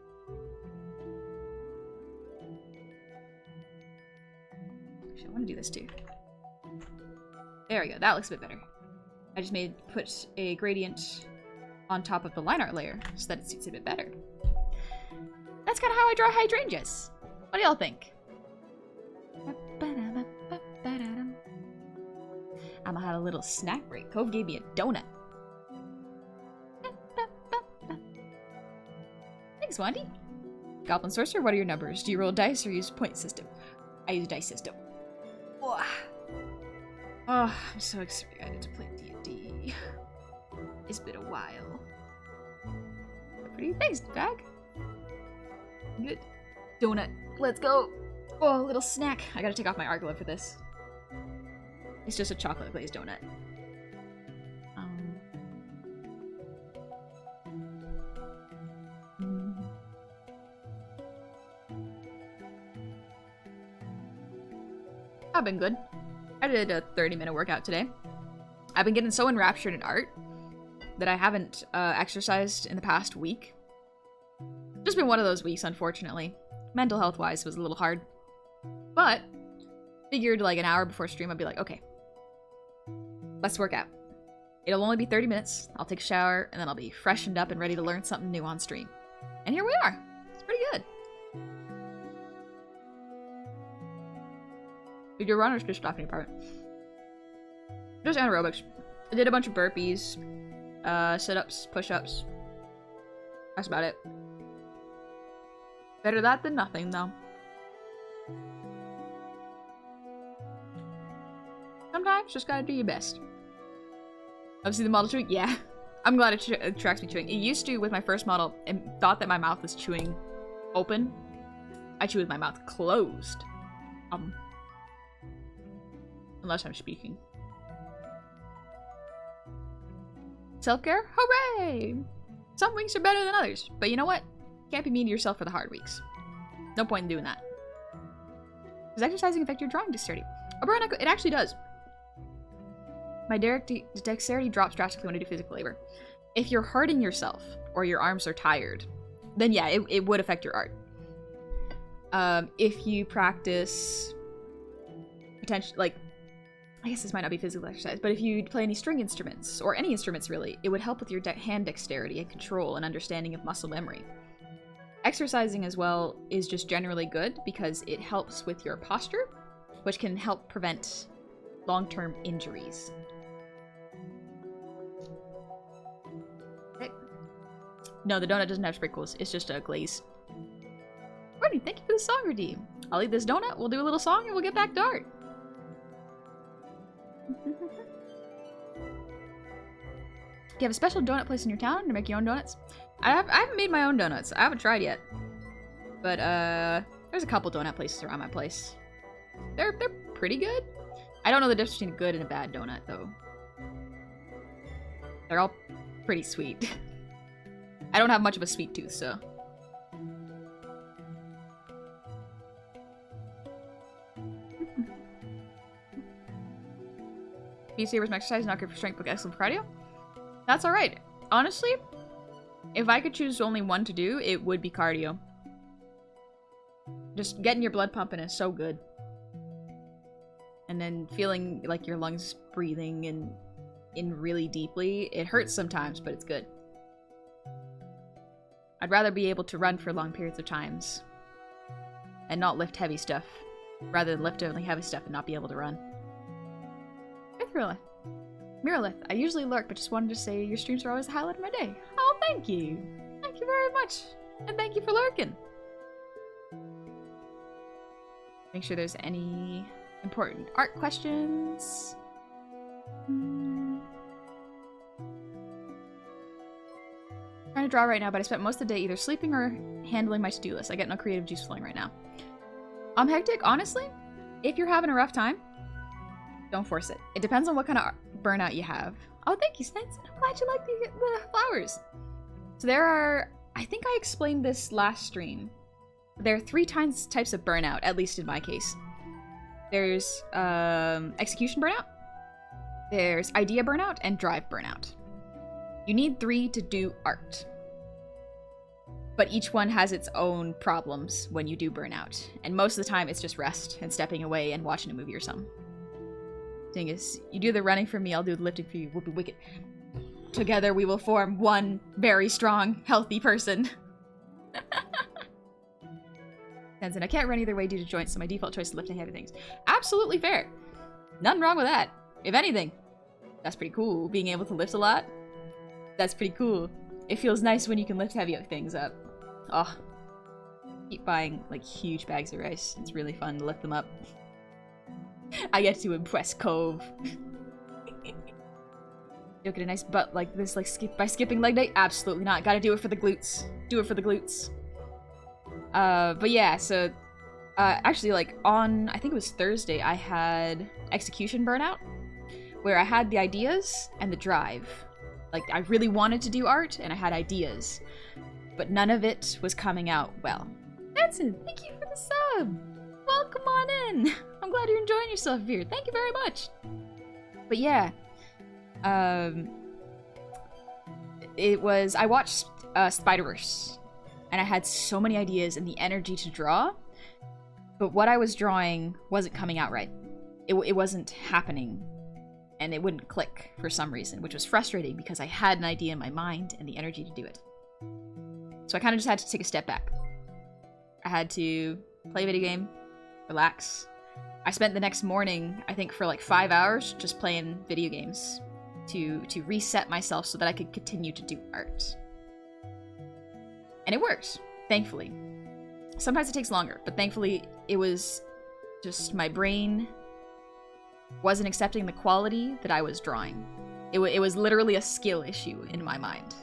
Actually, I want to do this too. There we go. That looks a bit better. I just put a gradient on top of the line art layer so that it suits a bit better. That's kind of how I draw hydrangeas. What do y'all think? I'm gonna have a little snack break. Cove gave me a donut. Thanks, Wandy. Goblin Sorcerer, what are your numbers? Do you roll dice or use point system? I use dice system. Oh, I'm so excited to play D&D. It's been a while. Pretty. Thanks, bag. Good. Donut. Let's go. Oh, a little snack. I gotta take off my art glove for this. It's just a chocolate glazed donut. I've been good. I did a 30-minute workout today. I've been getting so enraptured in art that I haven't exercised in the past week. Just been one of those weeks, unfortunately. Mental health-wise, it was a little hard. But figured like an hour before stream, I'd be like, okay, let's work out. It'll only be 30 minutes. I'll take a shower, and then I'll be freshened up and ready to learn something new on stream. And here we are. It's pretty good. Did your runners just stop in your apartment? Just anaerobics. I did a bunch of burpees, sit-ups, push-ups. That's about it. Better that than nothing, though. Sometimes, just gotta do your best. Obviously, the model chewing? Yeah. I'm glad it tracks me chewing. It used to, with my first model, and thought that my mouth was chewing open. I chew with my mouth closed. Unless I'm speaking. Self-care? Hooray! Some weeks are better than others, but you know what? Can't be mean to yourself for the hard weeks. No point in doing that. Does exercising affect your drawing dexterity? It actually does. My dexterity drops drastically when I do physical labor. If you're hurting yourself, or your arms are tired, then yeah, it would affect your art. If you practice potentially, like, I guess this might not be physical exercise, but if you play any string instruments, or any instruments really, it would help with your hand dexterity and control and understanding of muscle memory. Exercising as well is just generally good because it helps with your posture, which can help prevent long-term injuries. Okay. No, the donut doesn't have sprinkles. It's just a glaze. Courtney, thank you for the song redeem. I'll eat this donut, we'll do a little song, and we'll get back to art. Do you have a special donut place in your town to make your own donuts? I haven't made my own donuts. I haven't tried yet. But, there's a couple donut places around my place. They're pretty good. I don't know the difference between a good and a bad donut, though. They're all pretty sweet. I don't have much of a sweet tooth, so... PC was exercise, not good for strength, but excellent for cardio. That's alright. Honestly, if I could choose only one to do, it would be cardio. Just getting your blood pumping is so good. And then feeling like your lungs breathing in really deeply. It hurts sometimes, but it's good. I'd rather be able to run for long periods of times and not lift heavy stuff, rather than lift only heavy stuff and not be able to run. Miralith, I usually lurk, but just wanted to say your streams are always the highlight of my day. Oh, thank you. Thank you very much. And thank you for lurking. Make sure there's any important art questions. Trying to draw right now, but I spent most of the day either sleeping or handling my to-do list. I get no creative juice flowing right now. Hectic, honestly, if you're having a rough time, don't force it. It depends on what kind of burnout you have. Oh, thank you, Spence. I'm glad you like the flowers. So there are, I think I explained this last stream. There are 3 types of burnout, at least in my case. There's execution burnout, there's idea burnout, and drive burnout. You need 3 to do art. But each one has its own problems when you do burnout. And most of the time it's just rest and stepping away and watching a movie or something. Thing is, you do the running for me, I'll do the lifting for you. We'll be wicked. Together we will form one very strong, healthy person. Tenzin, I can't run either way due to joints, so my default choice is lifting heavy things. Absolutely fair. Nothing wrong with that. If anything, that's pretty cool. Being able to lift a lot, that's pretty cool. It feels nice when you can lift heavy things up. Oh, keep buying like huge bags of rice. It's really fun to lift them up. I get to impress Cove. You'll get a nice butt like this, like by skipping leg day? Absolutely not. Gotta do it for the glutes. Do it for the glutes. But yeah, so actually, like on I think it was Thursday, I had execution burnout, where I had the ideas and the drive. Like I really wanted to do art, and I had ideas, but none of it was coming out well. Benson, thank you for the sub. Welcome on in. I'm glad you're enjoying yourself here. Thank you very much. But yeah, I watched Spider-Verse, and I had so many ideas and the energy to draw, but what I was drawing wasn't coming out right. It wasn't happening, and it wouldn't click for some reason, which was frustrating because I had an idea in my mind and the energy to do it. So I kind of just had to take a step back. I had to play a video game, relax. I spent the next morning, I think for like 5 hours, just playing video games to reset myself so that I could continue to do art. And it worked, thankfully. Sometimes it takes longer, but thankfully it was just my brain wasn't accepting the quality that I was drawing. It was literally a skill issue in my mind.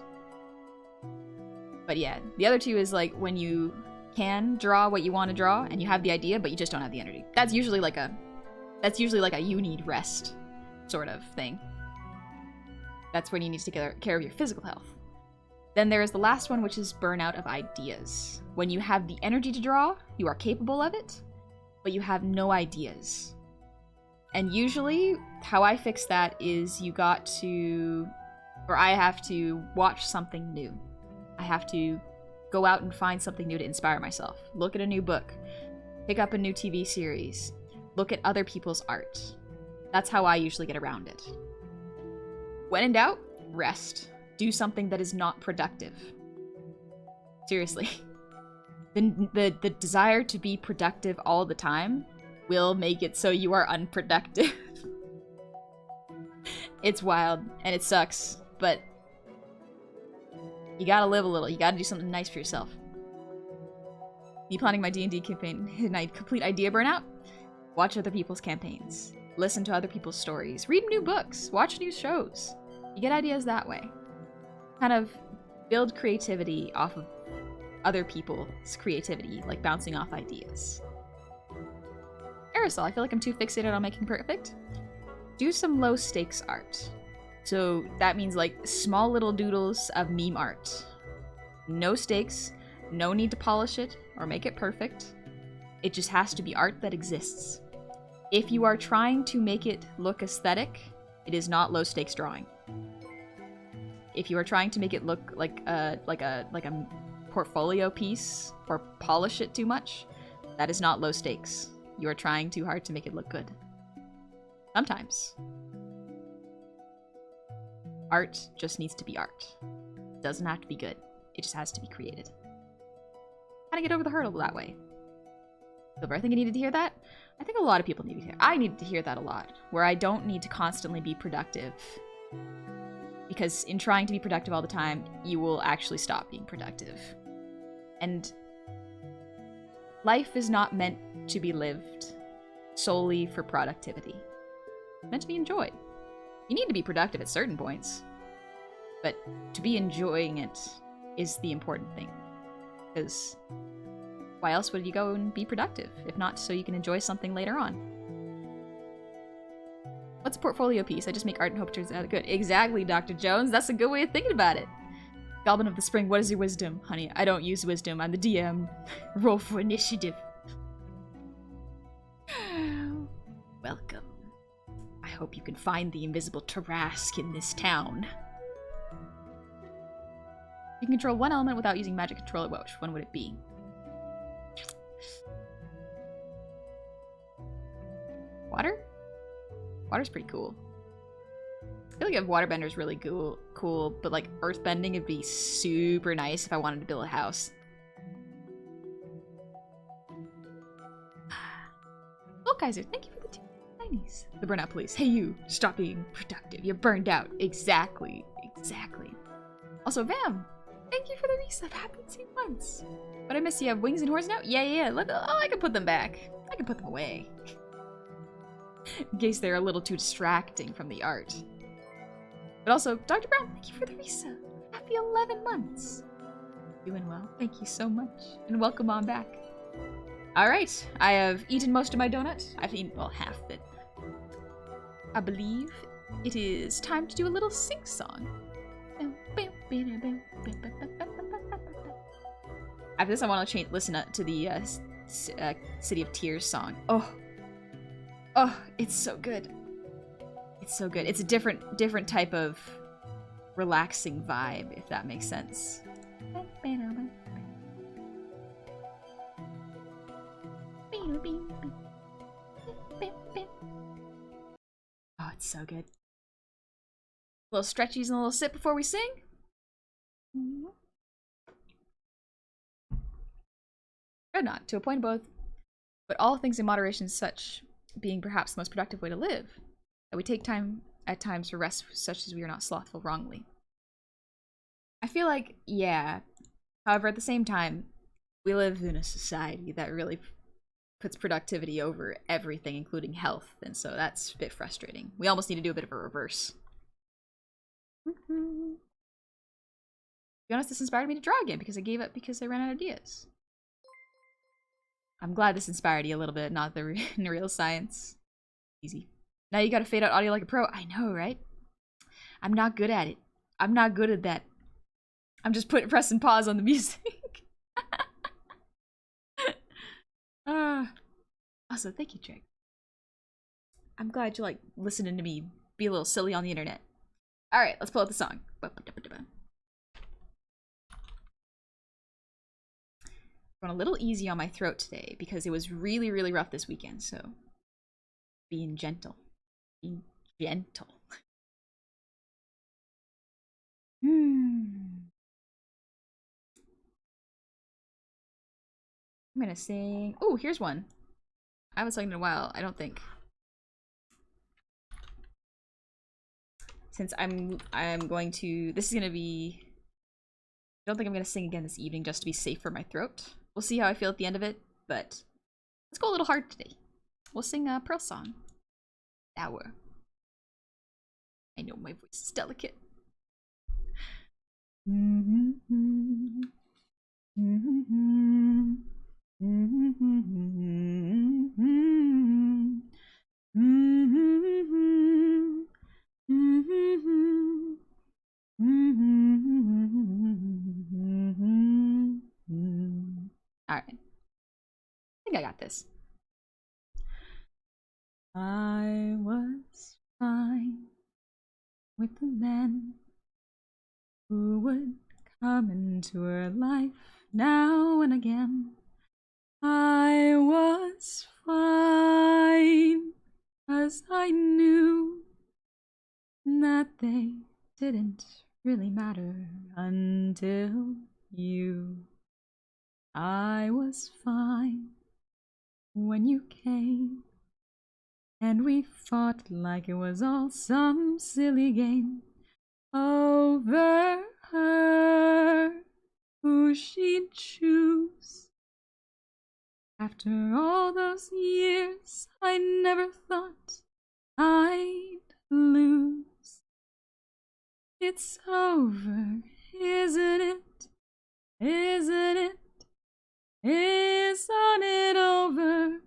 But yeah, the other two is like when you can draw what you want to draw and you have the idea, but you just don't have the energy. That's usually like a you need rest sort of thing. That's when you need to take care of your physical health. Then there is the last one, which is burnout of ideas. When you have the energy to draw, you are capable of it, but you have no ideas. And usually, how I fix that is I have to watch something new. I have to go out and find something new to inspire myself. Look at a new book. Pick up a new TV series. Look at other people's art. That's how I usually get around it. When in doubt, rest. Do something that is not productive. Seriously. The desire to be productive all the time will make it so you are unproductive. It's wild, and it sucks, but you gotta live a little. You gotta do something nice for yourself. Me planning my D&D campaign, and I complete idea burnout? Watch other people's campaigns. Listen to other people's stories. Read new books. Watch new shows. You get ideas that way. Kind of build creativity off of other people's creativity, like bouncing off ideas. Aerosol, I feel like I'm too fixated on making perfect. Do some low stakes art. So that means like small little doodles of meme art. No stakes, no need to polish it or make it perfect. It just has to be art that exists. If you are trying to make it look aesthetic, it is not low stakes drawing. If you are trying to make it look like a portfolio piece or polish it too much, that is not low stakes. You are trying too hard to make it look good. Sometimes. Art just needs to be art. It doesn't have to be good. It just has to be created. How to get over the hurdle that way. Clover, I think I needed to hear that. I think a lot of people need to hear. I needed to hear that a lot. Where I don't need to constantly be productive. Because in trying to be productive all the time, you will actually stop being productive. And life is not meant to be lived solely for productivity. It's meant to be enjoyed. You need to be productive at certain points, but to be enjoying it is the important thing. Because why else would you go and be productive, if not so you can enjoy something later on? What's a portfolio piece? I just make art and hope it turns out good. Exactly, Dr. Jones. That's a good way of thinking about it. Goblin of the Spring, what is your wisdom? Honey, I don't use wisdom. I'm the DM. Roll for initiative. Welcome. I hope you can find the invisible Tarask in this town. You can control one element without using magic controller. Which one would it be? Water? Water's pretty cool. I feel like if waterbender is really cool, but like earthbending would be super nice if I wanted to build a house. Look, Kaiser, thank you for the 2 90s. The burnout police. Hey you, stop being productive. You're burned out. Exactly. Exactly. Also, Vam, thank you for the resub. Haven't seen once. But I miss you have wings and horns now? Yeah. Look, oh, I can put them back. I can put them away. In case they're a little too distracting from the art. But also, Dr. Brown, thank you for the resub. Happy 11 months. Doing well. Thank you so much. And welcome on back. Alright, I have eaten most of my donut. I've eaten, well, half of it. I believe it is time to do a little sing-song. After this, I want to listen to the City of Tears song. Oh, it's so good. It's so good. It's a different type of relaxing vibe, if that makes sense. Oh, it's so good. Little stretchies and a little sip before we sing. Or not, to a point of both. But all things in moderation, such being perhaps the most productive way to live. That we take time at times for rest, such as we are not slothful wrongly. I feel like, yeah. However, at the same time, we live in a society that really puts productivity over everything, including health, and so that's a bit frustrating. We almost need to do a bit of a reverse. To be honest, this inspired me to draw again because I gave up because I ran out of ideas. I'm glad this inspired you a little bit, not the real science. Easy. Now you gotta fade out audio like a pro. I know, right? I'm not good at it. I'm not good at that. I'm just pressing pause on the music. Also, thank you, Jake. I'm glad you like listening to me be a little silly on the internet. Alright, let's pull out the song. Going a little easy on my throat today because it was really, really rough this weekend, so being gentle. Being gentle. I'm gonna sing. Oh, here's one. I haven't sung in a while, I don't think. Since I'm going to, this is gonna be, I don't think I'm gonna sing again this evening just to be safe for my throat. We'll see how I feel at the end of it, but let's go a little hard today. We'll sing a Pearl song. Hour. I know my voice is delicate. Alright. I think I got this. I was fine with the men who would come into her life now and again. I was fine, 'cause I knew that they didn't really matter until you. I was fine when you came, and we fought like it was all some silly game over her, who she'd choose. After all those years, I never thought I'd lose. It's over, isn't it? Isn't it? Isn't it over?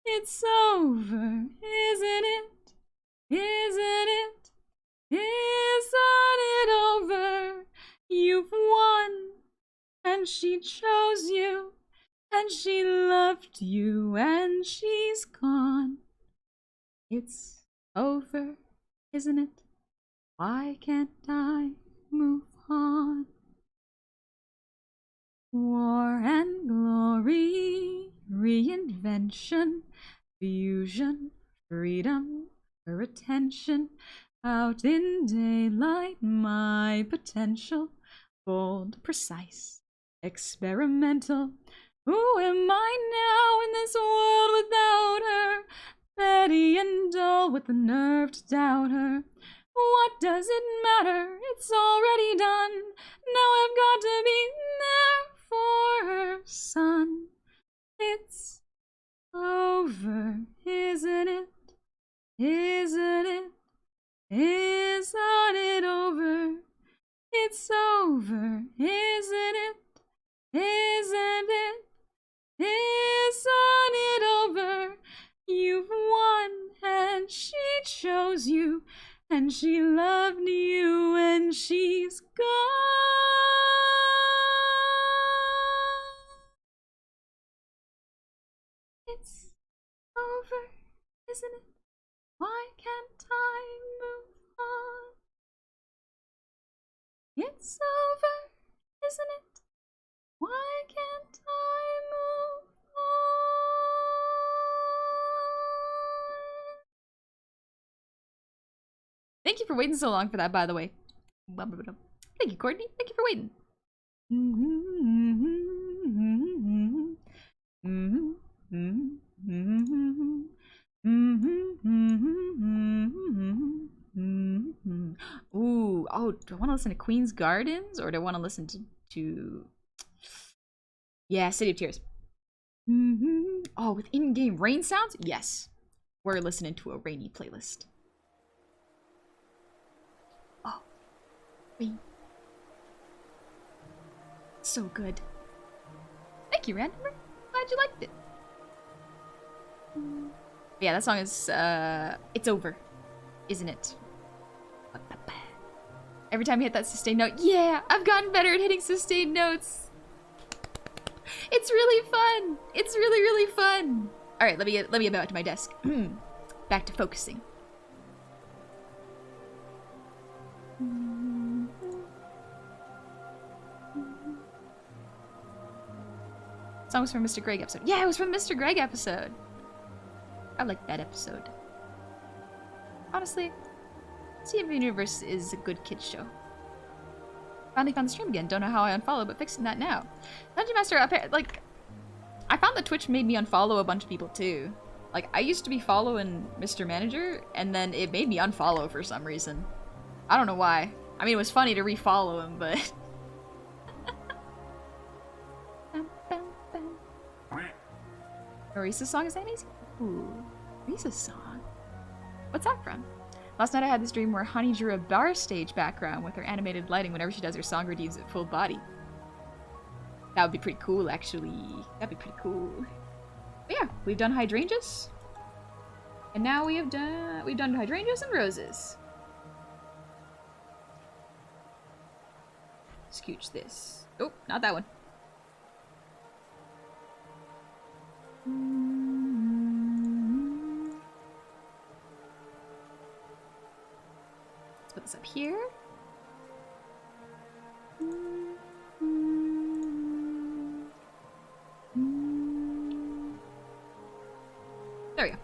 It's over, isn't it? Isn't it? Isn't it over? You've won, and she chose you, and she loved you, and she's gone. It's over, isn't it? Why can't I move on? War and glory, reinvention, fusion, freedom, her attention, out in daylight, my potential, bold, precise, experimental. Who am I now in this world without her? Petty and dull with the nerve to doubt her. What does it matter? It's already done. Now I've got to be there for her son. It's over, isn't it? Isn't it? Isn't it over? It's over, isn't it? Isn't it? Isn't it over? You've won, and she chose you, and she loved you, and she's gone. It's over, isn't it? Why can't I move on? It's over, isn't it? Why can't I move on? Thank you for waiting so long for that, by the way. Thank you, Courtney. Thank you for waiting. Ooh, oh, do I want to listen to Queen's Gardens, or do I want to listen to... Yeah, City of Tears. Oh, with in-game rain sounds? Yes. We're listening to a rainy playlist. Oh, rain. So good. Thank you, Randomer. Glad you liked it. Yeah, that song is, it's over, isn't it? Every time you hit that sustained note, yeah, I've gotten better at hitting sustained notes. It's really fun. It's really, really fun. All right, let me get back to my desk. Back to focusing. Song was from Mr. Greg episode. Yeah, it was from Mr. Greg episode. I like that episode. Honestly, Steven Universe is a good kids show. Finally found the stream again. Don't know how I unfollowed, but fixing that now. Dungeon Master, like, I found Twitch made me unfollow a bunch of people too. Like, I used to be following Mr. Manager, and then it made me unfollow for some reason. I don't know why. I mean, it was funny to refollow him, but... Orisa's song is amazing? Ooh, Orisa's song. What's that from? Last night I had this dream where Honey drew a bar stage background with her animated lighting whenever she does her song redeems at full body. That would be pretty cool, actually. That'd be pretty cool. But yeah, we've done Hydrangeas. And now we've done Hydrangeas and Roses. Scooch this. Oh, not that one. Let's put this up here. There we go.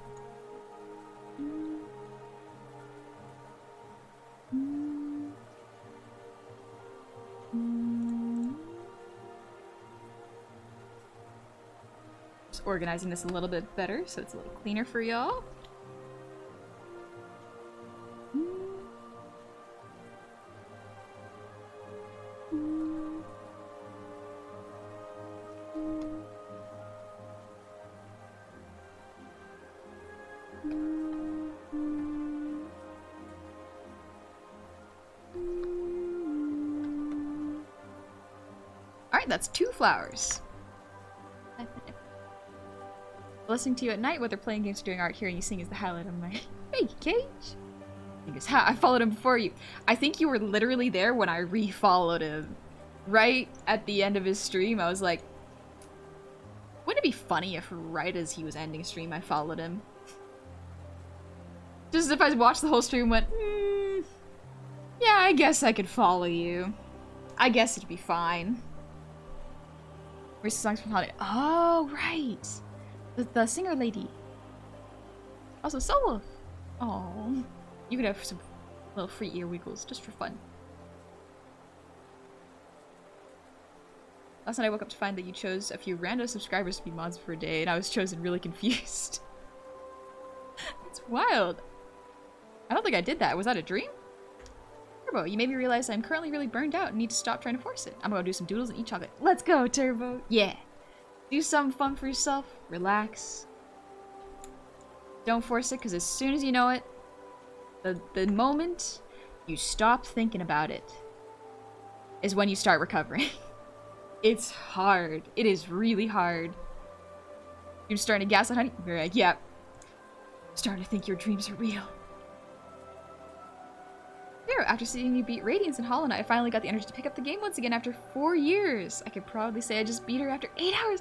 Just organizing this a little bit better so it's a little cleaner for y'all. Alright, that's 2 flowers. Listening to you at night, whether playing games or doing art, hearing you sing is the highlight of my... Thank you, Cage. I followed him before you. I think you were literally there when I re-followed him. Right at the end of his stream, I was like... Wouldn't it be funny if right as he was ending stream, I followed him? Just as if I watched the whole stream and went, yeah, I guess I could follow you. I guess it'd be fine. Where's the songs from Holiday? Oh, right. The singer lady. Also, Solo. Oh, you could have some little free ear wiggles just for fun. Last night I woke up to find that you chose a few random subscribers to be mods for a day, and I was chosen really confused. It's wild. I don't think I did that. Was that a dream? Turbo, you made me realize I'm currently really burned out and need to stop trying to force it. I'm gonna do some doodles and eat chocolate. Let's go, Turbo. Yeah. Do something fun for yourself. Relax. Don't force it, because as soon as you know it, the moment you stop thinking about it is when you start recovering. It's hard. It is really hard. You're starting to gaslight, honey? You're like, yeah. I'm starting to think your dreams are real. Zero, after seeing you beat Radiance in Hollow Knight, I finally got the energy to pick up the game once again after 4 years. I could proudly say I just beat her after 8 hours.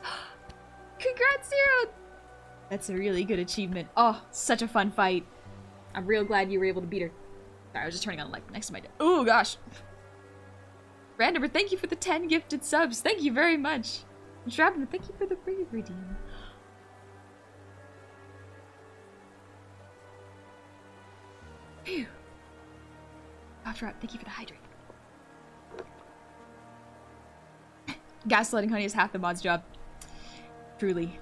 Congrats, Zero! That's a really good achievement. Oh, such a fun fight. I'm real glad you were able to beat her. Sorry, I was just turning on the light next to my desk. Oh, gosh. Randomer, thank you for the 10 gifted subs. Thank you very much. And Shrapnel, thank you for the brave redeem. Phew. After thank you for the hydrate. Gaslighting honey is half the mod's job. Truly.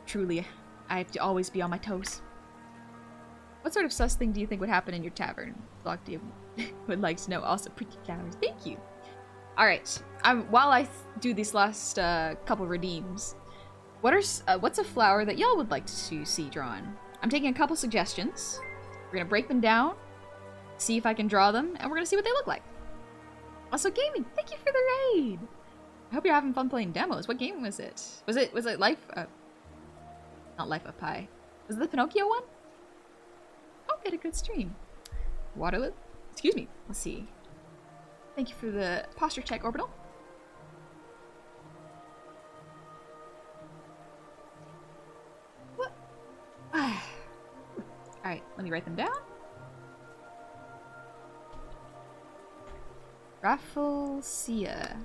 Truly. I have to always be on my toes. What sort of sus thing do you think would happen in your tavern? Block do you would like to know. Also, pretty flowers. Thank you. Alright. While I do these last couple redeems, what's a flower that y'all would like to see drawn? I'm taking a couple suggestions. We're gonna break them down, see if I can draw them, and we're gonna see what they look like. Also, gaming, thank you for the raid. I hope you're having fun playing demos. What game was it? Was it Life? Not Life of Pi. Was it the Pinocchio one? Oh, we had a good stream. Waterloo? Excuse me. Let's see. Thank you for the posture check, Orbital. What? Alright, let me write them down. Rafflesia.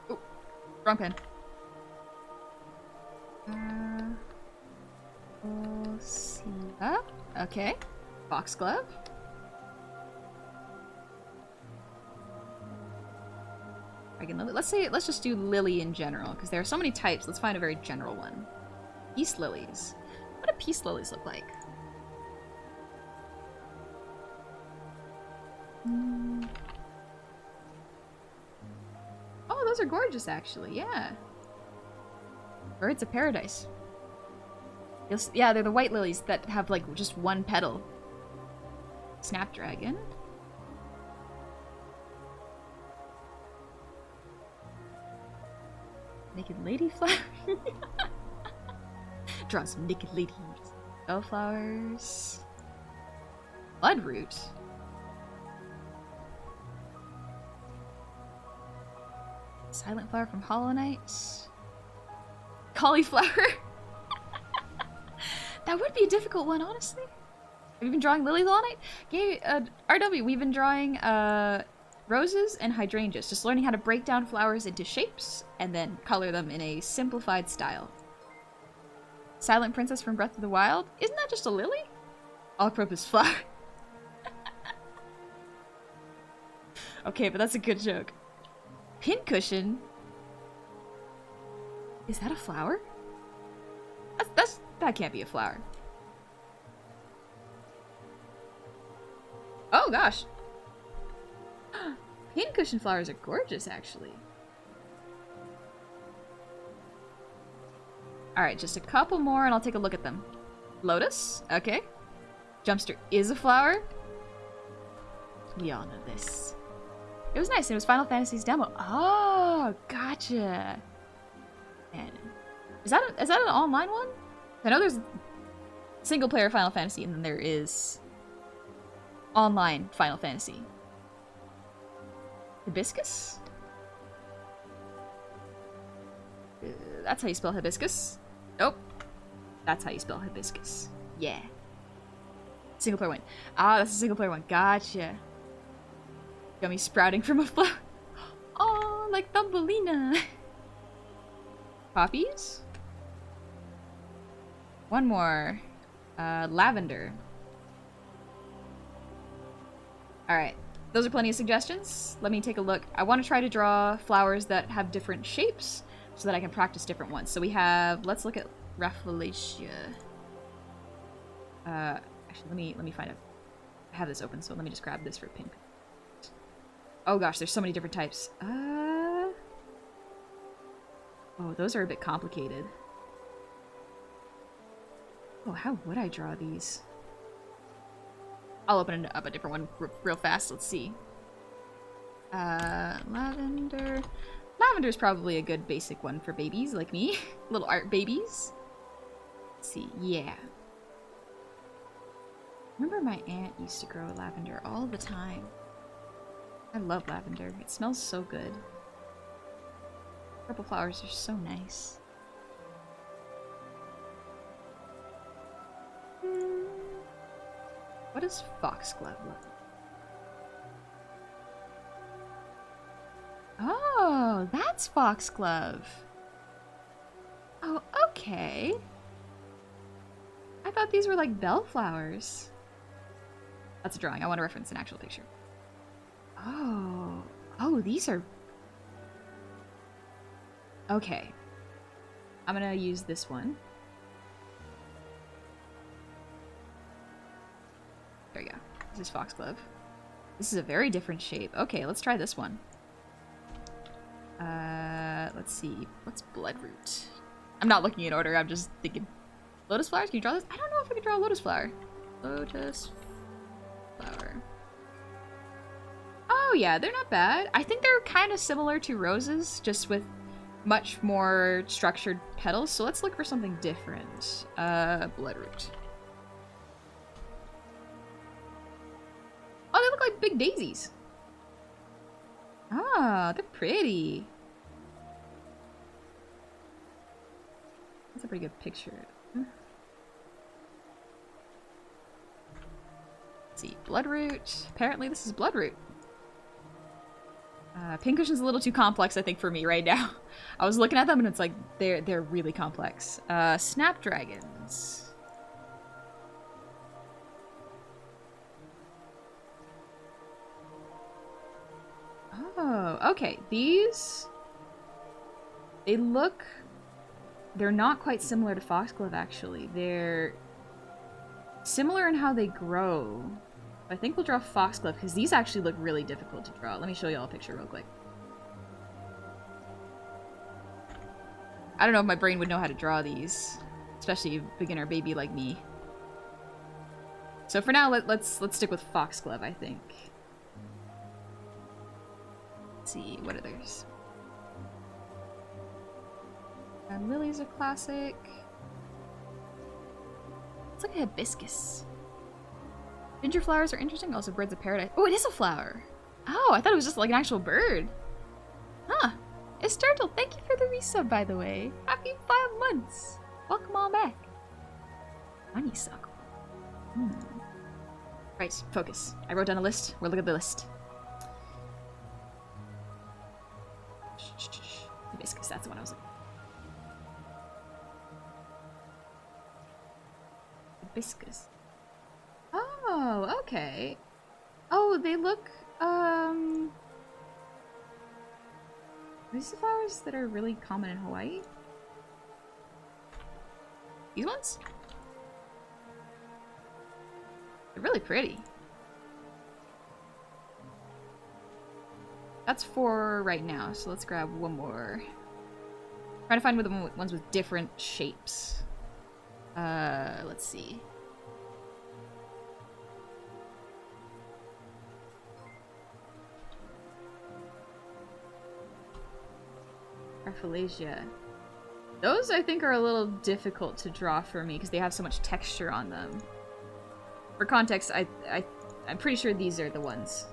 Oh, wrong pen. Rafflesia. Okay. Foxglove. I dragon lily. Let's just do lily in general, because there are so many types. Let's find a very general one. Peace lilies. What do peace lilies look like? Oh, those are gorgeous, actually. Yeah. Birds of paradise. Yeah, they're the white lilies that have, like, just one petal. Snapdragon. Naked lady flower. Draw some naked ladies. Bellflowers. Bloodroot. Silent flower from Hollow Knight. Cauliflower. That would be a difficult one, honestly. Have you been drawing lilies all night? Okay, RW, we've been drawing roses and hydrangeas. Just learning how to break down flowers into shapes and then color them in a simplified style. Silent Princess from Breath of the Wild. Isn't that just a lily? All-purpose flower. Okay, but that's a good joke. Pincushion? Is that a flower? That can't be a flower. Oh gosh. Pincushion flowers are gorgeous, actually. Alright, just a couple more and I'll take a look at them. Lotus? Okay. Jumpster is a flower. We all know this. It was nice. It was Final Fantasy's demo. Oh, gotcha. Man. Is that an online one? I know there's single player Final Fantasy and then there is online Final Fantasy. Hibiscus? That's how you spell hibiscus. Nope. That's how you spell hibiscus. Yeah. Single player one. Ah, that's a single player one. Gotcha. Got me sprouting from a flower. Oh, like Thumbelina. Poppies? One more. Lavender. Alright. Those are plenty of suggestions. Let me take a look. I want to try to draw flowers that have different shapes so that I can practice different ones. So we have... Let's look at Rafflesia. Actually, let me find it. I have this open, so let me just grab this for pink. Oh gosh, there's so many different types. Oh, those are a bit complicated. Oh, how would I draw these? I'll open up a different one real fast. Let's see. Lavender. Lavender's probably a good basic one for babies like me. Little art babies. Let's see. Yeah. Remember my aunt used to grow lavender all the time. I love lavender. It smells so good. Purple flowers are so nice. What does foxglove look like? Oh, that's foxglove. Oh, okay. I thought these were like bellflowers. That's a drawing. I want to reference an actual picture. Oh. Oh, these are... Okay. I'm gonna use this one. There you go. This is foxglove. This is a very different shape. Okay, let's try this one. Let's see. What's Bloodroot? I'm not looking in order. I'm just thinking. Lotus flowers? Can you draw this? I don't know if I can draw a lotus flower. Lotus flower. Oh yeah, they're not bad. I think they're kind of similar to roses, just with much more structured petals. So let's look for something different. Bloodroot. Oh, they look like big daisies. Ah, they're pretty. That's a pretty good picture. Let's see, Bloodroot. Apparently this is Bloodroot. Pincushion's a little too complex, I think, for me right now. I was looking at them and it's like, they're really complex. Snapdragons. Oh, okay. These... They're not quite similar to foxglove, actually. They're similar in how they grow. I think we'll draw foxglove, because these actually look really difficult to draw. Let me show you all a picture real quick. I don't know if my brain would know how to draw these, especially a beginner baby like me. So for now, let's stick with foxglove, I think. Let's see, what are theirs? Lily's a classic. It's like a hibiscus. Ginger flowers are interesting. Also, birds of paradise. Oh, it is a flower. Oh, I thought it was just like an actual bird. Huh. It's Turtle. Thank you for the resub, by the way. Happy 5 months. Welcome on back. Honeysuckle. Right, focus. I wrote down a list. We'll look at the list. Hibiscus, that's the one I was looking for. Hibiscus. Oh, okay. Oh, they look, are these the flowers that are really common in Hawaii? These ones? They're really pretty. That's 4 right now, so let's grab one more. Try to find the ones with different shapes. Let's see. Rafflesia. Those, I think, are a little difficult to draw for me because they have so much texture on them. For context, I'm pretty sure these are the ones.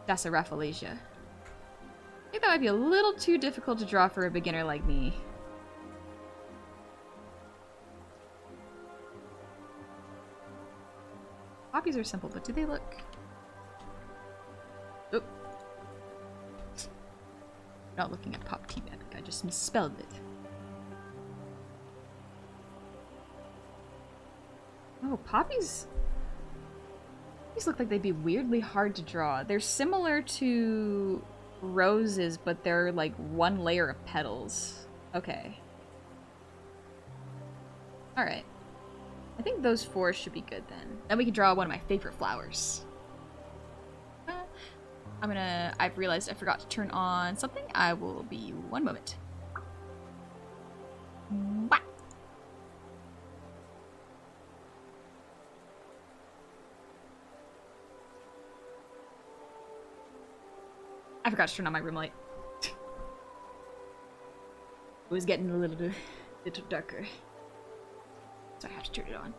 That's a Rafflesia. I think that might be a little too difficult to draw for a beginner like me. Poppies are simple, but do they look... Oop. Not looking at Pop Team Epic, I just misspelled it. Oh, poppies... These look like they'd be weirdly hard to draw. They're similar to roses, but they're like one layer of petals. Okay. Alright. I think those 4 should be good then. Then we can draw one of my favorite flowers. I've realized I forgot to turn on something. I will be 1 moment. Mwah! I forgot to turn on my room light. It was getting a little darker. So I have to turn it on.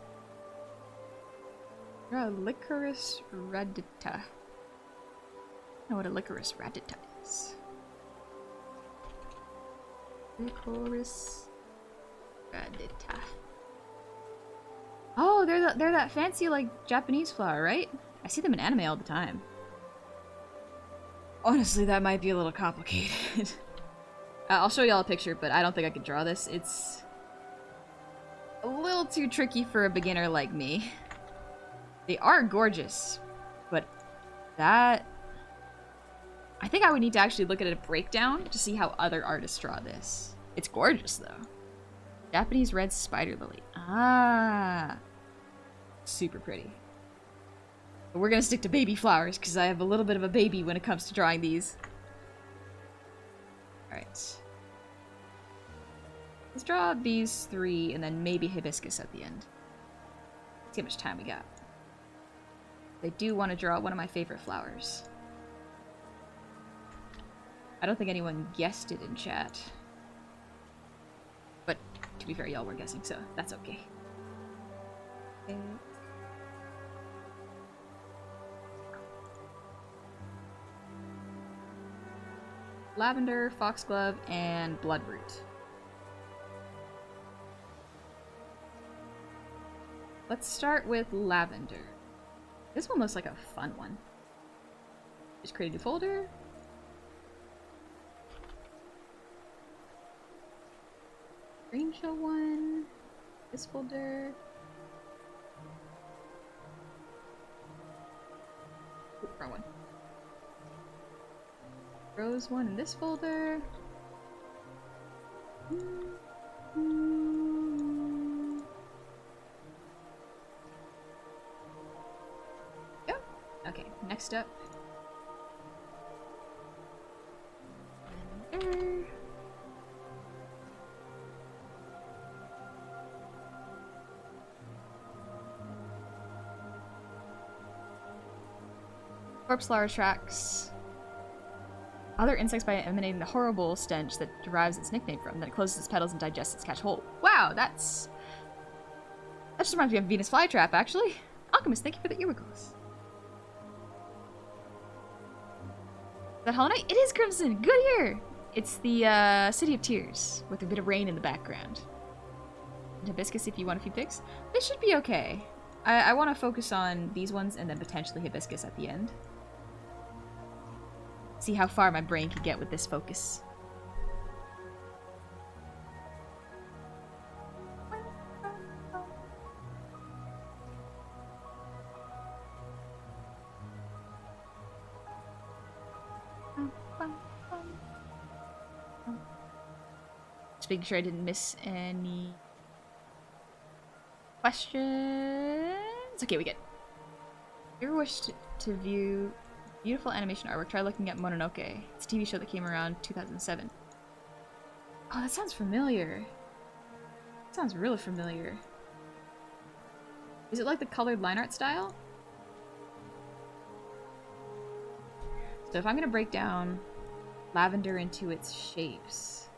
You're a licorice radita. I don't know what a licorice radita is. Licorice radita. Oh, they're that fancy like Japanese flower, right? I see them in anime all the time. Honestly, that might be a little complicated. I'll show y'all a picture, but I don't think I could draw this. It's a little too tricky for a beginner like me. They are gorgeous, but that... I think I would need to actually look at a breakdown to see how other artists draw this. It's gorgeous, though. Japanese red spider lily. Ah. Super pretty. But we're gonna stick to baby flowers, because I have a little bit of a baby when it comes to drawing these. Alright. Let's draw these 3, and then maybe hibiscus at the end. See how much time we got. I do want to draw one of my favorite flowers. I don't think anyone guessed it in chat. But, to be fair, y'all were guessing, so that's okay. Lavender, foxglove, and bloodroot. Let's start with lavender. This one looks like a fun one. Just create a new folder. Green shell one. This folder. Ooh, wrong one. Rose one in this folder. Yep. Okay, next up. Lavender. Corpse flower tracks other insects by emanating the horrible stench that derives its nickname from. Then it closes its petals and digests its catch whole. Wow, that just reminds me of Venus flytrap, actually. Alchemist, thank you for the earwiggles. Is that Hollow Knight? It is Crimson. Good here. It's the City of Tears with a bit of rain in the background. And hibiscus if you want a few picks. This should be okay. I want to focus on these ones and then potentially hibiscus at the end. See how far my brain can get with this focus. Just making sure I didn't miss any questions. Okay, we good. If you ever wish to view beautiful animation artwork, try looking at Mononoke. It's a TV show that came around 2007. Oh, that sounds familiar. That sounds really familiar. Is it like the colored line art style? So if I'm gonna break down lavender into its shapes,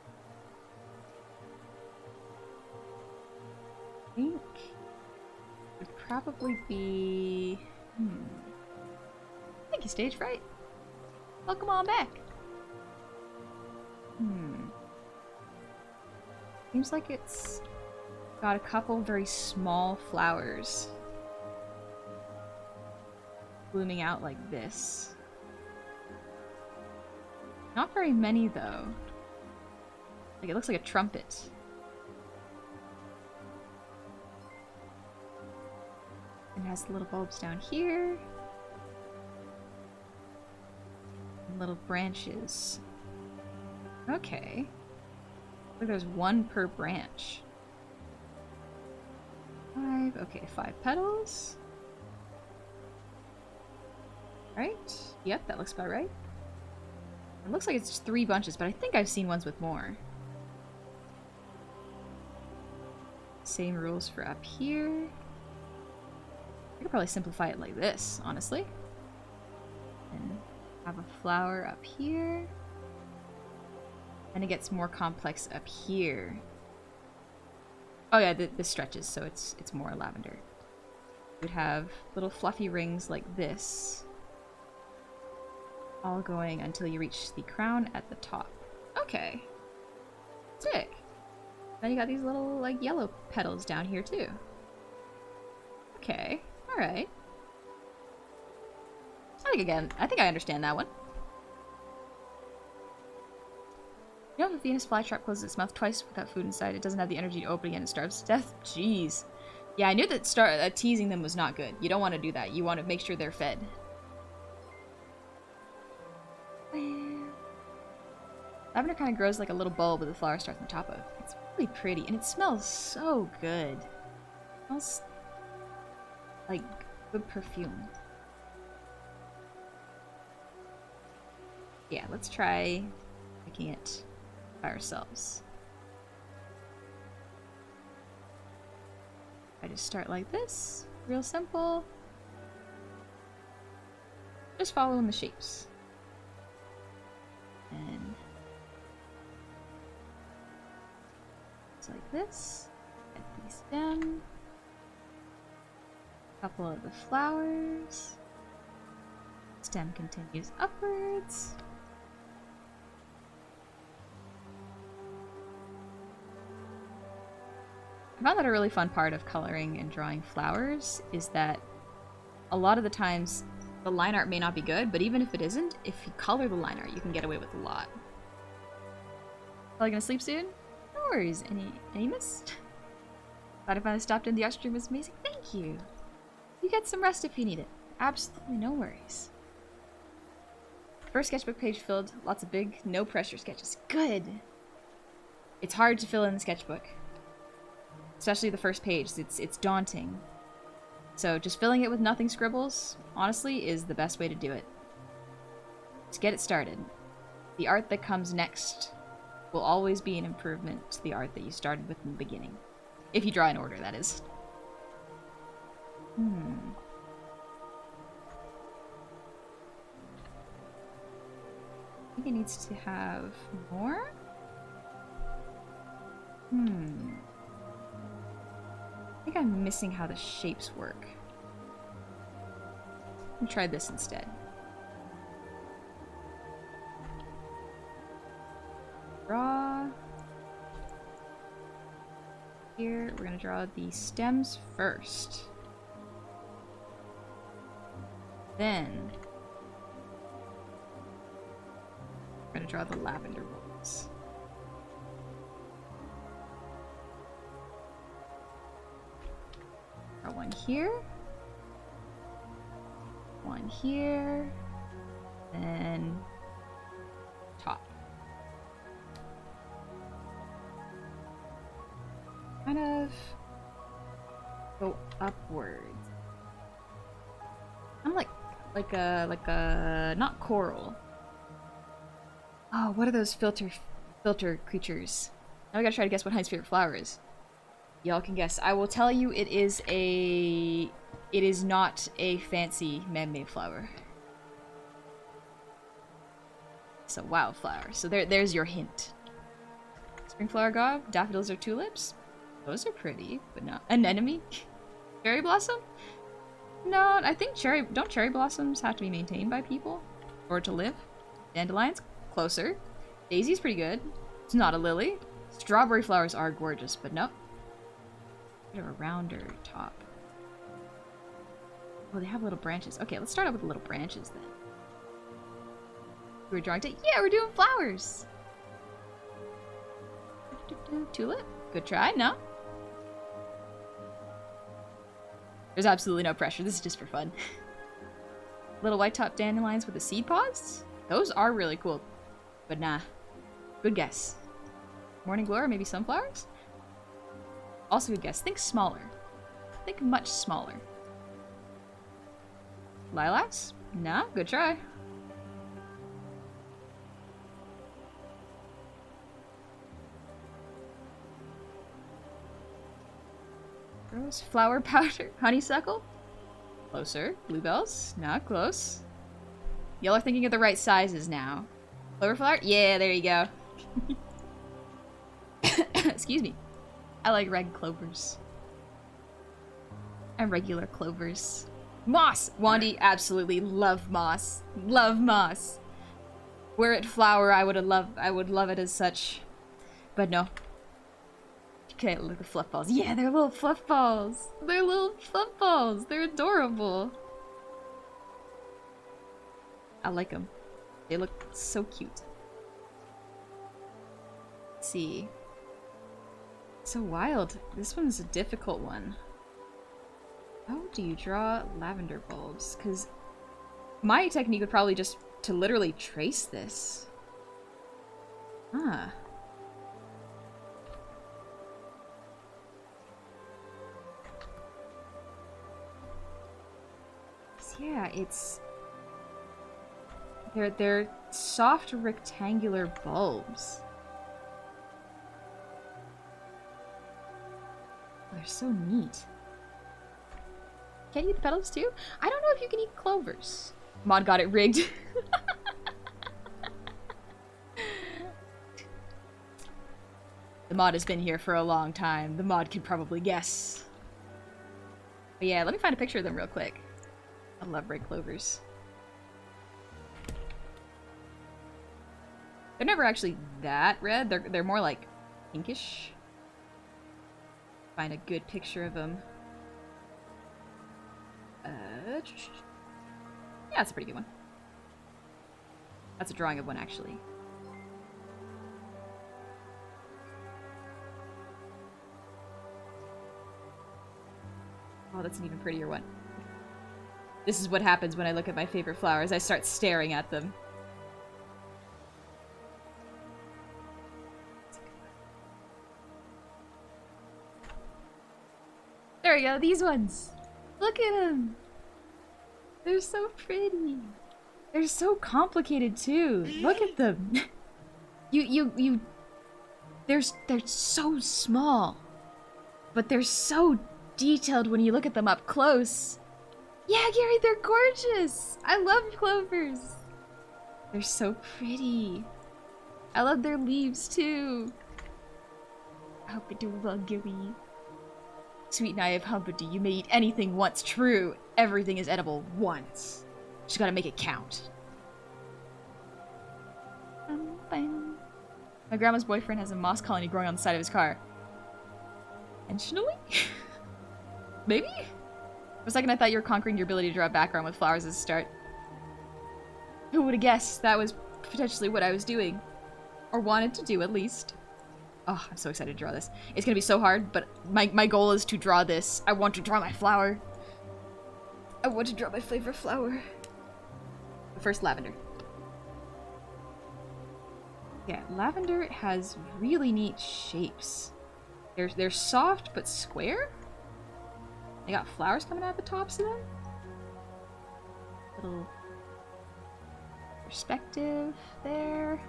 I think it would probably be... Thank you, Stage Fright. Welcome on back. Seems like it's got a couple very small flowers blooming out like this. Not very many, though. Like, it looks like a trumpet. And it has the little bulbs down here. Little branches. Okay. Like there's one per branch. 5. Okay, 5 petals. Right? Yep, that looks about right. It looks like it's just 3 bunches, but I think I've seen ones with more. Same rules for up here. I could probably simplify it like this, honestly. And have a flower up here. And it gets more complex up here. Oh yeah, this stretches, so it's more lavender. You'd have little fluffy rings like this, all going until you reach the crown at the top. Okay. Sick. Then you got these little, like, yellow petals down here, too. Okay. Alright. I think I understand that one. You know if a Venus flytrap closes its mouth twice without food inside, it doesn't have the energy to open again and starves to death? Jeez. Yeah, I knew that teasing them was not good. You don't want to do that. You want to make sure they're fed. Lavender kind of grows like a little bulb with a flower starts on top of. It's really pretty, and it smells so good. It smells like good perfume. Yeah, let's try making it by ourselves. I just start like this, real simple. Just following the shapes. And it's like this. Get the stem. A couple of the flowers. Stem continues upwards. I found that a really fun part of coloring and drawing flowers is that a lot of the times the line art may not be good, but even if it isn't, if you color the line art, you can get away with a lot. Probably gonna sleep soon? No worries. Any miss? Glad I finally stopped in. The art stream was amazing. Thank you. You get some rest if you need it. Absolutely no worries. First sketchbook page filled. Lots of big, no pressure sketches. Good! It's hard to fill in the sketchbook. Especially the first page. It's daunting. So just filling it with nothing scribbles, honestly, is the best way to do it. Just get it started. The art that comes next will always be an improvement to the art that you started with in the beginning. If you draw in order, that is. I think it needs to have more? I think I'm missing how the shapes work. I'll try this instead. Draw. Here, we're gonna draw the stems first. Then, we're gonna draw the lavender bulbs. Draw one here. One here. Then, top. Kind of go upwards. I'm like a not coral. Oh, what are those filter creatures? Now I gotta try to guess what Heinz's favorite flower is. Y'all can guess. I will tell you it is not a fancy man-made flower. It's a wildflower. So there's your hint. Springflower gob, daffodils or tulips? Those are pretty, but not anemone. Cherry blossom? No, I think don't cherry blossoms have to be maintained by people or to live? Dandelions? Closer. Daisy's pretty good. It's not a lily. Strawberry flowers are gorgeous, but nope. Bit of a rounder top. Oh, they have little branches. Okay, let's start out with the little branches then. We're drawing today. Yeah, we're doing flowers. Tulip? Good try. No? There's absolutely no pressure. This is just for fun. Little white top dandelions with the seed pods? Those are really cool. But nah. Good guess. Morning glory, maybe sunflowers? Also good guess. Think smaller. Think much smaller. Lilacs? Nah, good try. Rose, flower powder, honeysuckle? Closer. Bluebells? Not close. Y'all are thinking of the right sizes now. Clover flower? Yeah, there you go. Excuse me. I like red clovers. And regular clovers. Moss! Wandy, absolutely love moss. Love moss. Were it flower, I would love it as such. But no. Okay, look at the fluff balls. Yeah, they're little fluff balls. They're little fluff balls. They're adorable. I like them. They look so cute. Let's see. So wild. This one's a difficult one. How do you draw lavender bulbs? Because my technique would probably just to literally trace this. Ah. Yeah, it's... They're soft rectangular bulbs. They're so neat. Can you eat the petals too? I don't know if you can eat clovers. Mod got it rigged. The mod has been here for a long time. The mod could probably guess. But yeah, let me find a picture of them real quick. I love red clovers. They're never actually that red. They're more like pinkish. Find a good picture of them. Yeah, that's a pretty good one. That's a drawing of one, actually. Oh, that's an even prettier one. This is what happens when I look at my favorite flowers. I start staring at them. There we go, these ones. Look at them. They're so pretty. They're so complicated too. Look at them. They're so small, but they're so detailed when you look at them up close. Yeah, Gary, they're gorgeous. I love clovers. They're so pretty. I love their leaves too. I hope they do well, Gary. Sweet naive Humpity, you may eat anything once. True, everything is edible once. Just gotta make it count. My grandma's boyfriend has a moss colony growing on the side of his car. Intentionally? Maybe? For a second I thought you were conquering your ability to draw a background with flowers as a start. Who would have guessed that was potentially what I was doing? Or wanted to do, at least. Oh, I'm so excited to draw this. It's gonna be so hard, but my goal is to draw this. I want to draw my flower. I want to draw my favorite flower. But first, lavender. Yeah, lavender has really neat shapes. They're soft but square. They got flowers coming out the tops of them. Little perspective there.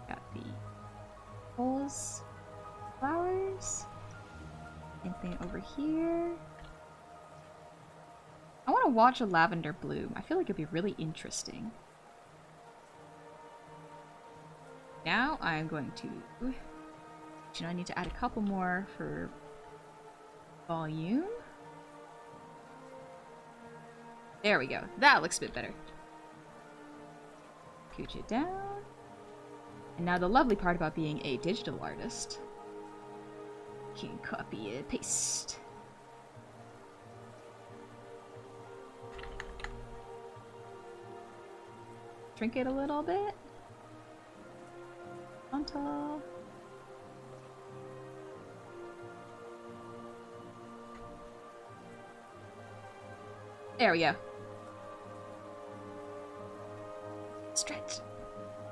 Got the holes, flowers. Same thing over here. I want to watch a lavender bloom. I feel like it'd be really interesting. Now I'm going to... You know, I need to add a couple more for volume. There we go. That looks a bit better. Scooch it down. And now the lovely part about being a digital artist. You can copy and paste. Shrink it a little bit. Frontal. There we go. Stretch.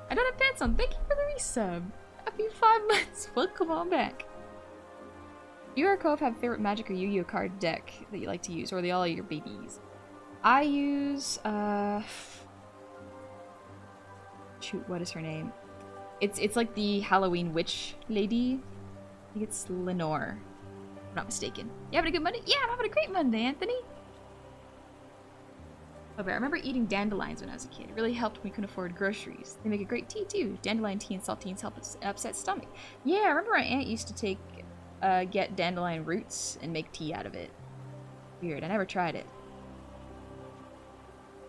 I don't have pants on. Thank you for the resub. Happy 5 months. Welcome on back. Do you or Cove have a favorite Magic or Yu-Gi-Oh card deck that you like to use, or are they all your babies? I use, shoot, what is her name? It's like the Halloween witch lady. I think it's Lenore. If I'm not mistaken. You having a good Monday? Yeah, I'm having a great Monday, Anthony. Okay, I remember eating dandelions when I was a kid. It really helped when we couldn't afford groceries. They make a great tea too. Dandelion tea and saltines help upset stomach. Yeah, I remember my aunt used to get dandelion roots and make tea out of it. Weird, I never tried it.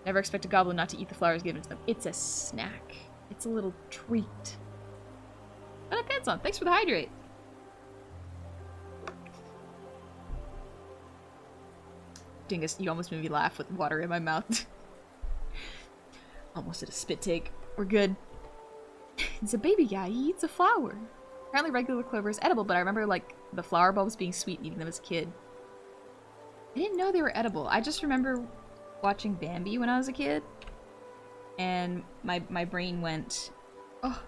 Never expect a goblin not to eat the flowers given to them. It's a snack. It's a little treat. Put my pants on. Thanks for the hydrate. Dingus, you almost made me laugh with water in my mouth. Almost did a spit take. We're good. He's a baby guy. He eats a flower. Apparently regular clover is edible, but I remember like the flower bulbs being sweet and eating them as a kid. I didn't know they were edible. I just remember watching Bambi when I was a kid. And my brain went, oh,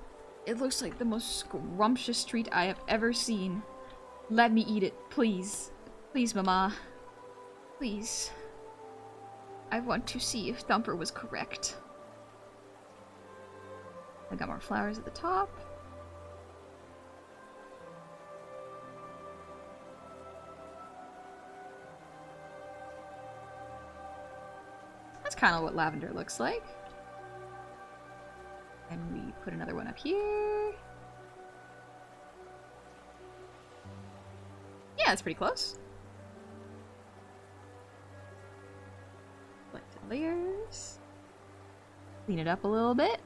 it looks like the most scrumptious treat I have ever seen. Let me eat it, please. Please, Mama. Please. I want to see if Thumper was correct. I got more flowers at the top. That's kind of what lavender looks like. And we put another one up here. Yeah, it's pretty close. Selected layers. Clean it up a little bit.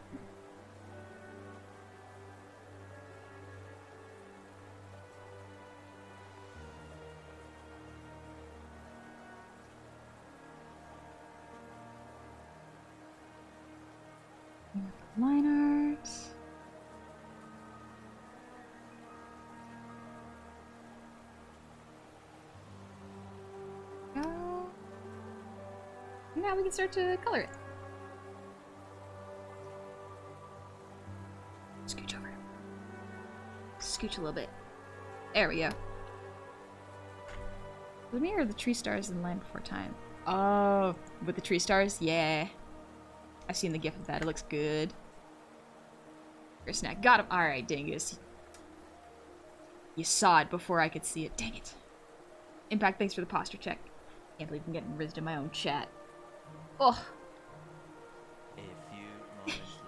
Line art. Go. Now we can start to color it. Scooch over. scooch a little bit. There we go. Let me hear the tree stars in Land Before Time. Oh, with the tree stars? Yeah. I've seen the gif of that. It looks good. Your snack. Got him. Alright, dingus. You saw it before I could see it. Dang it. Impact, thanks for the posture check. Can't believe I'm getting rizzed in my own chat. Oh. A few moments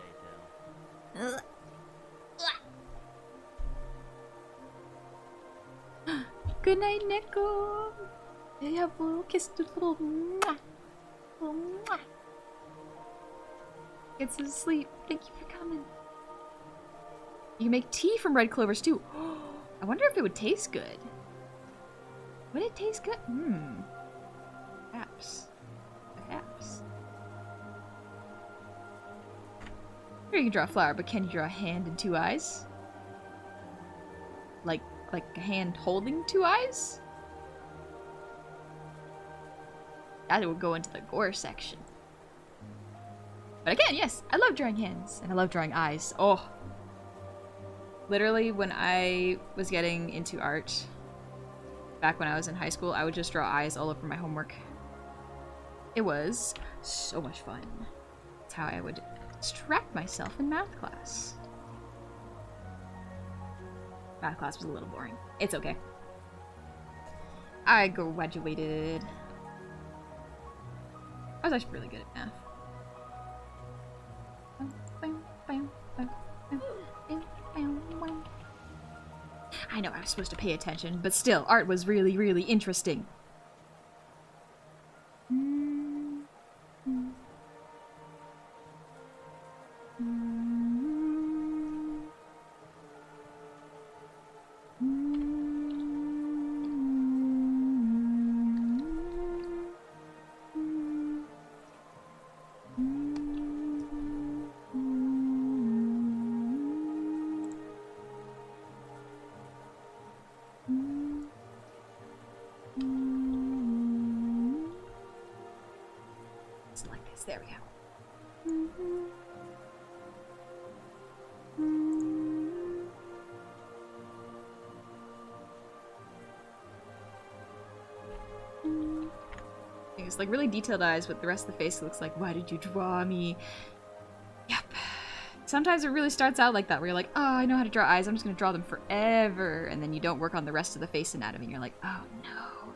later. Good night, Nico. They have a little kiss, a little mwah. Little mwah. Get some sleep. Thank you for coming. You can make tea from red clovers too. I wonder if it would taste good. Would it taste good? Perhaps. Perhaps. Here you can draw a flower, but can you draw a hand and two eyes? Like a hand holding two eyes? That would go into the gore section. But again, yes, I love drawing hands, and I love drawing eyes. Oh. Literally, when I was getting into art, back when I was in high school, I would just draw eyes all over my homework. It was so much fun. That's how I would distract myself in math class. Math class was a little boring. It's okay. I graduated. I was actually really good at math. I know I was supposed to pay attention, but still, art was really, really interesting. There we go. It's like really detailed eyes, but the rest of the face looks like, why did you draw me? Yep. Sometimes it really starts out like that, where you're like, oh, I know how to draw eyes, I'm just gonna draw them forever, and then you don't work on the rest of the face anatomy, and you're like, oh no.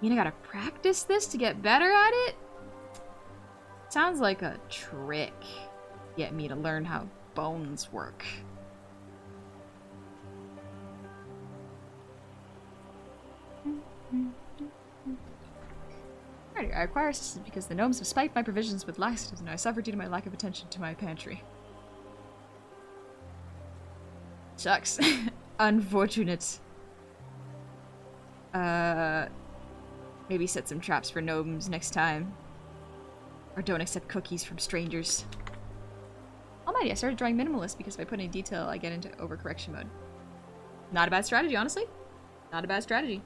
You know, I gotta practice this to get better at it? Sounds like a trick. Get me to learn how bones work. Alrighty, I acquire assistance because the gnomes have spiked my provisions with laxatives and I suffer due to my lack of attention to my pantry. Sucks. Unfortunate. Maybe set some traps for gnomes next time. Or don't accept cookies from strangers. Almighty, I started drawing minimalist because if I put any detail, I get into overcorrection mode. Not a bad strategy, honestly. Not a bad strategy.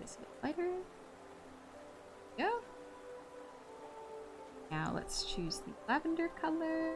This a bit lighter. Yeah. Now let's choose the lavender color.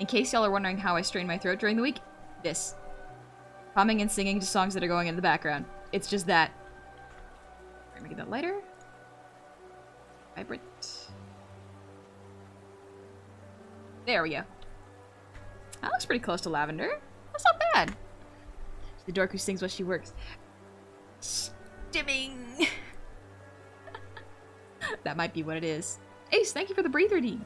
In case y'all are wondering how I strain my throat during the week, this. Humming and singing to songs that are going in the background. It's just that. Let me get that lighter. Vibrant. There we go. That looks pretty close to lavender. That's not bad. The dork who sings while she works. Stimming. That might be what it is. Ace, thank you for the breather D.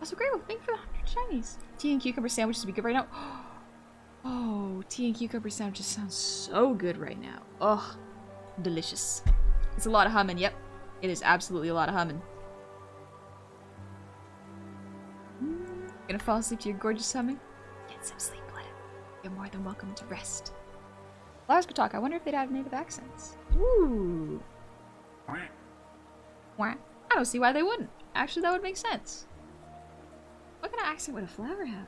Also, great. Well, thank you for the 100 shinies. Tea and cucumber sandwiches would be good right now. Oh, tea and cucumber sandwiches sound so good right now. Ugh, delicious. It's a lot of humming, yep. It is absolutely a lot of humming. Gonna fall asleep to your gorgeous humming? Get some sleep, Letta. You're more than welcome to rest. Flowers could talk. I wonder if they'd have native accents. Ooh. Wah. I don't see why they wouldn't. Actually, that would make sense. What kind of accent would a flower have?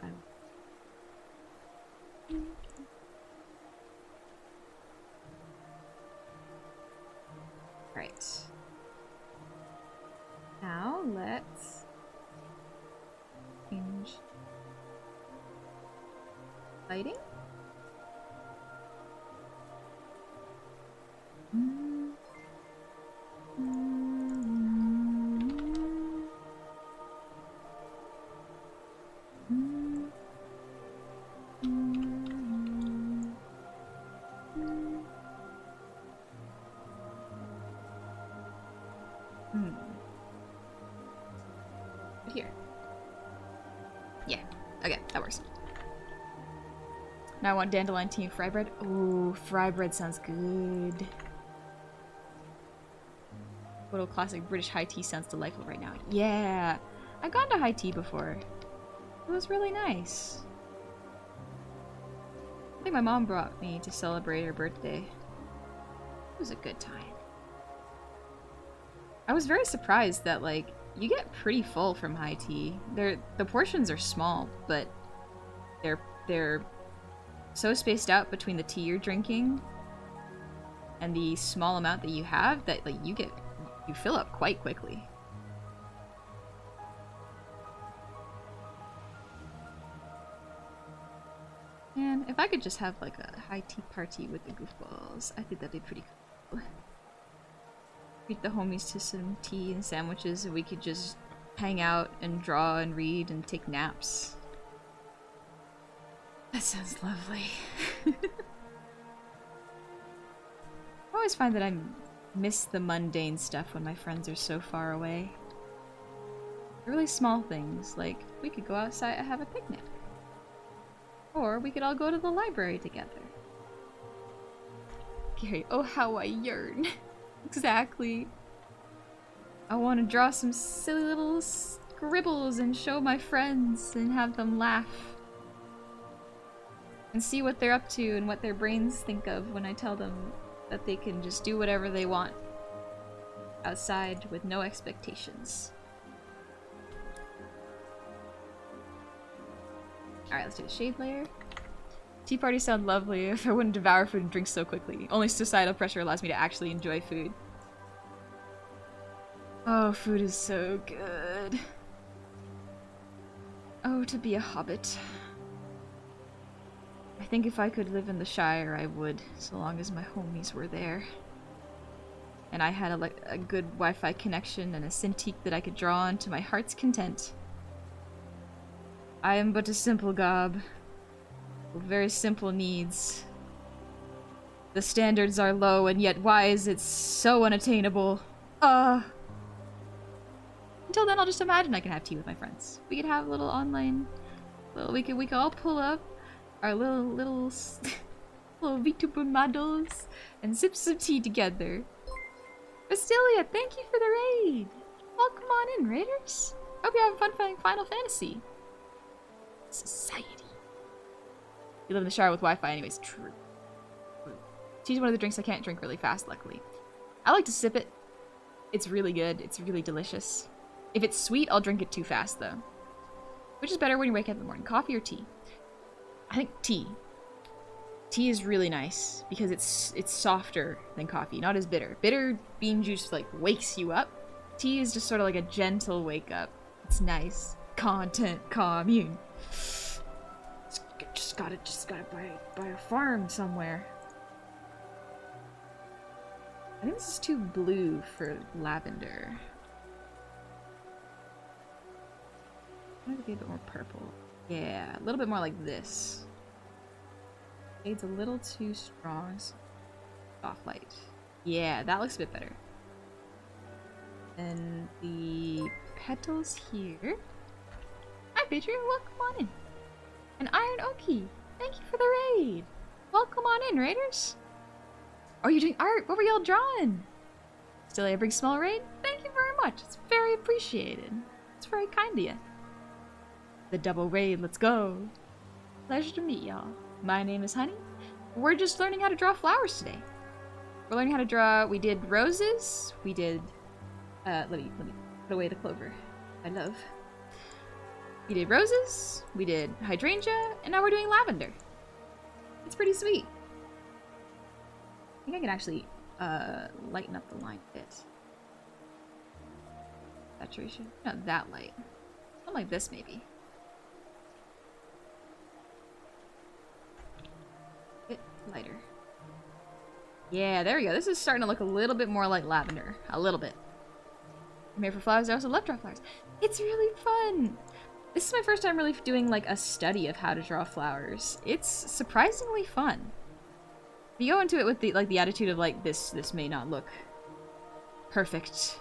Right. Now let's change lighting. Here. Yeah. Okay, that works. Now I want dandelion tea and fry bread. Ooh, fry bread sounds good. Little classic British high tea sounds delightful right now. Yeah, I've gone to high tea before. It was really nice. I think my mom brought me to celebrate her birthday. It was a good time. I was very surprised that, like, you get pretty full from high tea. The portions are small, but they're so spaced out between the tea you're drinking and the small amount that you have that, like, you fill up quite quickly. And if I could just have like a high tea party with the goofballs, I think that'd be pretty cool. Treat the homies to some tea and sandwiches and we could just hang out and draw and read and take naps. That sounds lovely. I always find that I miss the mundane stuff when my friends are so far away. Really small things, like we could go outside and have a picnic. Or we could all go to the library together. Gary, oh how I yearn. Exactly. I want to draw some silly little scribbles and show my friends and have them laugh. And see what they're up to and what their brains think of when I tell them that they can just do whatever they want outside with no expectations. Alright, let's do the shade layer. Tea parties sound lovely if I wouldn't devour food and drink so quickly. Only societal pressure allows me to actually enjoy food. Oh, food is so good. Oh, to be a hobbit. I think if I could live in the Shire, I would, so long as my homies were there. And I had a good Wi-Fi connection and a Cintiq that I could draw on to my heart's content. I am but a simple gob, with very simple needs. The standards are low, and yet why is it so unattainable? Until then, I'll just imagine I can have tea with my friends. We could have a little online, we could all pull up our little vtuber models and sip some tea together. Basilia, thank you for the raid. Welcome on in, raiders. Hope you're having fun playing Final Fantasy. Society. You live in the Shire with Wi-Fi anyways. True. Tea's one of the drinks I can't drink really fast, luckily. I like to sip it. It's really good. It's really delicious. If it's sweet, I'll drink it too fast, though. Which is better when you wake up in the morning? Coffee or tea? I think tea. Tea is really nice because it's softer than coffee, not as bitter. Bitter bean juice like wakes you up. Tea is just sort of like a gentle wake up. It's nice. Content commune. Just gotta buy a farm somewhere. I think this is too blue for lavender. I want it to be a bit more purple. Yeah, a little bit more like this. Shade's a little too strong. Soft light. Yeah, that looks a bit better. And the petals here. Hi, Patreon. Welcome on in. An iron oakie. Thank you for the raid. Welcome on in, raiders. Oh, you're doing art. What were y'all drawing? Still a big small raid? Thank you very much. It's very appreciated. It's very kind of you. The double raid, let's go. Pleasure to meet y'all. My name is Honey. We're just learning how to draw flowers today. We're learning how to draw, we did roses, we did, let me put away the clover. I love. We did roses, we did hydrangea, and now we're doing lavender. It's pretty sweet. I think I can actually, lighten up the line a bit. Saturation, not that light. Something like this, maybe. Bit lighter. Yeah, there we go. This is starting to look a little bit more like lavender. A little bit. I'm here for flowers. I also love draw flowers. It's really fun. This is my first time really doing like a study of how to draw flowers. It's surprisingly fun. If you go into it with the attitude of like this may not look perfect,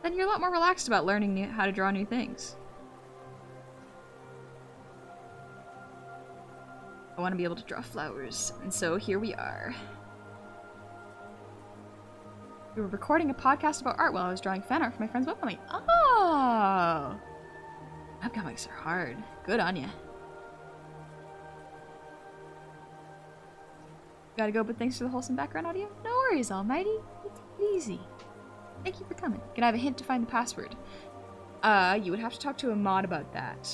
then you're a lot more relaxed about learning how to draw new things. I want to be able to draw flowers, and so here we are. We were recording a podcast about art while I was drawing fan art for my friend's webcomic. Oh! Webcomics are hard. Good on ya. Gotta go, but thanks for the wholesome background audio. No worries, Almighty. Take it easy. Thank you for coming. Can I have a hint to find the password? You would have to talk to a mod about that.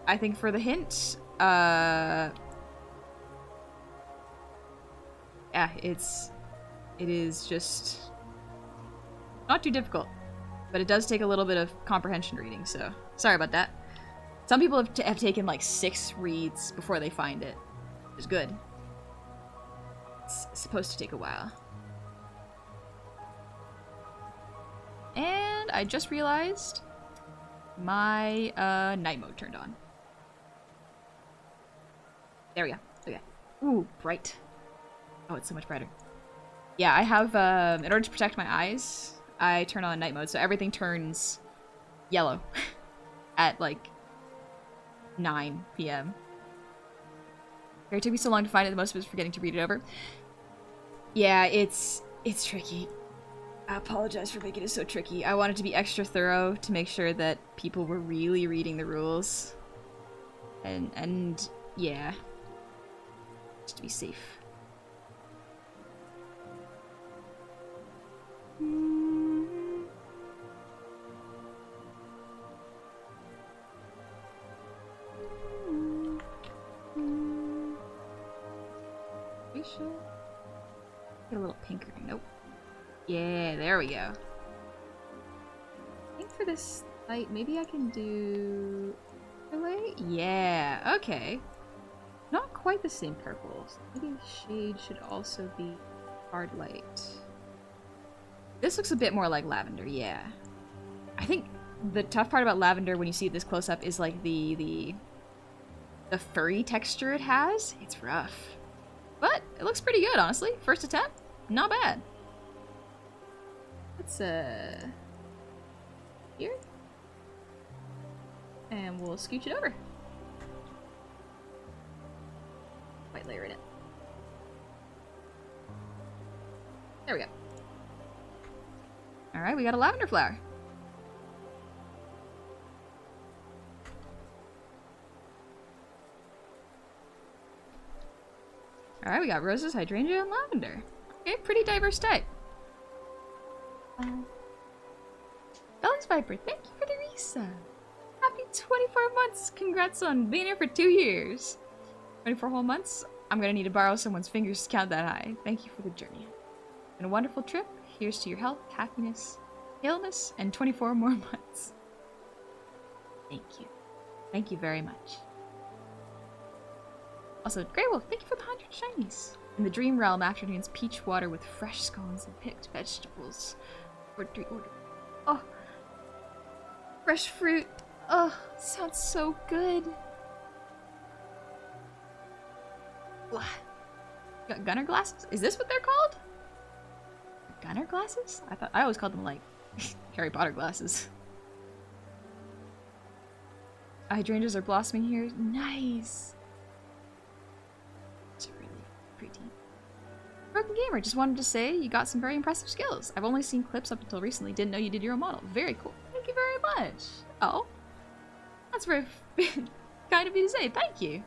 I think for the hint, yeah, it is just not too difficult, but it does take a little bit of comprehension reading, so sorry about that. Some people have taken like 6 reads before they find it, which is good. It's supposed to take a while. And I just realized my night mode turned on. There we go. Okay. Ooh, bright. Oh, it's so much brighter. Yeah, I have, in order to protect my eyes, I turn on night mode, so everything turns yellow at, like, 9 p.m. It took me so long to find it, the most of it was forgetting to read it over. Yeah, it's tricky. I apologize for making it so tricky. I wanted to be extra thorough to make sure that people were really reading the rules. And yeah. Just to be safe. Facial. Get a little pinker. Nope. Yeah, there we go. I think for this light, maybe I can do light? Yeah, okay. Not quite the same purple. So maybe the shade should also be hard light. This looks a bit more like lavender, yeah. I think the tough part about lavender when you see it this close up is like the furry texture it has. It's rough. But it looks pretty good, honestly. First attempt, not bad. Let's here. And we'll scooch it over. White layer in it. There we go. Alright, we got a lavender flower. Alright, we got roses, hydrangea, and lavender. Okay, pretty diverse type. Stylize Viper, thank you for the resub. Happy 24 months! Congrats on being here for 2 years. 24 whole months? I'm gonna need to borrow someone's fingers to count that high. Thank you for the journey. It's been a wonderful trip. Here's to your health, happiness, illness, and 24 more months. Thank you. Thank you very much. Also, Grey Wolf, thank you for the 100 shinies. In the Dream Realm, afternoons peach water with fresh scones and picked vegetables. Oh, fresh fruit. Oh, sounds so good. Got gunner glasses? Is this what they're called? Gunner glasses? I always called them like Harry Potter glasses. Hydrangeas are blossoming here. Nice. It's really pretty. Broken Gamer, just wanted to say you got some very impressive skills. I've only seen clips up until recently. Didn't know you did your own model. Very cool. Thank you very much. Oh. That's very kind of you to say. Thank you.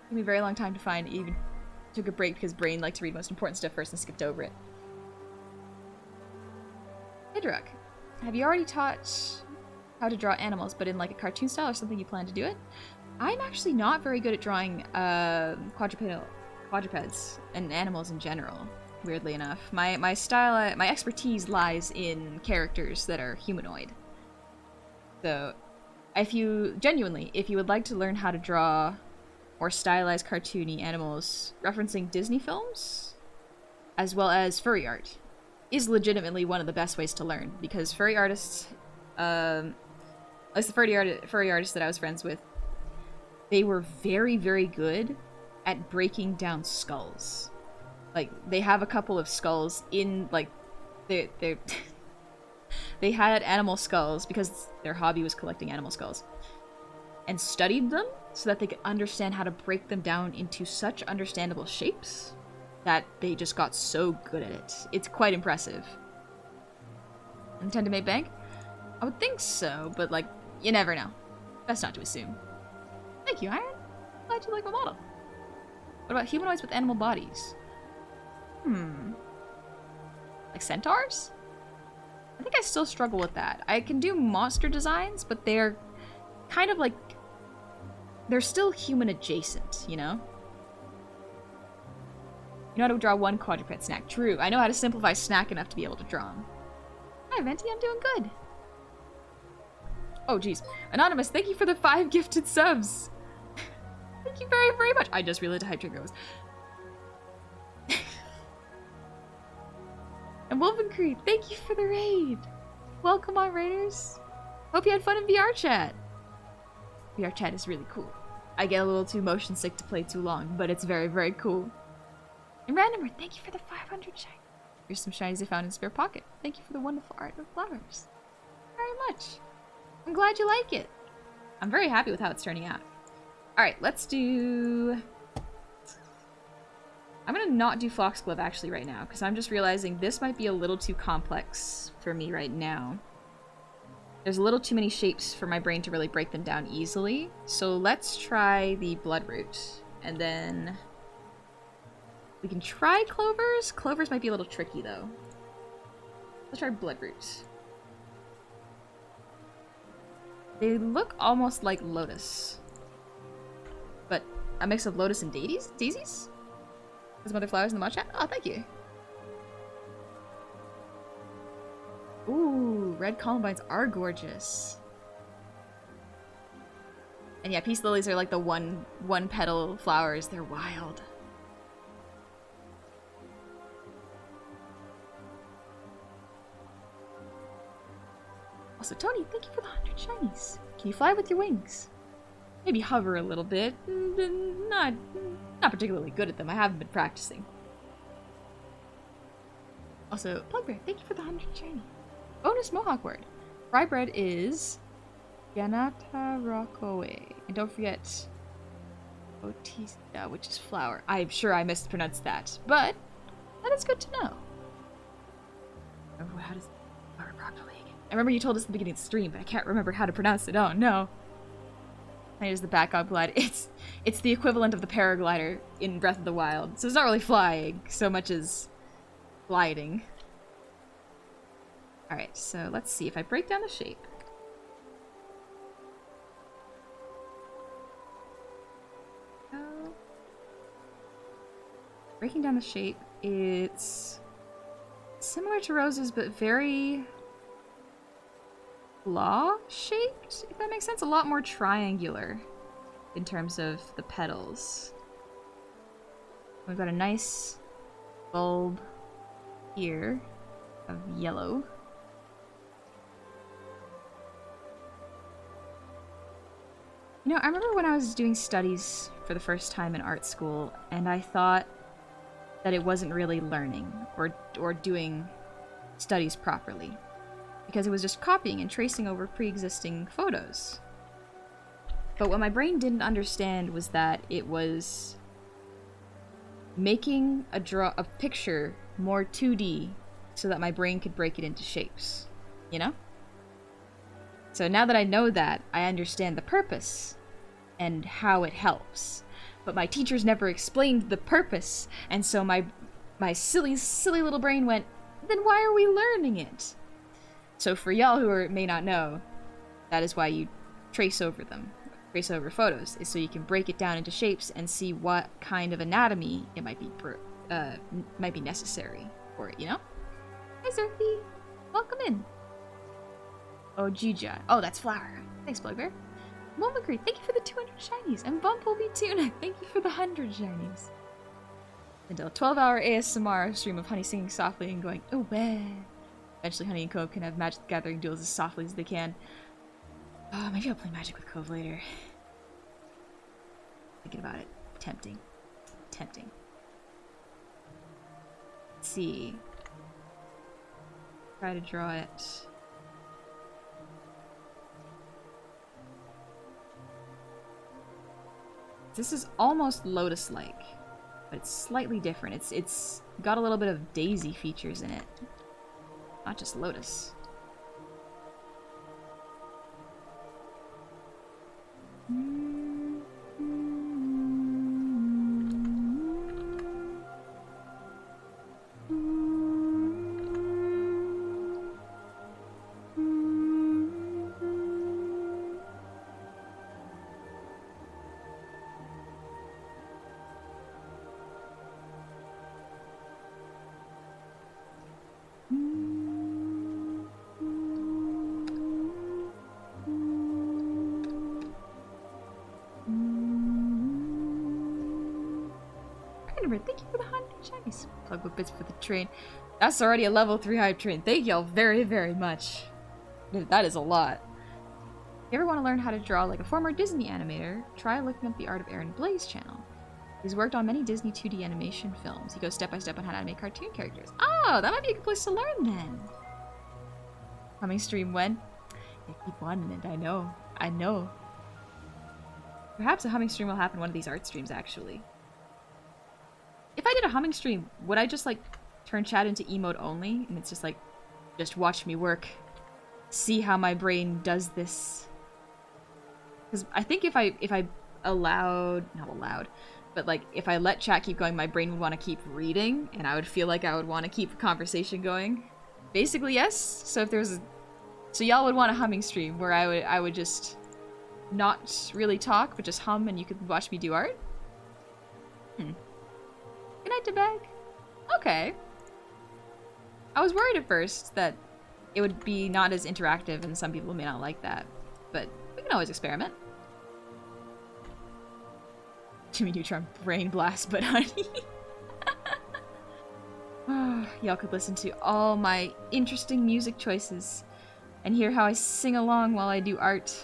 Took me a very long time to find. Even took a break because brain liked to read most important stuff first and skipped over it. Hydruk, have you already taught how to draw animals, but in like a cartoon style or something you plan to do it? I'm actually not very good at drawing quadrupeds and animals in general, weirdly enough. My expertise lies in characters that are humanoid. So, if you would like to learn how to draw or stylize cartoony animals referencing Disney films, as well as furry art, is legitimately one of the best ways to learn, because furry artists, at least the furry artists that I was friends with, they were very, very good at breaking down skulls. Like, they have a couple of skulls in, like, they had animal skulls because their hobby was collecting animal skulls, and studied them so that they could understand how to break them down into such understandable shapes that they just got so good at it. It's quite impressive. Intend to make bank? I would think so, but, like, you never know. Best not to assume. Thank you, Iron. Glad you like my model. What about humanoids with animal bodies? Like centaurs? I think I still struggle with that. I can do monster designs, but they're kind of like... they're still human adjacent, you know? You know how to draw one quadruped snack. True. I know how to simplify snack enough to be able to draw them. Hi, Venti. I'm doing good. Oh, geez. Anonymous, thank you for the 5 gifted subs. Thank you very, very much. I just realized Hydrangeas. And Wolven Creed, thank you for the raid. Welcome on, Raiders. Hope you had fun in VR chat. VR chat is really cool. I get a little too motion sick to play too long, but it's very, very cool. And Randomer, thank you for the 500 shiny. Here's some shinies I found in spare pocket. Thank you for the wonderful art of flowers. Very much. I'm glad you like it. I'm very happy with how it's turning out. Alright, let's do... I'm gonna not do Foxglove actually right now, because I'm just realizing this might be a little too complex for me right now. There's a little too many shapes for my brain to really break them down easily. So let's try the Bloodroot, and then we can try Clovers. Clovers might be a little tricky though. Let's try Bloodroot. They look almost like Lotus, but a mix of Lotus and daisies? There's some other flowers in the mod chat? Oh, thank you. Ooh, red columbines are gorgeous. And yeah, peace lilies are like the one petal flowers. They're wild. Also, Tony, thank you for the 100 shinies. Can you fly with your wings? Maybe hover a little bit. Not particularly good at them. I haven't been practicing. Also, Plugbear, thank you for the 100 shiny. Bonus Mohawk word. Fry bread is Ganata Rokoe. And don't forget Otista, which is flour. I'm sure I mispronounced that, but that is good to know. Oh, how does flour properly again? I remember you told us at the beginning of the stream, but I can't remember how to pronounce it. Oh no. Here's the backup glider. It's the equivalent of the paraglider in Breath of the Wild. So it's not really flying so much as gliding. Alright, so let's see if I break down the shape. Breaking down the shape, it's similar to roses, but very claw-shaped, if that makes sense. A lot more triangular in terms of the petals. We've got a nice bulb here of yellow. You know, I remember when I was doing studies for the first time in art school, and I thought that it wasn't really learning or doing studies properly, because it was just copying and tracing over pre-existing photos. But what my brain didn't understand was that it was making a picture more 2D so that my brain could break it into shapes, you know? So now that I know that, I understand the purpose and how it helps. But my teachers never explained the purpose, and so my silly little brain went, then why are we learning it? So for y'all who may not know, that is why you trace over them. Trace over photos, is so you can break it down into shapes and see what kind of anatomy it might be necessary for it, you know? Hi, Zerfi! Welcome in! Oh, Jija. Oh, that's Flower. Thanks, Bloodbear. Momagri, thank you for the 200 shinies. And Bumblebee Tuna, thank you for the 100 shinies. Until a 12-hour ASMR stream of Honey singing softly and going, oh, well. Eventually, Honey and Cove can have Magic the Gathering duels as softly as they can. Oh, maybe I'll play Magic with Cove later. Thinking about it. Tempting. Tempting. Let's see. Try to draw it. This is almost Lotus-like, but it's slightly different. It's got a little bit of daisy features in it. Not just Lotus. Thank you for the 100 shinies. Plug with bits for the train. That's already a level 3 hype train. Thank y'all very, very much. That is a lot. If you ever want to learn how to draw like a former Disney animator, try looking up the Art of Aaron Blaze channel. He's worked on many Disney 2D animation films. He goes step by step on how to animate cartoon characters. Oh, that might be a good place to learn then. Coming stream when? I keep wanting it, I know. I know. Perhaps a humming stream will happen one of these art streams, actually. If I did a humming stream, would I just, like, turn chat into emote only? And it's just like, just watch me work. See how my brain does this. Because I think if I not allowed, but, like, if I let chat keep going, my brain would want to keep reading, and I would feel like I would want to keep a conversation going. Basically, yes. So if there's a... So y'all would want a humming stream where I would just not really talk, but just hum and you could watch me do art? Good night, Debag. Okay. I was worried at first that it would be not as interactive and some people may not like that, but we can always experiment. Jimmy Neutron brain blast, but honey. Oh, y'all could listen to all my interesting music choices and hear how I sing along while I do art.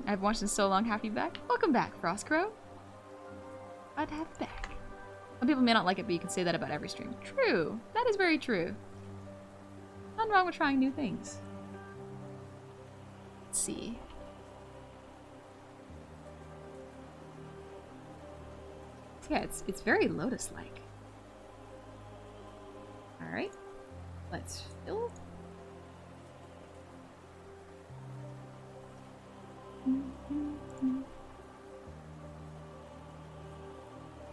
I've watched in so long, happy back. Welcome back, Frostcrow. Glad to have you back. Some people may not like it, but you can say that about every stream. True. That is very true. Nothing wrong with trying new things. Let's see. So yeah, it's very Lotus-like. Alright. Let's fill.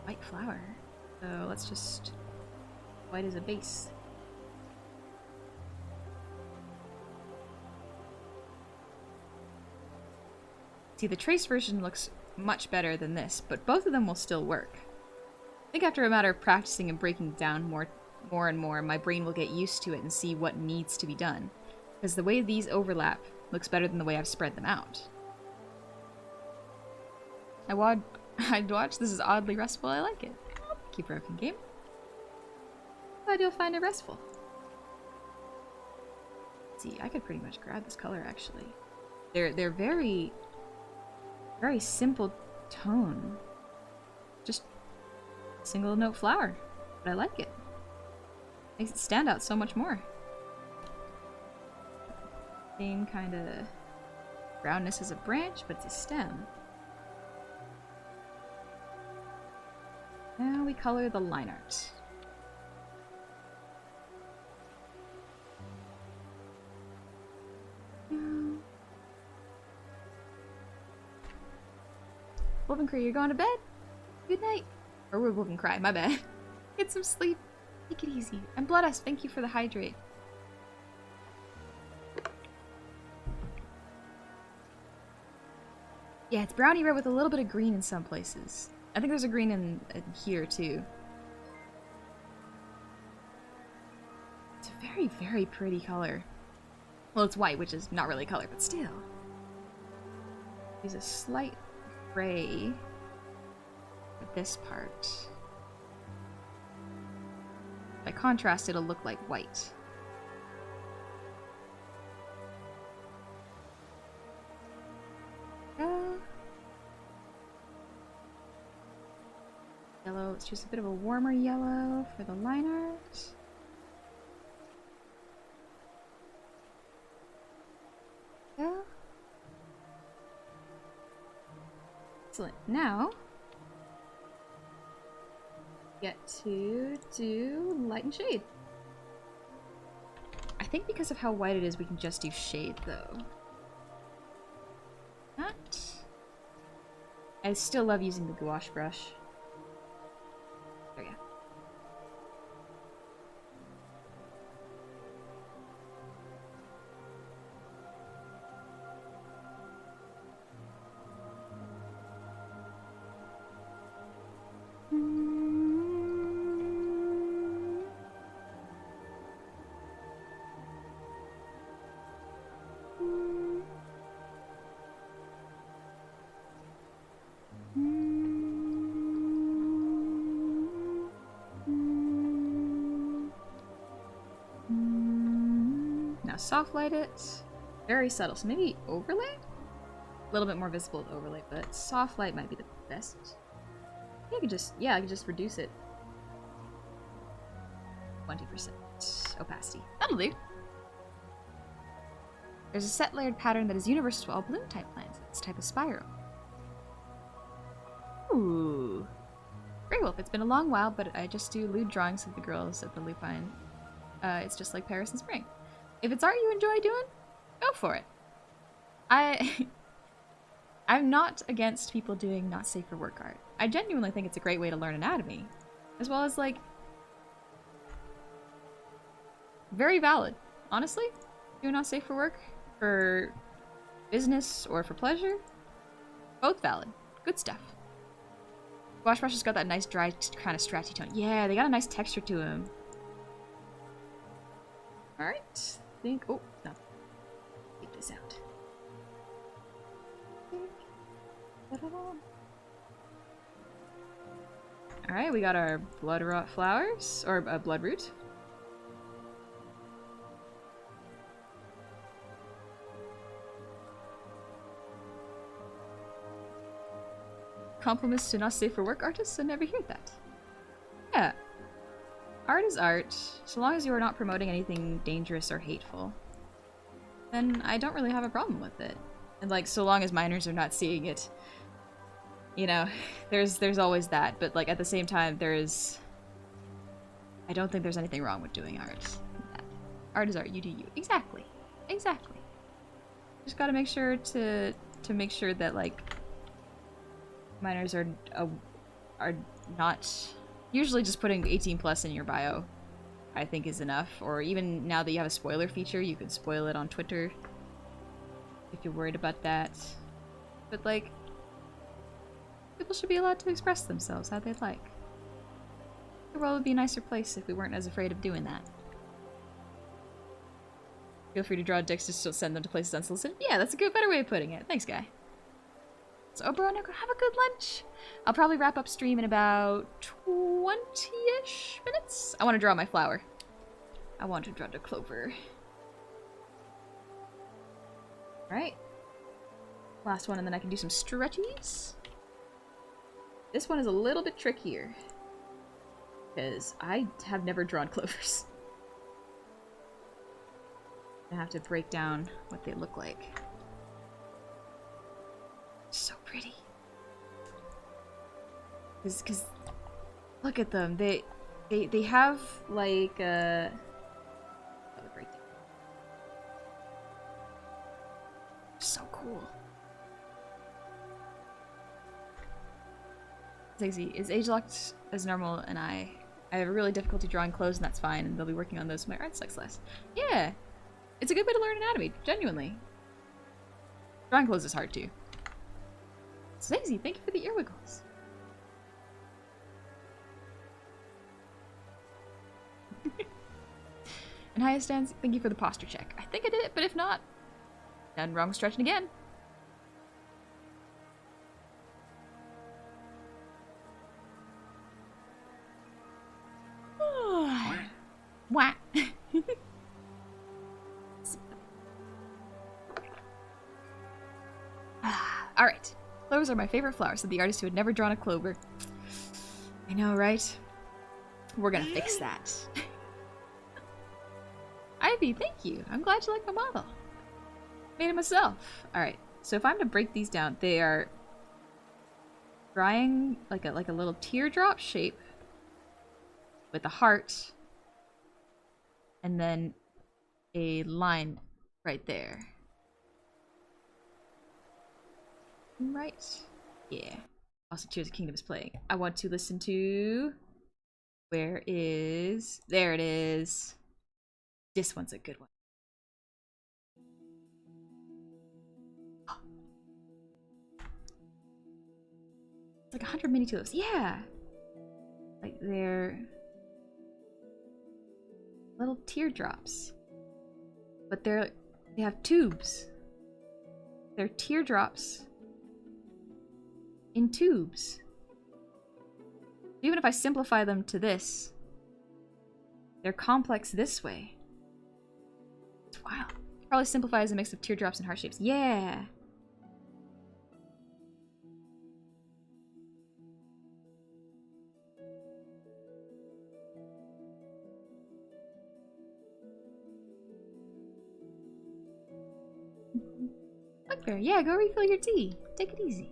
White flower. So let's just... White as a base. See, the trace version looks much better than this, but both of them will still work. I think after a matter of practicing and breaking down more and more, my brain will get used to it and see what needs to be done. Because the way these overlap looks better than the way I've spread them out. I'd watch. This is oddly restful. I like it. Keep broken game. Glad you'll find it restful. Let's see, I could pretty much grab this color actually. They're very, very simple tone. Just Single note flower, but I like it. Makes it stand out so much more. Same kind of brownness as a branch, but it's a stem. Now we color the line art. Wolven Cry, you're going to bed? Good night. Or we're Wolven Cry, my bad. Get some sleep. Take it easy. And Bloodus, thank you for the hydrate. Yeah, it's brownie red with a little bit of green in some places. I think there's a green in here too. It's a very, very pretty color. Well, it's white, which is not really color, but still. There's a slight gray for this part. By contrast, it'll look like white. Yellow, let's choose a bit of a warmer yellow for the line art. Yeah. Excellent. Now, get to do light and shade. I think because of how white it is, we can just do shade though. That. I still love using the gouache brush. There we go. Now soft light it. Very subtle, so maybe overlay? A little bit more visible with overlay, but soft light might be the best. I could just reduce it. 20% opacity. That'll do. There's a set layered pattern that is universal to all bloom type plants. It's type of spiral. Ooh. Grey Wolf, it's been a long while, but I just do lewd drawings of the girls at the lupine. It's just like Paris in spring. If it's art you enjoy doing, go for it. I'm not against people doing not safe for work art. I genuinely think it's a great way to learn anatomy. As well as, like, very valid. Honestly, doing not safe for work, for business, or for pleasure, both valid. Good stuff. Wash brush has got that nice dry kind of stretchy tone. Yeah, they got a nice texture to them. Alright. Oh, no. Take this out. Alright, we got our Bloodroot flowers, or Bloodroot. Compliments to not safe for work artists? I never hear that. Yeah. Art is art, so long as you are not promoting anything dangerous or hateful. Then I don't really have a problem with it. And like, so long as minors are not seeing it. You know, there's always that, but like at the same time I don't think there's anything wrong with doing art. Art is art, you do you. Exactly. Exactly. Just gotta make sure to make sure that like minors are not. Usually just putting 18 plus in your bio, I think, is enough. Or even now that you have a spoiler feature, you can spoil it on Twitter if you're worried about that. But like, people should be allowed to express themselves how they'd like. The world would be a nicer place if we weren't as afraid of doing that. Feel free to draw dicks to still send them to places unsolicited. Yeah, that's a good, better way of putting it. Thanks, guy. So, bro, now go have a good lunch. I'll probably wrap up stream in about 20-ish minutes. I want to draw my flower. I want to draw the Clover. Alright. Last one, and then I can do some stretchies. This one is a little bit trickier. because I have never drawn clovers. I have to break down what they look like. So pretty. Because look at them. They have like a breakdown. So cool. Stacey, is age locked as normal, and I have a really difficulty drawing clothes, and that's fine, and they'll be working on those in my art sex less. Yeah! It's a good way to learn anatomy, genuinely. Drawing clothes is hard too. Stacey, thank you for the ear wiggles. And highest stands, thank you for the posture check. I think I did it, but if not, done wrong stretching again. What? Alright. Clovers are my favorite flowers, said the artist who had never drawn a clover. I know, right? We're gonna fix that. Ivy, thank you. I'm glad you like my model. Made it myself. Alright, so if I'm to break these down, they are drawing like a little teardrop shape with a heart and then a line right there. Right. Yeah. Also, Tears of the Kingdom is playing. I want to listen to... Where is... There it is. This one's a good one. It's like 100 mini tulips. Yeah! Like they're... little teardrops. But they have tubes. They're teardrops in tubes. Even if I simplify them to this, they're complex this way. It's wild. Probably simplify as a mix of teardrops and heart shapes. Yeah! Look there. Yeah, go refill your tea. Take it easy.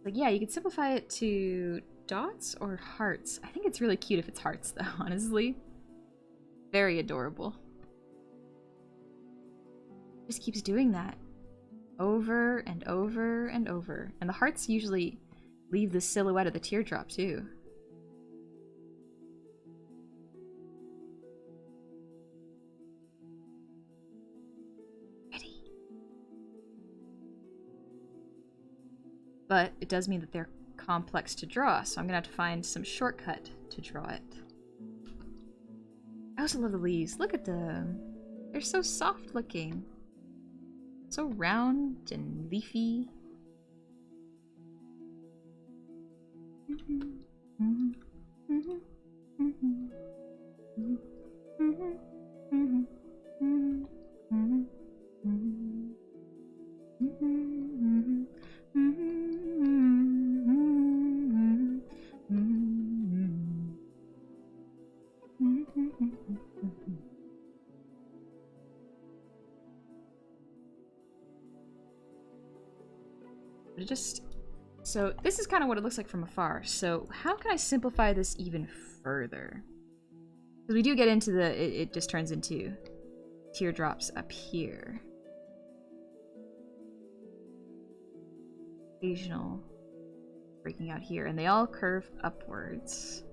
Like, yeah, you could simplify it to dots or hearts. I think it's really cute if it's hearts, though, honestly. Very adorable. Just keeps doing that. Over and over and over. And the hearts usually leave the silhouette of the teardrop, too. Pretty. But it does mean that they're complex to draw, so I'm gonna have to find some shortcut to draw it. I also love the leaves. Look at them. They're so soft looking. So round and leafy. But it just... So this is kind of what it looks like from afar. So how can I simplify this even further? Because we do get into the... It just turns into teardrops up here. Occasional breaking out here. And they all curve upwards.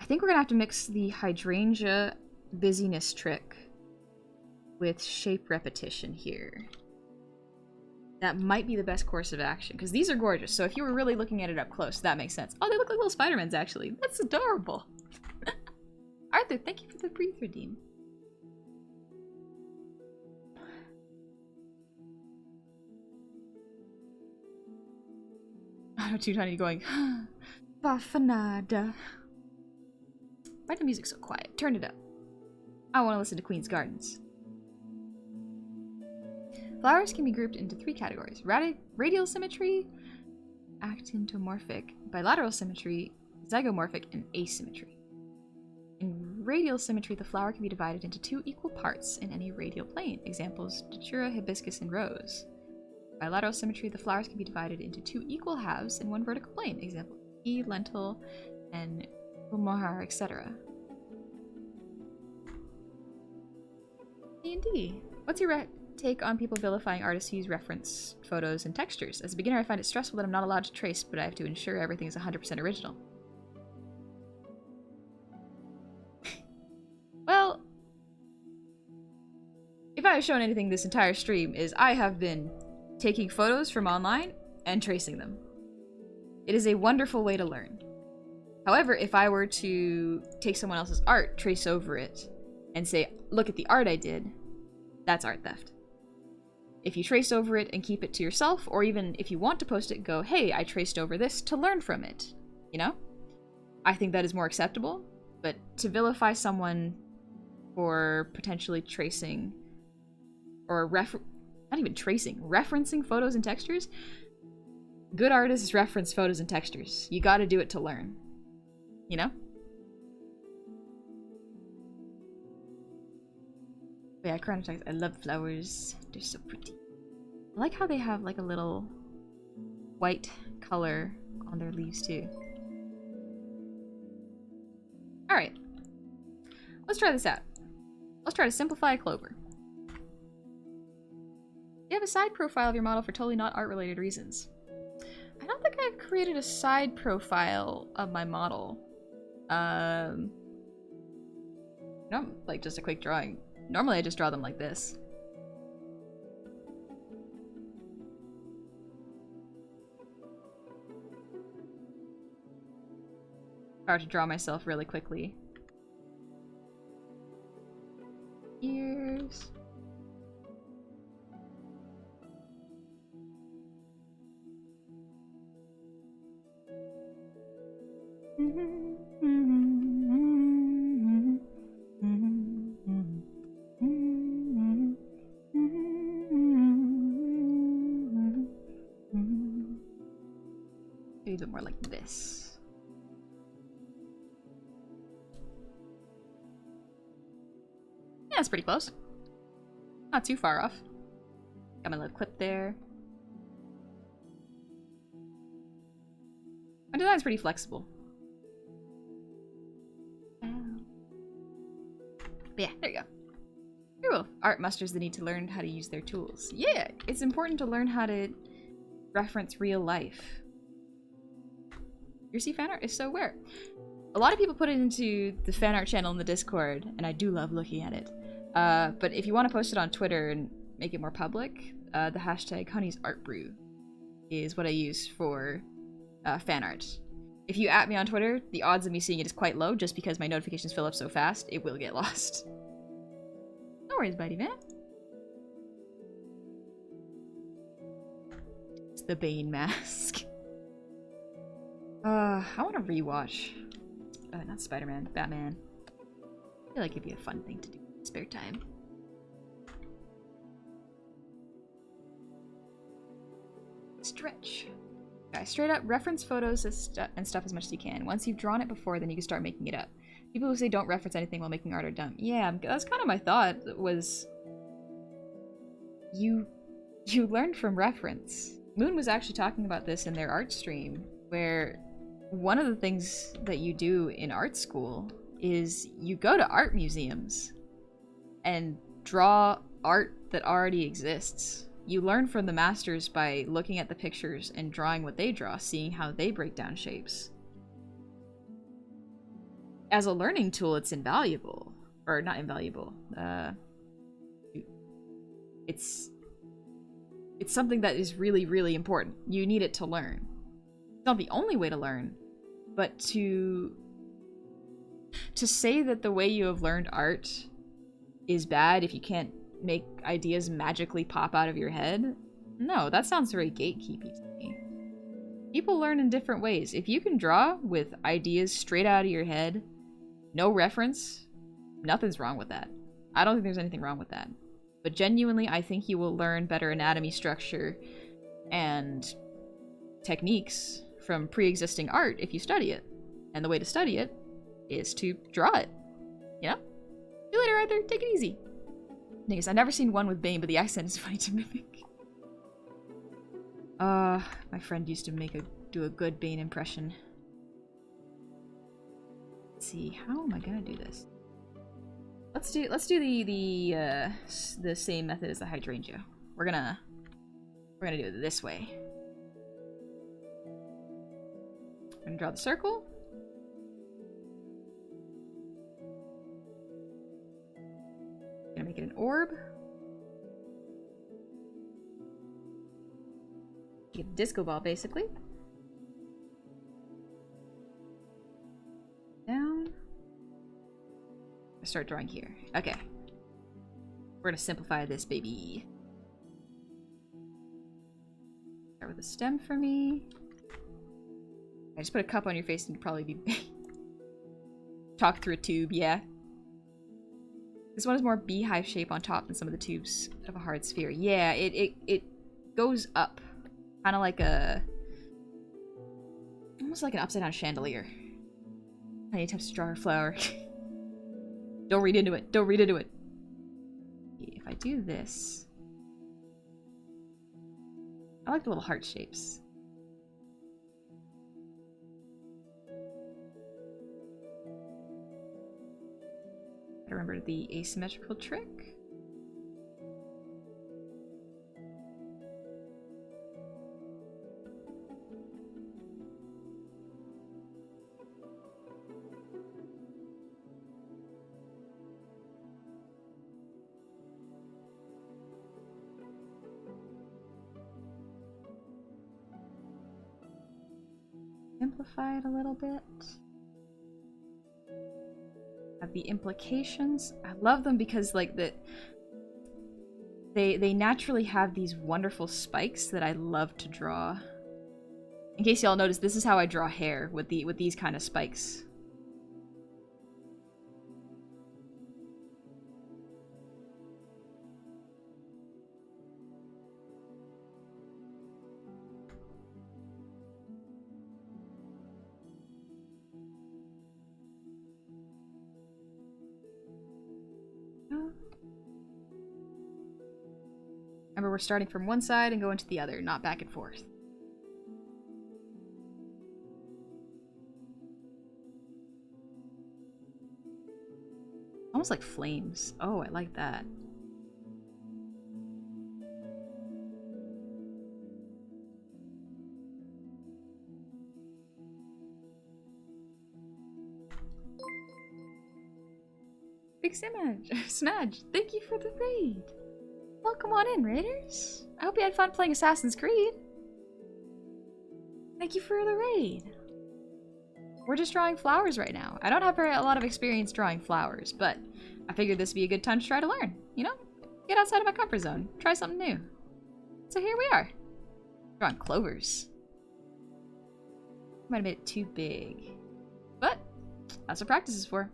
I think we're going to have to mix the hydrangea busyness trick with shape repetition here. That might be the best course of action, because these are gorgeous, so if you were really looking at it up close, that makes sense. Oh, they look like little Spider-Mans, actually. That's adorable. Arthur, thank you for the brief redeem. I know Too Tiny going, Bafanada. Why the music so quiet? Turn it up. I want to listen to Queen's Gardens. Flowers can be grouped into 3 categories: radial symmetry, actintomorphic, bilateral symmetry, zygomorphic, and asymmetry. In radial symmetry, the flower can be divided into 2 equal parts in any radial plane. Examples: datura, hibiscus, and rose. Bilateral symmetry, the flowers can be divided into 2 equal halves in one vertical plane. Example: pea, lentil, and mohar, etc. D&D. What's your take on people vilifying artists who use reference photos and textures? As a beginner, I find it stressful that I'm not allowed to trace, but I have to ensure everything is 100% original. Well, if I have shown anything this entire stream, is I have been taking photos from online and tracing them. It is a wonderful way to learn. However, if I were to take someone else's art, trace over it, and say, look at the art I did, that's art theft. If you trace over it and keep it to yourself, or even if you want to post it, go, hey, I traced over this to learn from it, you know? I think that is more acceptable, but to vilify someone for potentially tracing, or not even tracing, referencing photos and textures, good artists reference photos and textures. You gotta do it to learn, you know? But yeah, chronotypes. I love flowers. They're so pretty. I like how they have like a little white color on their leaves too. Alright. Let's try this out. Let's try to simplify a clover. You have a side profile of your model for totally not art-related reasons. I don't think I've created a side profile of my model. No, like just a quick drawing. Normally I just draw them like this. If I were to draw myself really quickly. Ears. Maybe a bit more like this. Yeah, it's pretty close. Not too far off. Got my little clip there. My design's pretty flexible. But yeah, there you go. Very well. Art masters the need to learn how to use their tools. Yeah, it's important to learn how to reference real life. Your see fan art is so rare. A lot of people put it into the fan art channel in the Discord, and I do love looking at it. But if you want to post it on Twitter and make it more public, the hashtag honeysartbrew is what I use for fan art. If you at me on Twitter, the odds of me seeing it is quite low, just because my notifications fill up so fast, it will get lost. No worries, buddy man. It's the Bane mask. I want to rewatch. Not Spider-Man, Batman. I feel like it'd be a fun thing to do in spare time. Stretch. Guys, straight up, reference photos and stuff as much as you can. Once you've drawn it before, then you can start making it up. People who say don't reference anything while making art are dumb. Yeah, that's kind of my thought, was... You learned from reference. Moon was actually talking about this in their art stream, where one of the things that you do in art school is you go to art museums and draw art that already exists. You learn from the masters by looking at the pictures and drawing what they draw, seeing how they break down shapes. As a learning tool, it's invaluable. Or not invaluable. It's something that is really, really important. You need it to learn. It's not the only way to learn, but to say that the way you have learned art is bad if you can't make ideas magically pop out of your head, no, that sounds very gatekeepy to me. People learn in different ways. If you can draw with ideas straight out of your head, no reference, nothing's wrong with that. I don't think there's anything wrong with that. But genuinely, I think you will learn better anatomy structure and techniques from pre-existing art if you study it. And the way to study it is to draw it. You know? See you later, Arthur. Take it easy. Thing is, I've never seen one with Bane, but the accent is funny to mimic. My friend used to do a good Bane impression. Let's see, how am I gonna do this? Let's do the same method as the hydrangea. We're gonna do it this way. I'm gonna draw the circle. Gonna make it an orb. Get a disco ball, basically. Down. I start drawing here. Okay. We're gonna simplify this, baby. Start with a stem for me. I just put a cup on your face and you'd probably be talk through a tube, yeah. This one is more beehive shape on top than some of the tubes of a hard sphere. Yeah, it goes up. Kind of like a... almost like an upside down chandelier. Any attempts to draw a flower. Don't read into it. Don't read into it. If I do this... I like the little heart shapes. I remember the asymmetrical trick. Simplify it a little bit. Have the implications. I love them because like they naturally have these wonderful spikes that I love to draw. In case y'all notice, this is how I draw hair with these kind of spikes. Remember, we're starting from one side and going to the other, not back and forth. Almost like flames. Oh, I like that. Big Smudge, thank you for the raid. Welcome on in, raiders. I hope you had fun playing Assassin's Creed. Thank you for the raid. We're just drawing flowers right now. I don't have a lot of experience drawing flowers, but I figured this would be a good time to try to learn, you know? Get outside of my comfort zone. Try something new. So here we are. Drawing clovers. Might have made it too big. But that's what practice is for.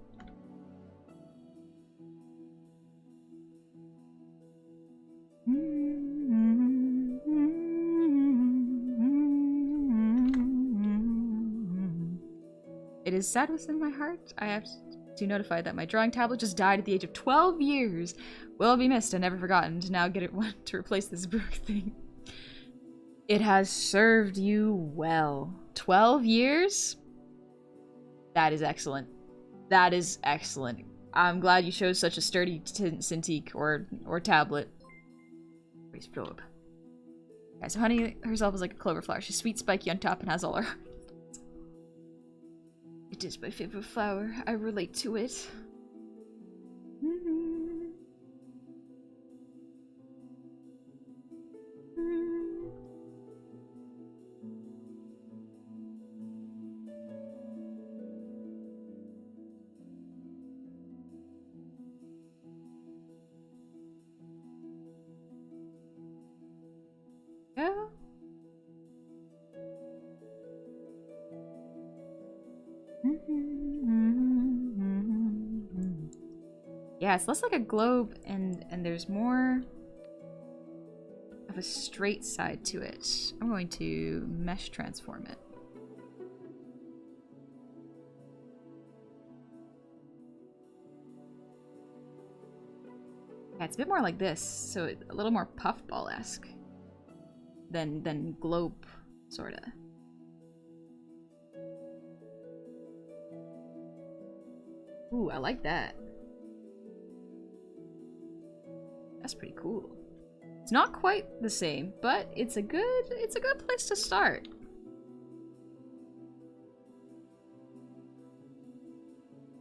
It is sad within my heart. I have to notify that my drawing tablet just died at the age of 12 years. Will be missed and never forgotten. To now get it one to replace this broke thing. It has served you well. 12 years? That is excellent. That is excellent. I'm glad you chose such a sturdy Cintiq or tablet. Yeah, so Honey herself is like a clover flower. She's sweet, spiky on top, and has all her heart. It is my favorite flower. I relate to it. Yeah. Yeah, it's less like a globe and there's more of a straight side to it. I'm going to mesh transform it. Yeah, it's a bit more like this, so a little more puffball-esque than globe, sorta. Ooh, I like that. That's pretty cool. It's not quite the same, but it's a good place to start.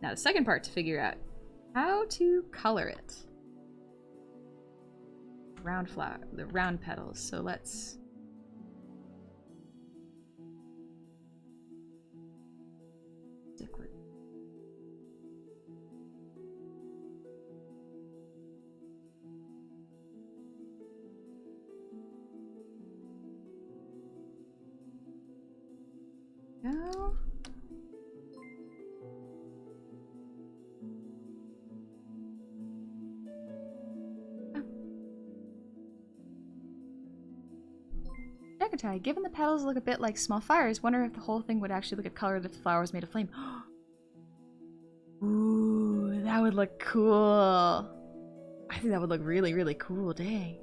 Now the second part to figure out how to color it. Round flower, the round petals. So let's stick with go. Decatai, given the petals look a bit like small fires, wonder if the whole thing would actually look at colored if the flower was made of flame. Ooh, that would look cool. I think that would look really, really cool. Dang.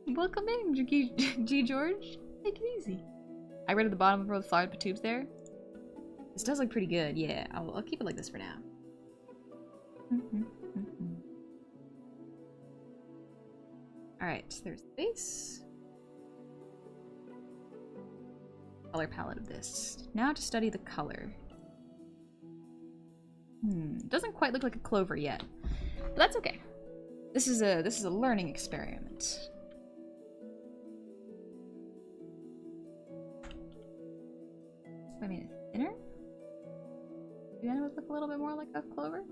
Welcome in, G George. Take it easy. I read at the bottom of the flower tubes there. This does look pretty good. Yeah, I'll keep it like this for now. Alright, there's the base. Color palette of this. Now to study the color. Doesn't quite look like a clover yet, but that's okay. This is a learning experiment. I mean, thinner? Do you look a little bit more like a clover?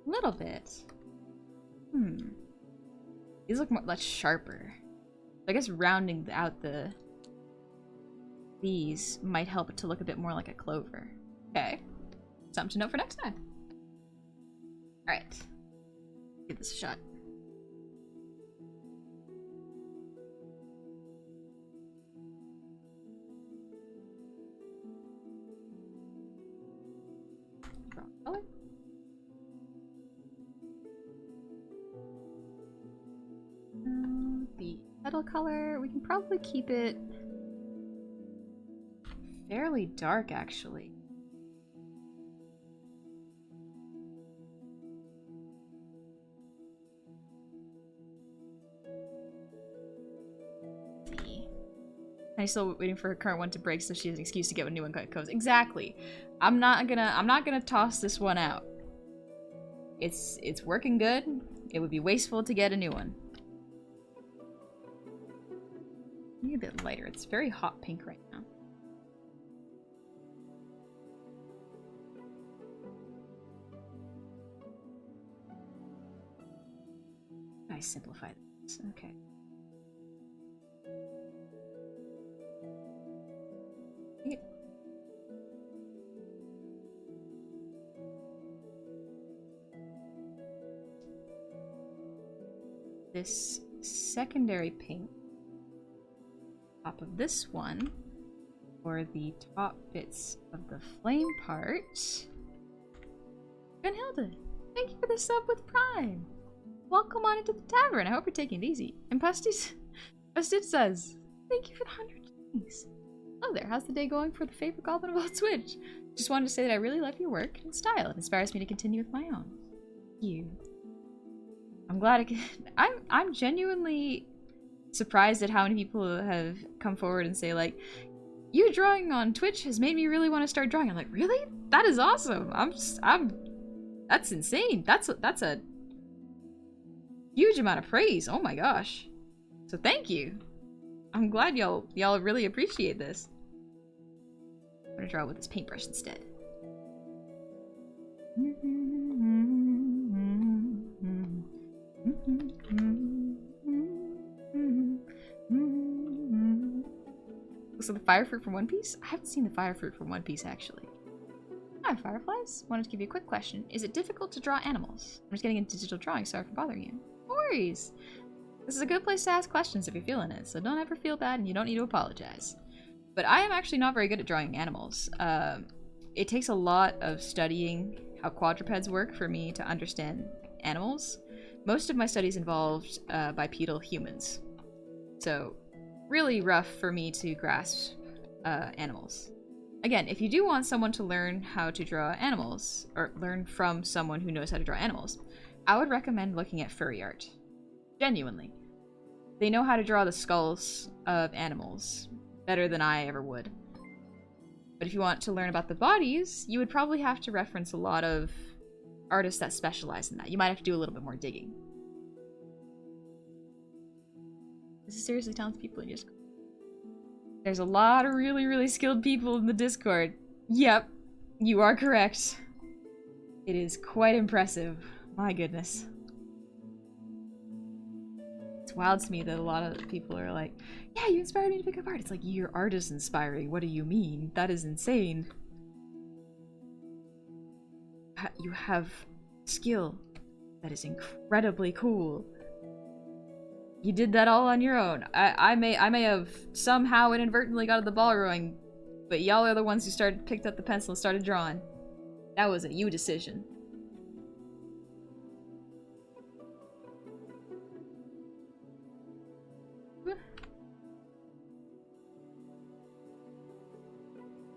A little bit. These look much sharper. I guess rounding out these might help it to look a bit more like a clover. Okay. Something to note for next time. Alright. Give this a shot. Wrong color. The petal color, we can probably keep it fairly dark, actually. I'm still waiting for her current one to break so she has an excuse to get a new one comes. Exactly. I'm not gonna toss this one out. It's working good. It would be wasteful to get a new one. Maybe a bit lighter. It's very hot pink right now. I simplified this. Okay. This secondary pink top of this one for the top bits of the flame part. Gunhilda, thank you for the sub with Prime. Welcome on into the tavern. I hope you're taking it easy. And Pustis says, thank you for the 100 keys. Hello there, how's the day going for the favorite goblin of all Twitch? Just wanted to say that I really love your work and style. It inspires me to continue with my own. Thank you. I'm glad I can. I'm genuinely surprised at how many people have come forward and say like, you drawing on Twitch has made me really want to start drawing. I'm like, really? That is awesome. That's insane. That's a huge amount of praise. Oh my gosh. So thank you. I'm glad y'all really appreciate this. I'm gonna draw with this paintbrush instead. So the fire fruit from One Piece? I haven't seen the fire fruit from One Piece actually. Hi, Fireflies. Wanted to give you a quick question. Is it difficult to draw animals? I'm just getting into digital drawing, sorry for bothering you. No worries. This is a good place to ask questions if you're feeling it, so don't ever feel bad and you don't need to apologize. But I am actually not very good at drawing animals. It takes a lot of studying how quadrupeds work for me to understand animals. Most of my studies involved bipedal humans. So, really rough for me to grasp animals. Again, if you do want someone to learn how to draw animals, or learn from someone who knows how to draw animals, I would recommend looking at furry art. Genuinely. They know how to draw the skulls of animals better than I ever would. But if you want to learn about the bodies, you would probably have to reference a lot of artists that specialize in that. You might have to do a little bit more digging. This is seriously talented people in Discord. There's a lot of really, really skilled people in the Discord. Yep, you are correct. It is quite impressive. My goodness. It's wild to me that a lot of people are like, yeah, you inspired me to pick up art. It's like, your art is inspiring. What do you mean? That is insane. You have skill that is incredibly cool. You did that all on your own. I may have somehow inadvertently got the ball rolling, but y'all are the ones who picked up the pencil and started drawing. That was a you decision.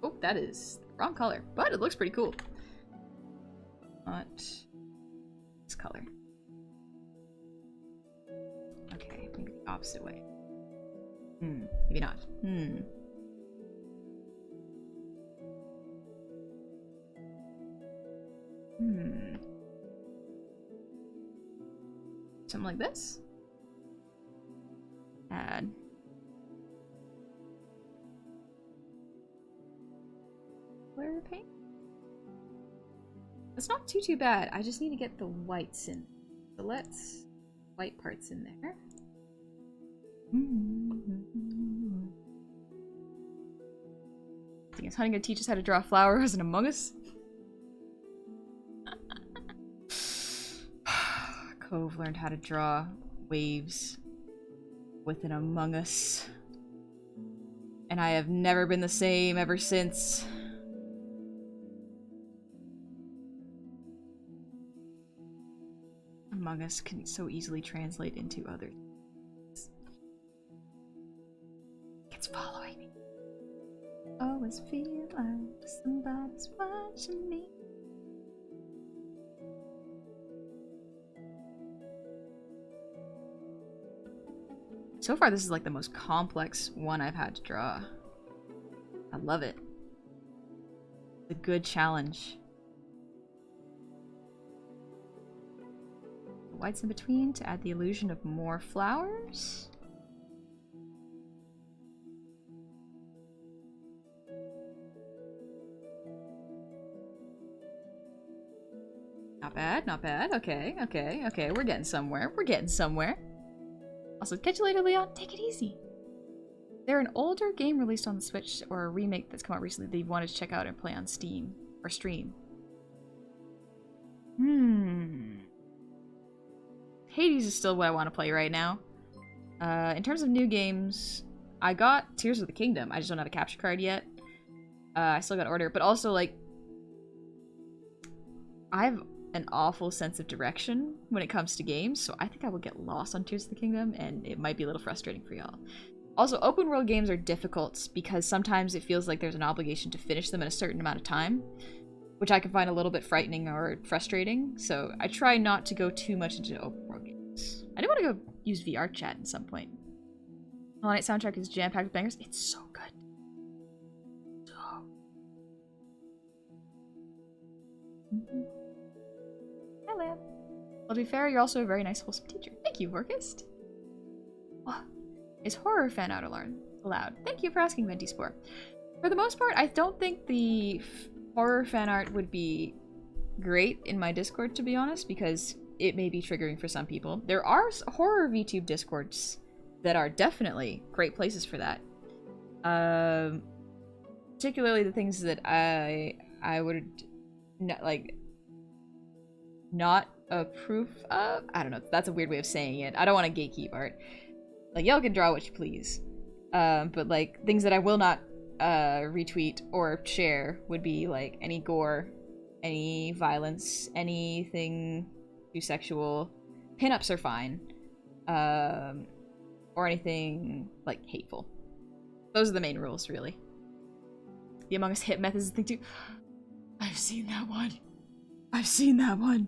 Oh, that is the wrong color, but it looks pretty cool. Not this color. Okay, maybe the opposite way. Maybe not. Something like this? Add. Clear paint? It's not too bad. I just need to get the whites in. So let's white parts in there. Is Honey gonna teach us how to draw flowers in Among Us? Cove learned how to draw waves with an Among Us. And I have never been the same ever since. Among Us can so easily translate into other things. It's following me. Always feel like somebody's watching me. So far, this is like the most complex one I've had to draw. I love it. It's a good challenge. The whites in between to add the illusion of more flowers. Not bad, not bad. Okay, okay, okay. We're getting somewhere. We're getting somewhere. Also, catch you later, Leon. Take it easy. Is there an older game released on the Switch or a remake that's come out recently that you wanted to check out and play on Steam or stream? Hades is still what I want to play right now. In terms of new games, I got Tears of the Kingdom. I just don't have a capture card yet. I still got to order it, but also, like, I have an awful sense of direction when it comes to games, so I think I will get lost on Tears of the Kingdom, and it might be a little frustrating for y'all. Also, open world games are difficult because sometimes it feels like there's an obligation to finish them in a certain amount of time, which I can find a little bit frightening or frustrating, so I try not to go too much into open world games. I do want to go use VR chat at some point. Hollow Knight soundtrack is jam-packed with bangers. It's so good. Hello. Well, to be fair, you're also a very nice, wholesome teacher. Thank you, Orchist. Oh, is horror fan art allowed? Thank you for asking, Ventispore. For the most part, I don't think the horror fan art would be great in my Discord, to be honest, because it may be triggering for some people. There are horror VTube Discords that are definitely great places for that. Particularly the things that I would like not a proof of. I don't know. That's a weird way of saying it. I don't want to gatekeep art. Like, y'all can draw what you please, but like things that I will not retweet or share would be like any gore, any violence, anything too sexual. Pinups are fine, or anything like hateful. Those are the main rules, really. The Among Us hit method is the thing too. I've seen that one. I've seen that one.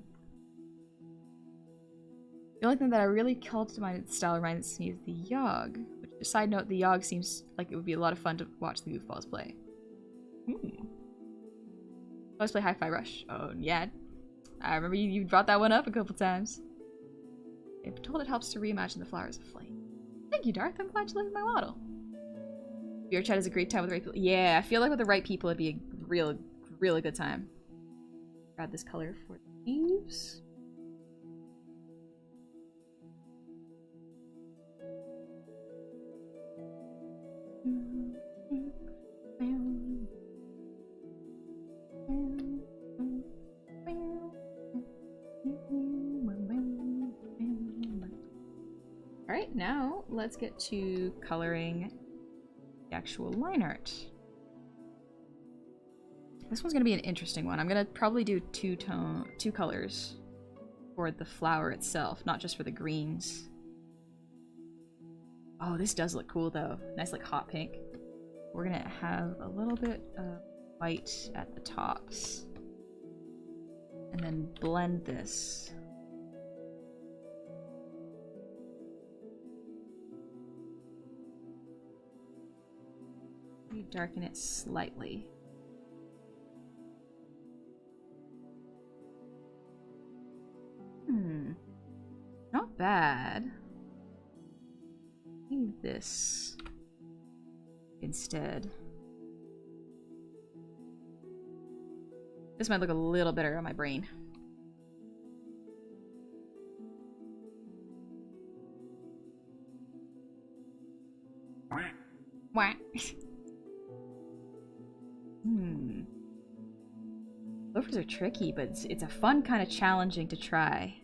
The only thing that I really called to mind style reminds me of the Yogg. Which, side note, the Yogg seems like it would be a lot of fun to watch the goofballs play. Let's play Hi-Fi Rush. Oh, yeah. I remember you brought that one up a couple times. I'm told it helps to reimagine the flowers of flame. Thank you, Darth. I'm glad you like my model. Your chat is a great time with the right people. Yeah, I feel like with the right people it'd be a really good time. Grab this color for the leaves. Alright, now let's get to coloring the actual line art. This one's gonna be an interesting one. I'm gonna probably do two colors for the flower itself, not just for the greens. Oh, this does look cool though. Nice like hot pink. We're gonna have a little bit of white at the tops. And then blend this. Darken it slightly. Not bad. Maybe this instead. This might look a little better on my brain. Wah. Clovers are tricky, but it's a fun kind of challenging to try.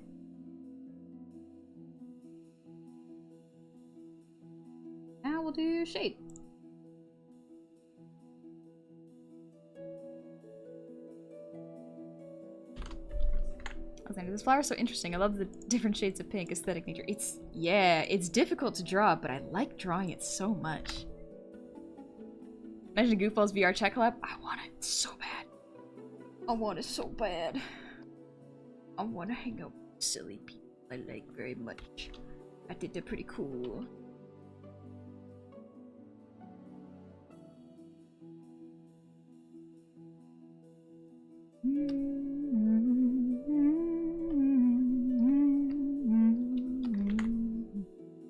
Now we'll do shade. Alexander, this flower is so interesting. I love the different shades of pink, aesthetic nature. It's difficult to draw, but I like drawing it so much. Imagine Goofball's VR chat collab. I want it so bad. I want it so bad. I want to hang out with silly people I like very much. I think they're pretty cool.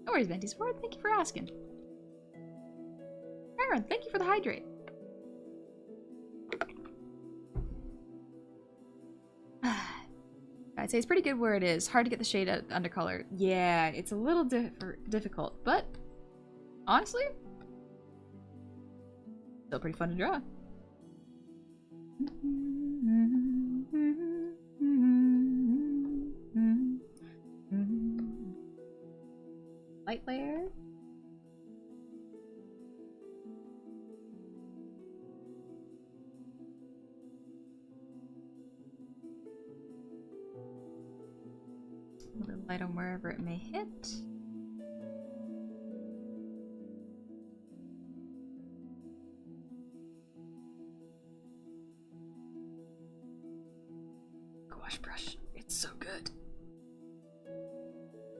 No worries, Venty's Ward. Thank you for asking. Aaron, thank you for the hydrate. I'd say it's pretty good where it is. Hard to get the shade out undercolor. Yeah, it's a little difficult, but honestly, still pretty fun to draw. Light layer. A little light on wherever it may hit. Gouache brush. It's so good.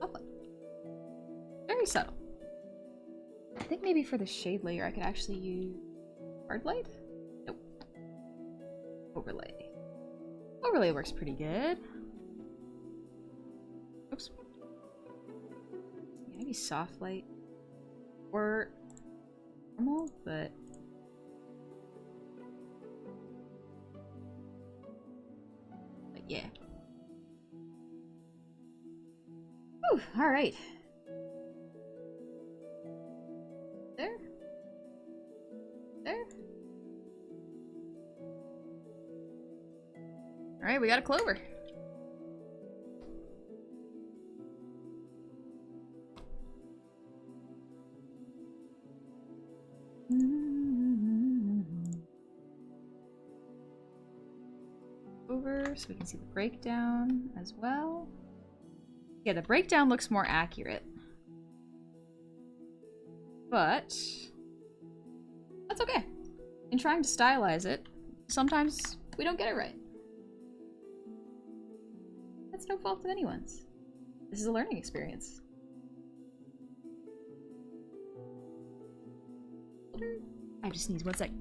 Lovely. Very subtle. I think maybe for the shade layer I could actually use hard light? Nope. Overlay. Overlay works pretty good. Oops. Yeah, maybe soft light or normal, but yeah. Whew, all right. There. There. Alright, we got a Clover. Over, so we can see the breakdown as well. Yeah, the breakdown looks more accurate. But that's okay. In trying to stylize it, sometimes we don't get it right. That's no fault of anyone's. This is a learning experience. I just sneeze 1 sec.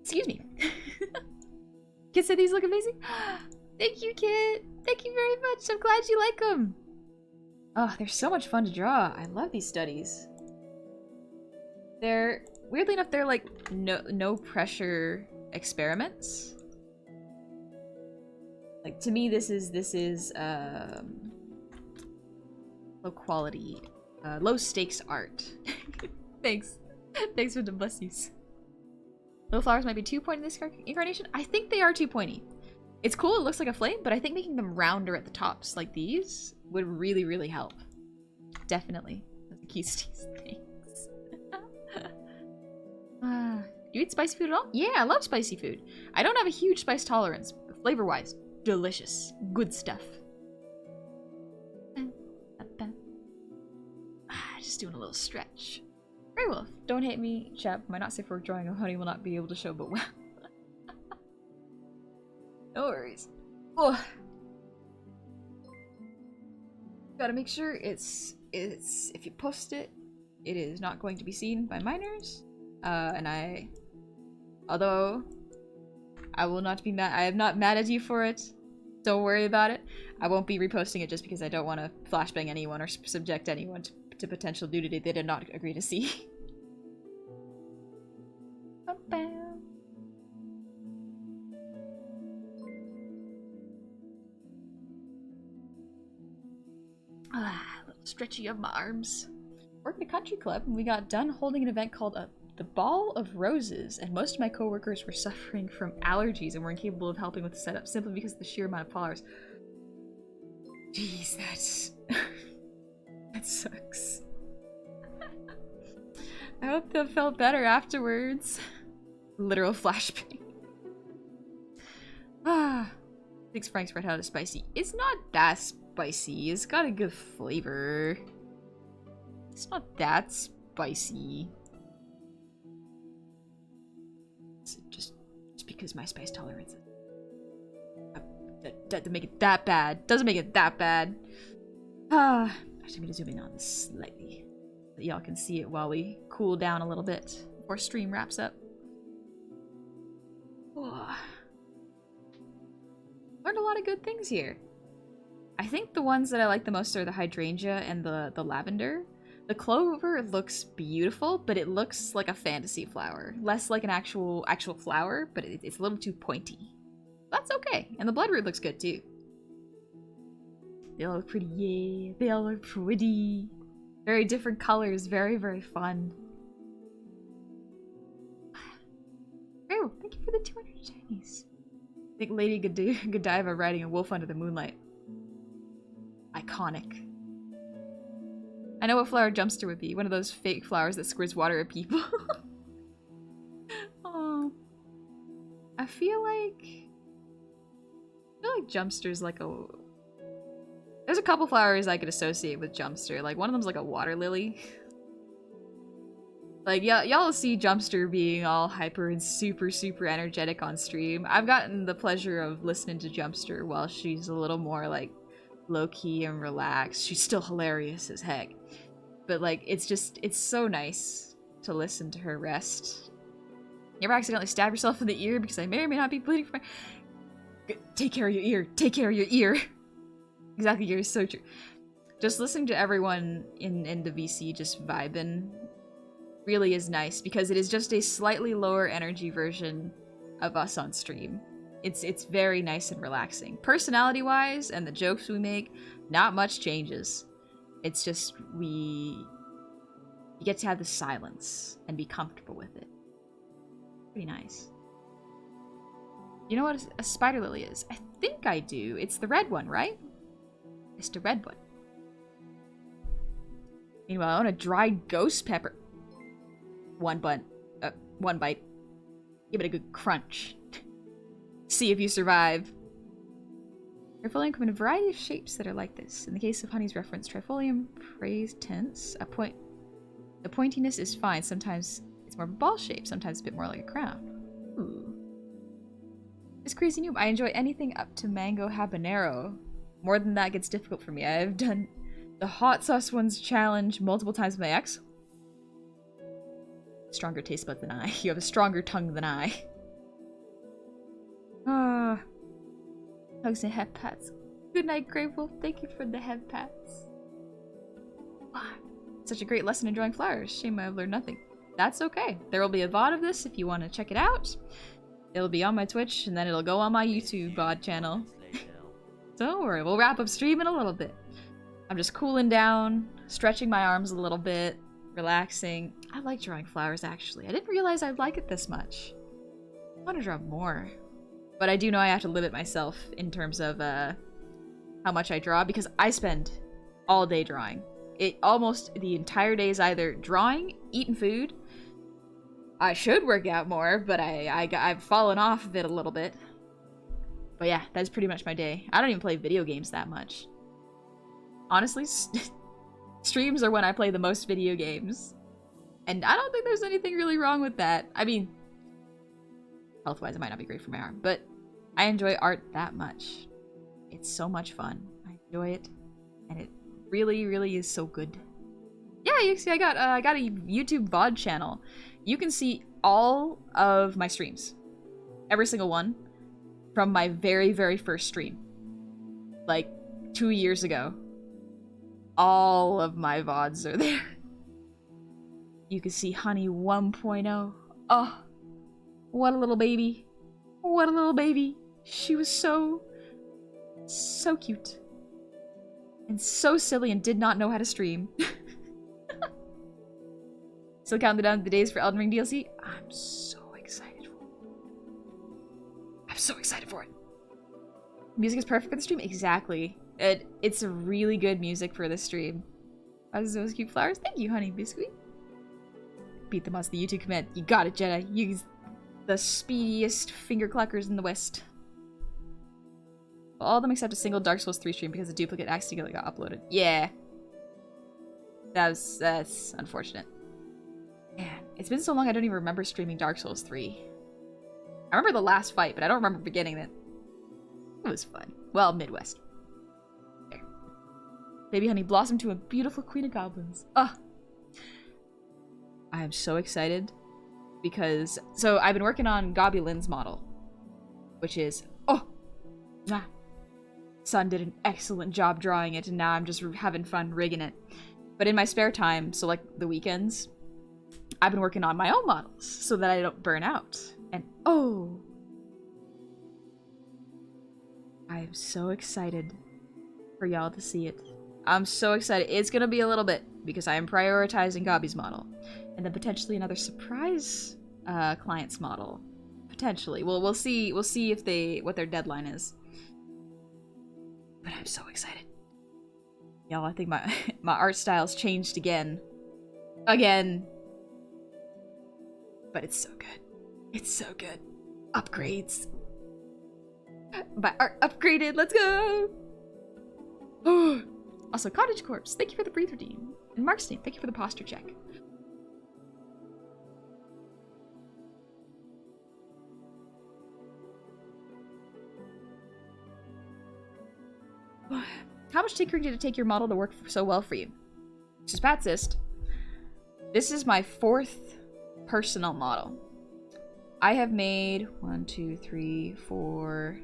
Excuse me. Kit said these look amazing. Thank you, Kit. Thank you very much. I'm glad you like them. Oh, they're so much fun to draw. I love these studies. They're, weirdly enough, they're like no pressure experiments. Like, to me, this is low quality, low stakes art. Thanks. Thanks for the blessies. Little flowers might be too pointy in this incarnation. I think they are too pointy. It's cool, it looks like a flame, but I think making them rounder at the tops, like these, would really, really help. Definitely. That's the key to these things. Do you eat spicy food at all? Yeah, I love spicy food. I don't have a huge spice tolerance, but flavor-wise, delicious. Good stuff. Just doing a little stretch. Very well. Don't hate me, chap. My not safe for drawing of honey will not be able to show, but well. No worries. Oh. Gotta make sure it's if you post it, it is not going to be seen by minors. Although I will not be mad. I am not mad at you for it. Don't worry about it. I won't be reposting it just because I don't want to flashbang anyone or subject anyone to potential nudity they did not agree to see. Little stretchy of my arms. Worked at a country club and we got done holding an event called the Ball of Roses, and most of my coworkers were suffering from allergies and were incapable of helping with the setup simply because of the sheer amount of flowers. Jeez, that's that sucks. I hope that felt better afterwards. Literal flashbang. Thanks, Frank's Red Hot is spicy. It's not that spicy. It's got a good flavor. It's not that spicy. It's just because my spice tolerance is doesn't make it that bad. Doesn't make it that bad. Actually, I'm gonna zoom in on this slightly so y'all can see it while we cool down a little bit before stream wraps up. Oh. Learned a lot of good things here. I think the ones that I like the most are the Hydrangea and the Lavender. The Clover looks beautiful, but it looks like a fantasy flower. Less like an actual flower, but it's a little too pointy. That's okay. And the Bloodroot looks good too. They all look pretty, yeah. They all look pretty. Very different colors, very, very fun. Oh, thank you for the 200 shinies. I think Lady Godiva riding a wolf under the moonlight. Iconic. I know what flower Jumpster would be. One of those fake flowers that squirts water at people. Oh. I feel like Jumpster's like a... There's a couple flowers I could associate with Jumpster. Like, one of them's like a water lily. Like, y'all see Jumpster being all hyper and super, super energetic on stream. I've gotten the pleasure of listening to Jumpster while she's a little more, like, low-key and relaxed. She's still hilarious as heck. But, like, it's so nice to listen to her rest. You ever accidentally stab yourself in the ear because I may or may not be bleeding from my... Take care of your ear. Take care of your ear. Exactly, you're so true. Just listening to everyone in the VC just vibing really is nice because it is just a slightly lower energy version of us on stream. It's very nice and relaxing. Personality-wise and the jokes we make, not much changes. It's just we get to have the silence and be comfortable with it. Pretty nice. You know what a spider lily is? I think I do. It's the red one, right? It's the red one. Meanwhile, I want a dried ghost pepper. One bite. Give it a good crunch. See if you survive. Trifolium come in a variety of shapes that are like this. In the case of honey's reference, trifolium praise tense. The pointiness is fine. Sometimes it's more of a ball shape. Sometimes a bit more like a crown. Ooh. This crazy noob. I enjoy anything up to mango habanero. More than that gets difficult for me. I have done the hot sauce ones challenge multiple times with my ex. Stronger taste bud than I. You have a stronger tongue than I. Ah. Hugs and head pats. Good night, Grave Wolf. Thank you for the head pats. Wow. Such a great lesson in drawing flowers. Shame I've learned nothing. That's okay. There will be a VOD of this if you want to check it out. It'll be on my Twitch, and then it'll go on my YouTube VOD channel. Don't worry, we'll wrap up stream in a little bit. I'm just cooling down, stretching my arms a little bit, relaxing. I like drawing flowers, actually. I didn't realize I'd like it this much. I want to draw more. But I do know I have to limit myself in terms of how much I draw, because I spend all day drawing. Almost the entire day is either drawing, eating food. I should work out more, but I've fallen off of it a little bit. But yeah, that's pretty much my day. I don't even play video games that much. Honestly, streams are when I play the most video games. And I don't think there's anything really wrong with that. I mean, health-wise, it might not be great for my arm, but I enjoy art that much. It's so much fun. I enjoy it, and it really, really is so good. Yeah, you see, I got a YouTube VOD channel. You can see all of my streams, every single one, from my very, very first stream, like 2 years ago. All of my VODs are there. You can see Honey 1.0. Oh, what a little baby. What a little baby. She was so cute. And so silly and did not know how to stream. Still counting down the days for Elden Ring DLC? I'm so excited for it. I'm so excited for it. Music is perfect for the stream? Exactly. It's a really good music for the stream. Those cute flowers? Thank you, Honey Biscuit. Beat them on the YouTube command. You got it, Jedi. Use the speediest finger clackers in the West. All of them except a single Dark Souls 3 stream because a duplicate accidentally got uploaded. Yeah. That's unfortunate. Man, it's been so long I don't even remember streaming Dark Souls 3. I remember the last fight, but I don't remember beginning it. It was fun. Well, Midwest. There. Baby Honey blossomed to a beautiful queen of goblins. Ugh. I am so excited because... So, I've been working on Goblin's model, which is... Oh! Nah. Son did an excellent job drawing it, and now I'm just having fun rigging it. But in my spare time, so like the weekends, I've been working on my own models so that I don't burn out. And oh! I am so excited for y'all to see it. I'm so excited. It's gonna be a little bit because I am prioritizing Gobby's model. And then potentially another surprise client's model. Potentially. Well, we'll see if what their deadline is. But I'm so excited. Y'all, I think my art style's changed again. Again. But it's so good. It's so good. Upgrades. My art upgraded. Let's go. Also, Cottage Corpse, thank you for the breathe redeem. And Markstein, thank you for the posture check. How much tinkering did it take your model to work so well for you? Just Patsist. This is my 4th personal model. I have made 1, 2, 3, 4,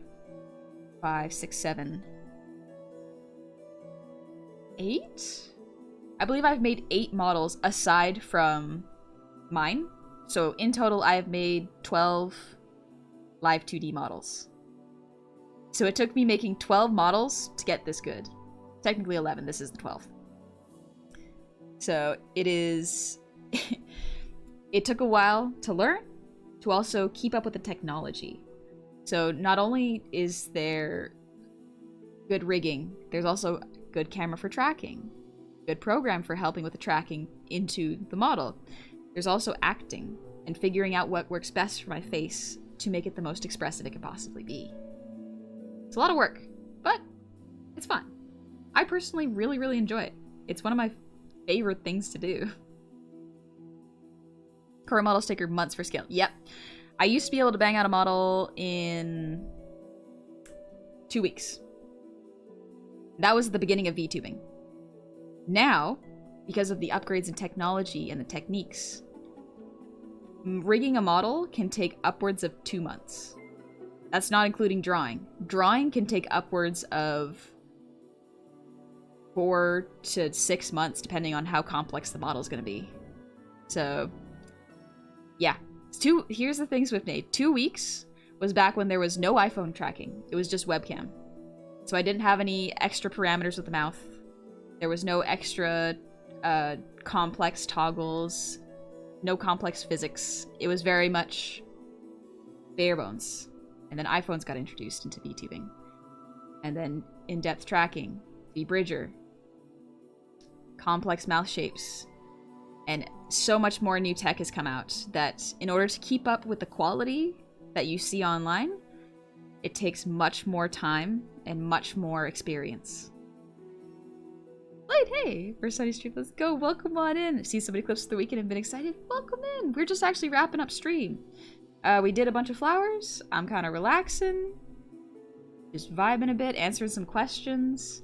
5, 6, 7, 8? I believe I've made 8 models aside from mine. So in total, I have made 12 live 2D models. So it took me making 12 models to get this good. Technically 11, this is the 12th. So it is... It took a while to learn, to also keep up with the technology. So not only is there good rigging, there's also good camera for tracking, good program for helping with the tracking into the model. There's also acting and figuring out what works best for my face to make it the most expressive it can possibly be. It's a lot of work, but it's fun. I personally really, really enjoy it. It's one of my favorite things to do. Core models take months for scale. Yep. I used to be able to bang out a model in 2 weeks. That was the beginning of VTubing. Now, because of the upgrades in technology and the techniques, rigging a model can take upwards of 2 months. That's not including drawing. Drawing can take upwards of 4 to 6 months, depending on how complex the model is going to be. So, yeah. Here's the things with me. 2 weeks was back when there was no iPhone tracking. It was just webcam. So I didn't have any extra parameters with the mouth. There was no extra complex toggles, no complex physics. It was very much bare bones. And then iPhones got introduced into VTubing. And then in-depth tracking, V-Bridger, complex mouth shapes, and so much more new tech has come out that in order to keep up with the quality that you see online, it takes much more time and much more experience. Light, hey! First Sunday stream, let's go. Welcome on in. See so many clips of the weekend and been excited. Welcome in. We're just actually wrapping up stream. We did a bunch of flowers. I'm kind of relaxing. Just vibing a bit, answering some questions.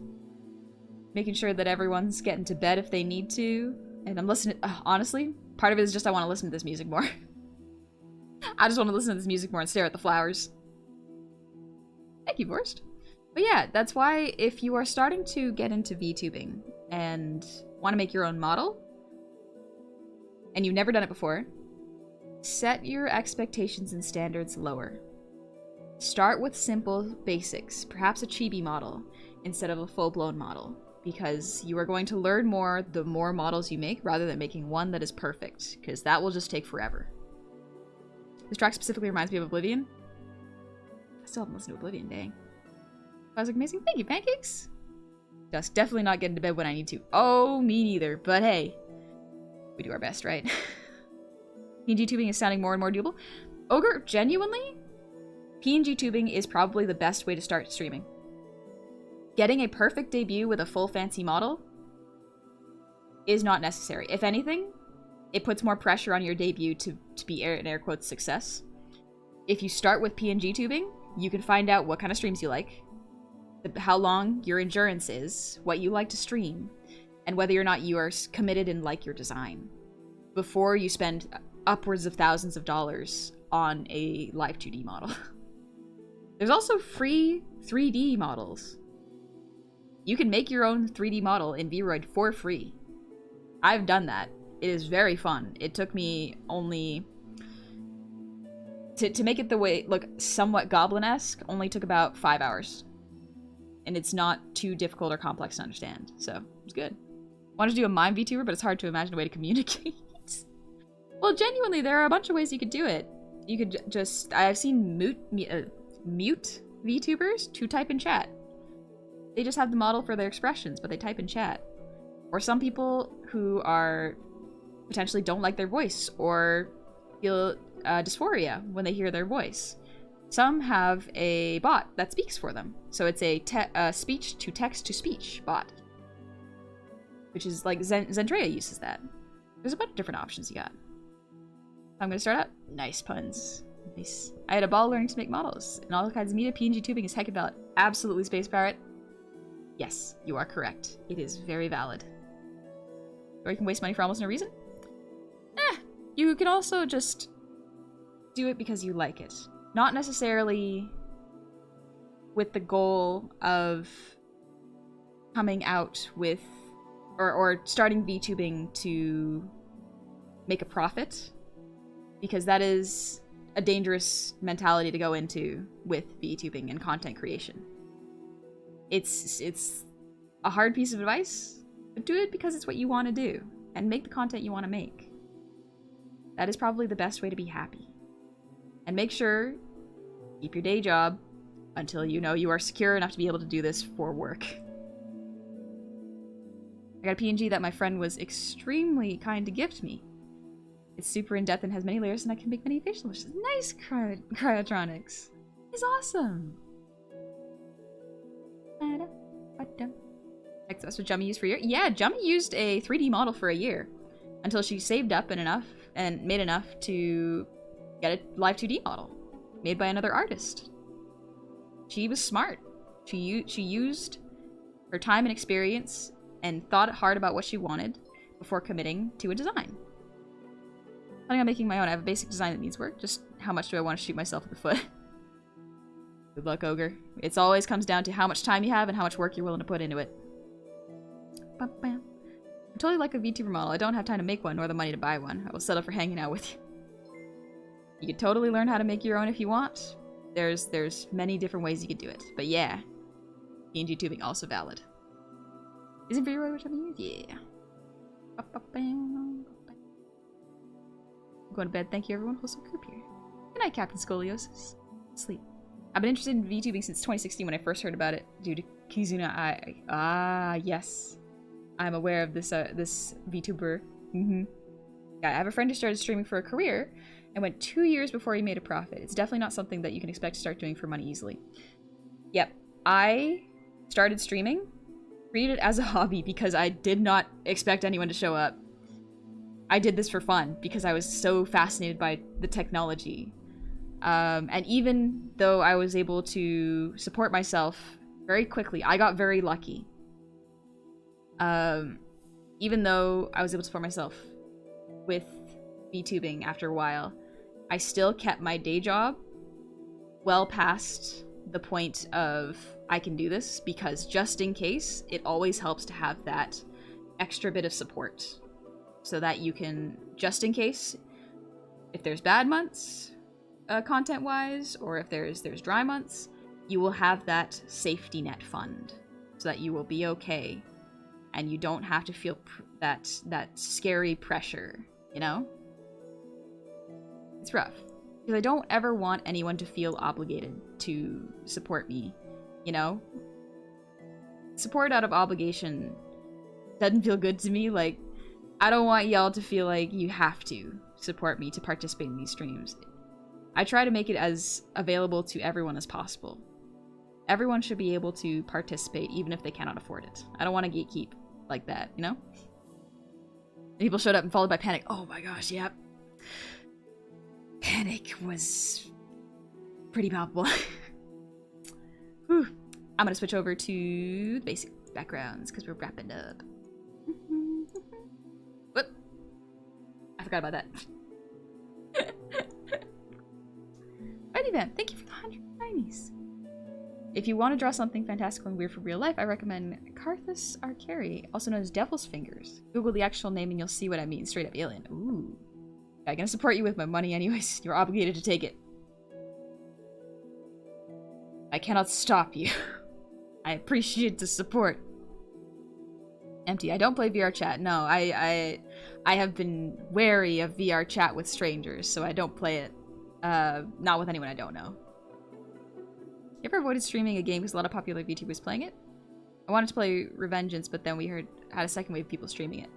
Making sure that everyone's getting to bed if they need to. And I'm listening, honestly, part of it is just I want to listen to this music more. I just want to listen to this music more and stare at the flowers. Thank you, Vorst. But yeah, that's why if you are starting to get into VTubing and want to make your own model, and you've never done it before, set your expectations and standards lower. Start with simple basics, perhaps a chibi model instead of a full-blown model, because you are going to learn more the more models you make rather than making one that is perfect, because that will just take forever. This track specifically reminds me of Oblivion. I still haven't listened to Oblivion, dang. I was like, amazing. Thank you, pancakes. Just definitely not getting to bed when I need to. Oh, me neither. But hey, we do our best, right? PNG tubing is sounding more and more doable. Ogre, genuinely, PNG tubing is probably the best way to start streaming. Getting a perfect debut with a full fancy model is not necessary. If anything, it puts more pressure on your debut to be in air quotes success. If you start with PNG tubing, you can find out what kind of streams you like, how long your endurance is, what you like to stream, and whether or not you are committed and like your design before you spend upwards of thousands of dollars on a live 2D model. There's also free 3D models. You can make your own 3D model in Vroid for free. I've done that. It is very fun. It took me only... To make it the way, look, somewhat Goblin-esque, only took about 5 hours. And it's not too difficult or complex to understand, so it's good. Wanted to do a mime VTuber, but it's hard to imagine a way to communicate. Well, genuinely, there are a bunch of ways you could do it. You could just... I've seen mute VTubers to type in chat. They just have the model for their expressions, but they type in chat. Or some people who are potentially don't like their voice or feel dysphoria when they hear their voice. Some have a bot that speaks for them. So it's a speech to text to speech bot. Which is like Zendrea uses that. There's a bunch of different options you got. I'm gonna start out. Nice puns. Nice. I had a ball learning to make models. And all kinds of media, PNG tubing is heckin' valid. Absolutely, Space Parrot. Yes, you are correct. It is very valid. Or you can waste money for almost no reason? You can also just do it because you like it. Not necessarily with the goal of coming out with or starting VTubing to make a profit, because that is a dangerous mentality to go into with VTubing and content creation. It's a hard piece of advice, but do it because it's what you want to do and make the content you want to make. That is probably the best way to be happy. And make sure, keep your day job until you know you are secure enough to be able to do this for work. I got a PNG that my friend was extremely kind to gift me. It's super in-depth and has many layers, and I can make many facial wishes. Nice, Cryotronics. It's awesome. That's what Jummy used for a year. Yeah, Jummy used a 3D model for a year until she saved up and made enough to get a live 2D model made by another artist. She was smart. She used her time and experience and thought hard about what she wanted before committing to a design. Planning on making my own. I have a basic design that needs work. Just how much do I want to shoot myself in the foot? Good luck, Ogre. It always comes down to how much time you have and how much work you're willing to put into it. I'm totally like a VTuber model. I don't have time to make one nor the money to buy one. I will settle for hanging out with you. You could totally learn how to make your own if you want. There's many different ways you could do it. But yeah, PNG tubing also valid. Isn't for your which I use? Yeah. I'm going to bed. Thank you, everyone. Wholesome group here. Good night, Captain Scoliosis. Sleep. I've been interested in VTubing since 2016 when I first heard about it due to Kizuna Ai. Ah, yes. I'm aware of this this VTuber. Yeah, I have a friend who started streaming for a career and went 2 years before he made a profit. It's definitely not something that you can expect to start doing for money easily. Yep. I started streaming, treated it as a hobby because I did not expect anyone to show up. I did this for fun because I was so fascinated by the technology. And even though I was able to support myself very quickly, I got very lucky. Even though I was able to support myself with VTubing after a while, I still kept my day job well past the point of I can do this, because just in case, it always helps to have that extra bit of support. So that you can, just in case, if there's bad months, content-wise, or if there's dry months, you will have that safety net fund, so that you will be okay, and you don't have to feel that scary pressure, you know? It's rough, because I don't ever want anyone to feel obligated to support me, you know? Support out of obligation doesn't feel good to me. Like, I don't want y'all to feel like you have to support me to participate in these streams. I try to make it as available to everyone as possible. Everyone should be able to participate even if they cannot afford it. I don't want to gatekeep like that, you know? People showed up and followed by panic. Oh my gosh, yep. Panic was pretty palpable. Whew. I'm gonna switch over to the basic backgrounds because we're wrapping up. Whoop. I forgot about that. Alrighty then, thank you for the 190s. If you want to draw something fantastical and weird for real life, I recommend Carthus Arcari, also known as Devil's Fingers. Google the actual name and you'll see what I mean. Straight up alien. Ooh. I'm gonna support you with my money anyways. You're obligated to take it. I cannot stop you. I appreciate the support. Empty. I don't play VR chat. No, I have been wary of VR chat with strangers, so I don't play it. Not with anyone I don't know. You ever avoided streaming a game because a lot of popular VTubers playing it? I wanted to play Revengeance, but then we had a second wave of people streaming it.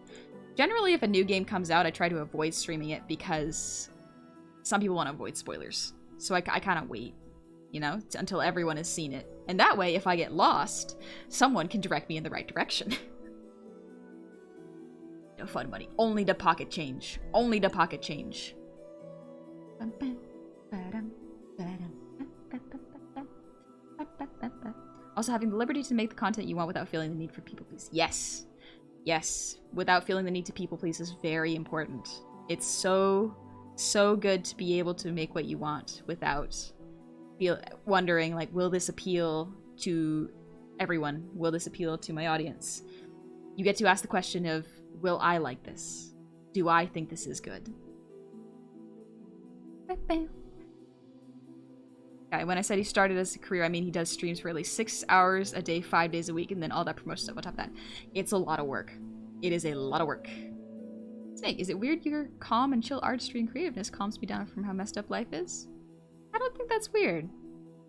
Generally, if a new game comes out, I try to avoid streaming it because some people want to avoid spoilers. So I kind of wait, you know, until everyone has seen it. And that way, if I get lost, someone can direct me in the right direction. No fun money. Only to pocket change. Only to pocket change. Also, having the liberty to make the content you want without feeling the need for people please. Yes. Yes. Without feeling the need to people please is very important. It's so good to be able to make what you want without wondering, like, will this appeal to everyone? Will this appeal to my audience? You get to ask the question of, will I like this? Do I think this is good? Yeah, when I said he started as a career, I mean he does streams for at least 6 hours a day, 5 days a week, and then all that promotion stuff on top of that. It's a lot of work. It is a lot of work. Snake, is it weird your calm and chill artistry and creativeness calms me down from how messed up life is? don't think that's weird.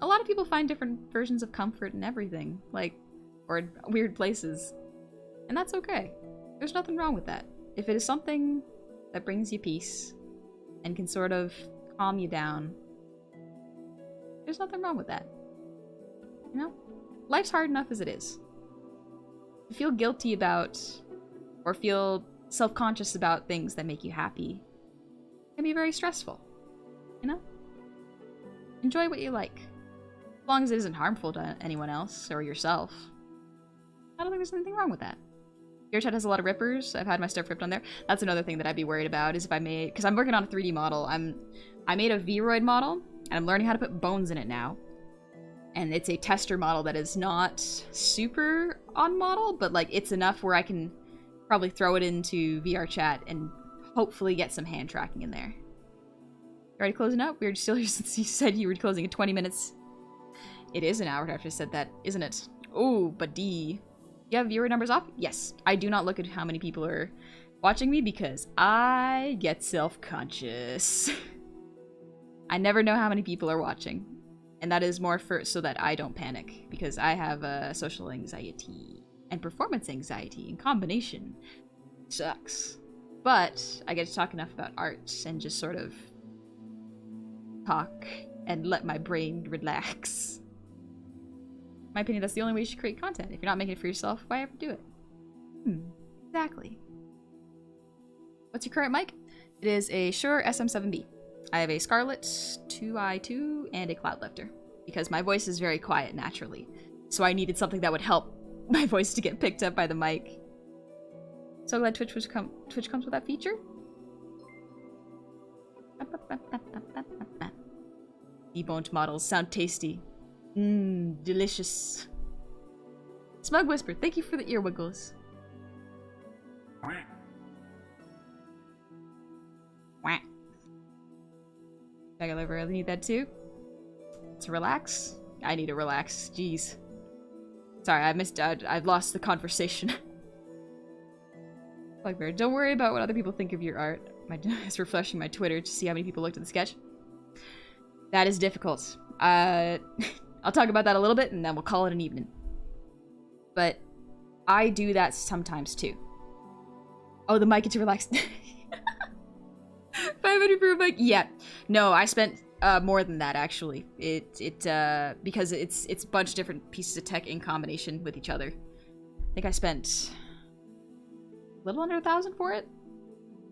A lot of people find different versions of comfort in everything, like, or weird places. And that's okay. There's nothing wrong with that. If it is something that brings you peace and can sort of calm you down, there's nothing wrong with that. You know? Life's hard enough as it is. To feel guilty about or feel self-conscious about things that make you happy can be very stressful. You know? Enjoy what you like. As long as it isn't harmful to anyone else or yourself. I don't think there's anything wrong with that. Your chat has a lot of rippers. I've had my stuff ripped on there. That's another thing that I'd be worried about is if I made... Because I'm working on a 3D model. I made a Vroid model, and I'm learning how to put bones in it now. And it's a tester model that is not super on model, but like it's enough where I can probably throw it into VR chat and hopefully get some hand tracking in there. You already closing up? We were still here since you said you were closing in 20 minutes. It is an hour after I said that, isn't it? Oh, but D. You have viewer numbers off? Yes. I do not look at how many people are watching me because I get self-conscious. I never know how many people are watching. And that is more so that I don't panic, because I have social anxiety and performance anxiety in combination. Sucks. But I get to talk enough about art and just sort of talk and let my brain relax. In my opinion, that's the only way you should create content. If you're not making it for yourself, why ever do it? Exactly. What's your current mic? It is a Shure SM7B. I have a Scarlett 2i2 and a Cloudlifter because my voice is very quiet naturally. So I needed something that would help my voice to get picked up by the mic. So glad Twitch comes with that feature. Deboned models sound tasty. Delicious. Smug Whisper, thank you for the ear wiggles. Wah. I really need that too. To relax? I need to relax. Jeez. Sorry, I've lost the conversation. Bugbear, don't worry about what other people think of your art. It's refreshing my Twitter to see how many people looked at the sketch. That is difficult. I'll talk about that a little bit and then we'll call it an evening. But I do that sometimes too. Oh, the mic, it's relaxed. 500 for a mic? Yeah. No, I spent more than that actually. Because it's a bunch of different pieces of tech in combination with each other. I think I spent a little under 1,000 for it.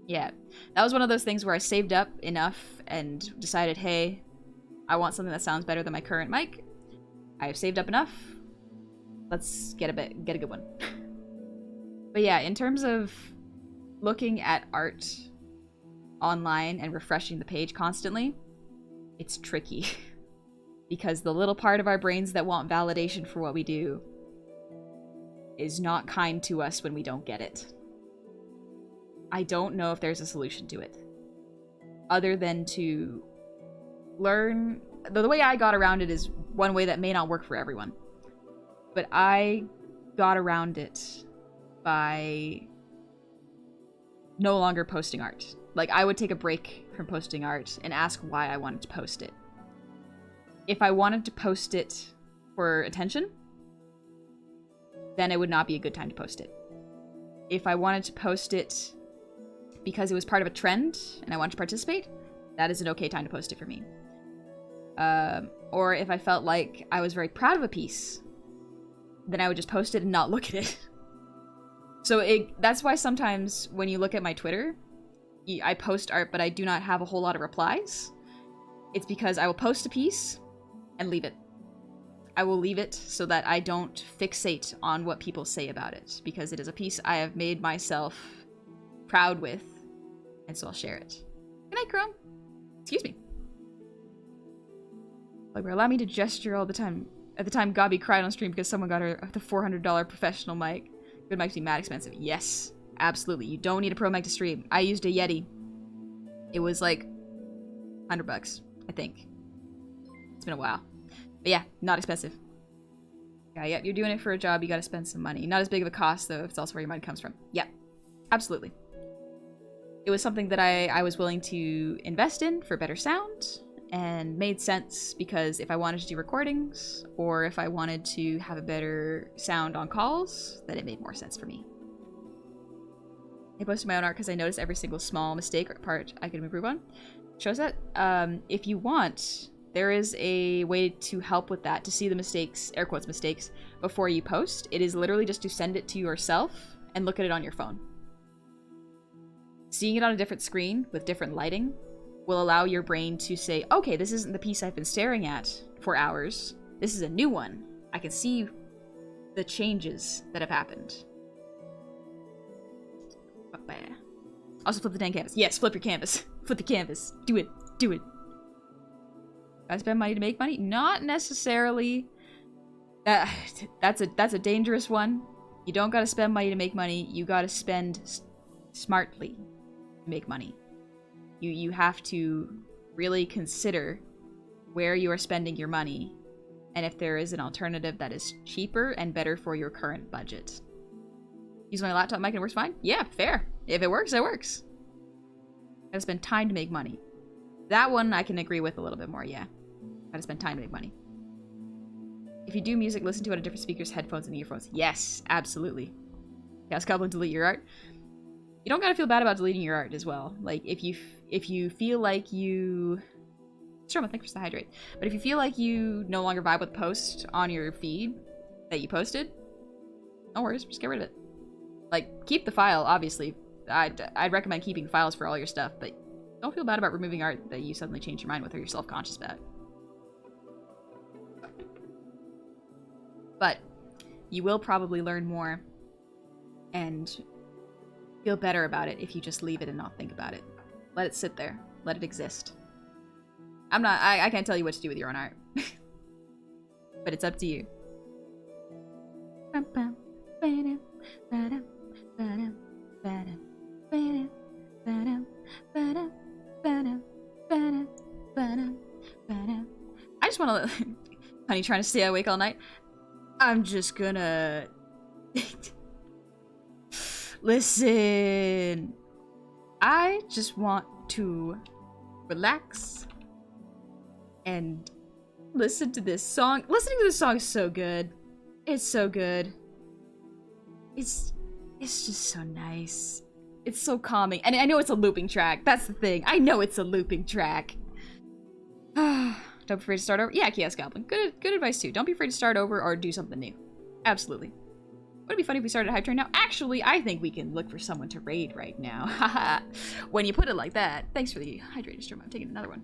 Yeah. That was one of those things where I saved up enough and decided, hey, I want something that sounds better than my current mic. I have saved up enough. Let's get a good one. But yeah, in terms of looking at art online and refreshing the page constantly, it's tricky. Because the little part of our brains that want validation for what we do is not kind to us when we don't get it. I don't know if there's a solution to it. Other than to learn... The way I got around it is one way that may not work for everyone. But I got around it by no longer posting art. Like, I would take a break from posting art and ask why I wanted to post it. If I wanted to post it for attention, then it would not be a good time to post it. If I wanted to post it because it was part of a trend and I wanted to participate, that is an okay time to post it for me. Or if I felt like I was very proud of a piece, then I would just post it and not look at it. So that's why sometimes when you look at my Twitter, I post art, but I do not have a whole lot of replies. It's because I will post a piece and leave it. I will leave it so that I don't fixate on what people say about it, because it is a piece I have made myself proud with, and so I'll share it. Good night, Chrome. Excuse me. Like, allow me to gesture all the time. At the time, Gabi cried on stream because someone got her the $400 professional mic. Good mics be mad expensive. Yes, absolutely. You don't need a pro mic to stream. I used a Yeti. It was like $100, I think. It's been a while. But yeah, not expensive. Yeah, you're doing it for a job, you gotta spend some money. Not as big of a cost, though, if it's also where your money comes from. Yeah, absolutely. It was something that I was willing to invest in for better sound, and made sense because if I wanted to do recordings or if I wanted to have a better sound on calls, then it made more sense for me. I posted my own art because I noticed every single small mistake or part I could improve on. Shows that. If you want, there is a way to help with that, to see the mistakes, air quotes mistakes, before you post. It is literally just to send it to yourself and look at it on your phone. Seeing it on a different screen with different lighting will allow your brain to say, okay, this isn't the piece I've been staring at for hours. This is a new one. I can see the changes that have happened. Also flip the dang canvas. Yes, flip your canvas. Flip the canvas. Do it. Do it. Gotta spend money to make money? Not necessarily. That's a dangerous one. You don't gotta spend money to make money. You gotta spend smartly to make money. You have to really consider where you are spending your money and if there is an alternative that is cheaper and better for your current budget. Use my laptop mic and it works fine? Yeah, fair. If it works, it works. Gotta spend time to make money. That one I can agree with a little bit more, yeah. Gotta spend time to make money. If you do music, listen to it on different speakers, headphones, and earphones. Yes, absolutely. Yes, Goblin, delete your art. You don't gotta feel bad about deleting your art as well. Like, if you feel like you... Sure, thanks for the hydrate. But if you feel like you no longer vibe with the post on your feed that you posted, no worries, just get rid of it. Like, keep the file, obviously. I'd recommend keeping files for all your stuff, but don't feel bad about removing art that you suddenly change your mind with or you're self-conscious about. But you will probably learn more and feel better about it if you just leave it and not think about it. Let it sit there. Let it exist. I can't tell you what to do with your own art. But it's up to you. I just want to... Honey, trying to stay awake all night? I'm just gonna... Listen. I just want to relax and listen to this song. Listening to this song is so good. It's so good. It's just so nice. It's so calming. And I know it's a looping track. That's the thing. I know it's a looping track. Don't be afraid to start over. Yeah, Chaos Goblin. Good advice too. Don't be afraid to start over or do something new. Absolutely. Would it be funny if we started a hype train now? Actually, I think we can look for someone to raid right now. Haha. When you put it like that. Thanks for the hydrated stream. I'm taking another one.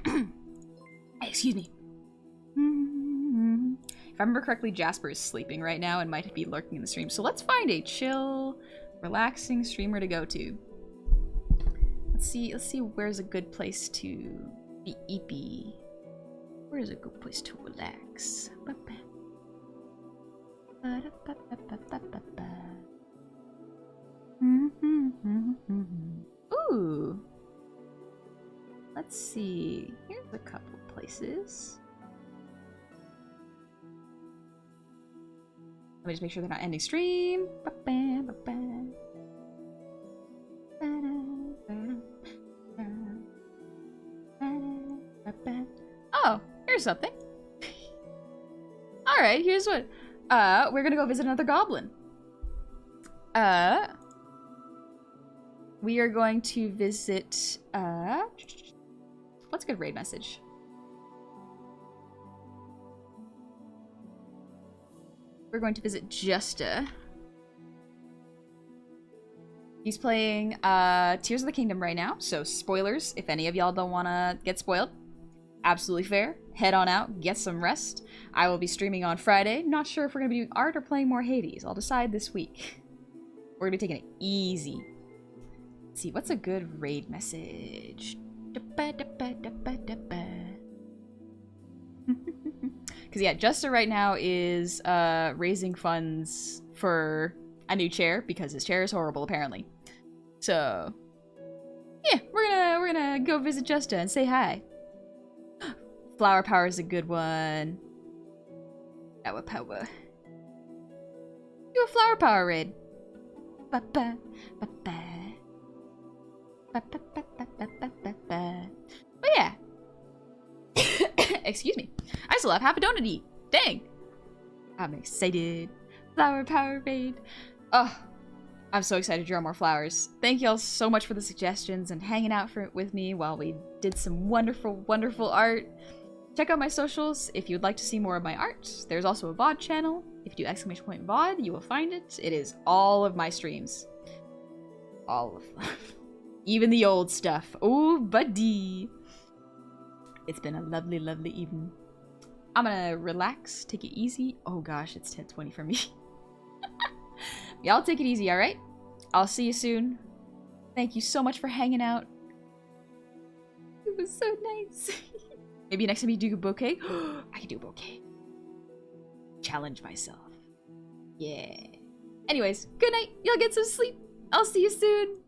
Hey, excuse me. If I remember correctly, Jasper is sleeping right now and might be lurking in the stream. So let's find a chill, relaxing streamer to go to. Let's see where's a good place to be eepy. Where's a good place to relax? Ooh. Let's see. Here's a couple places. Let me just make sure they're not ending stream. Oh, here's something. Alright, here's what. We're gonna go visit another goblin. We are going to visit, what's a good raid message? We're going to visit Justa. He's playing Tears of the Kingdom right now, so spoilers if any of y'all don't want to get spoiled. Absolutely fair. Head on out, get some rest. I will be streaming on Friday. Not sure if we're going to be doing art or playing more Hades. I'll decide this week. We're going to be taking it easy. Let's see, what's a good raid message? Because yeah, Justa right now is raising funds for a new chair because his chair is horrible apparently. So yeah, we're gonna go visit Justa and say hi. Flower power is a good one. Power power. Do a flower power raid. Ba ba ba ba. Ba ba ba ba ba ba ba. Excuse me. I still have half a donut to eat. Dang. I'm excited. Flower power fade. Oh, I'm so excited to draw more flowers. Thank y'all so much for the suggestions and hanging out with me while we did some wonderful, wonderful art. Check out my socials if you'd like to see more of my art. There's also a VOD channel. If you do !VOD, you will find it. It is all of my streams. All of them. Even the old stuff. Oh, buddy. It's been a lovely, lovely evening. I'm gonna relax, take it easy. Oh gosh, it's 10:20 for me. Y'all take it easy, alright? I'll see you soon. Thank you so much for hanging out. It was so nice. Maybe next time you do a bouquet? I can do a bouquet. Challenge myself. Yeah. Anyways, good night. Y'all get some sleep. I'll see you soon.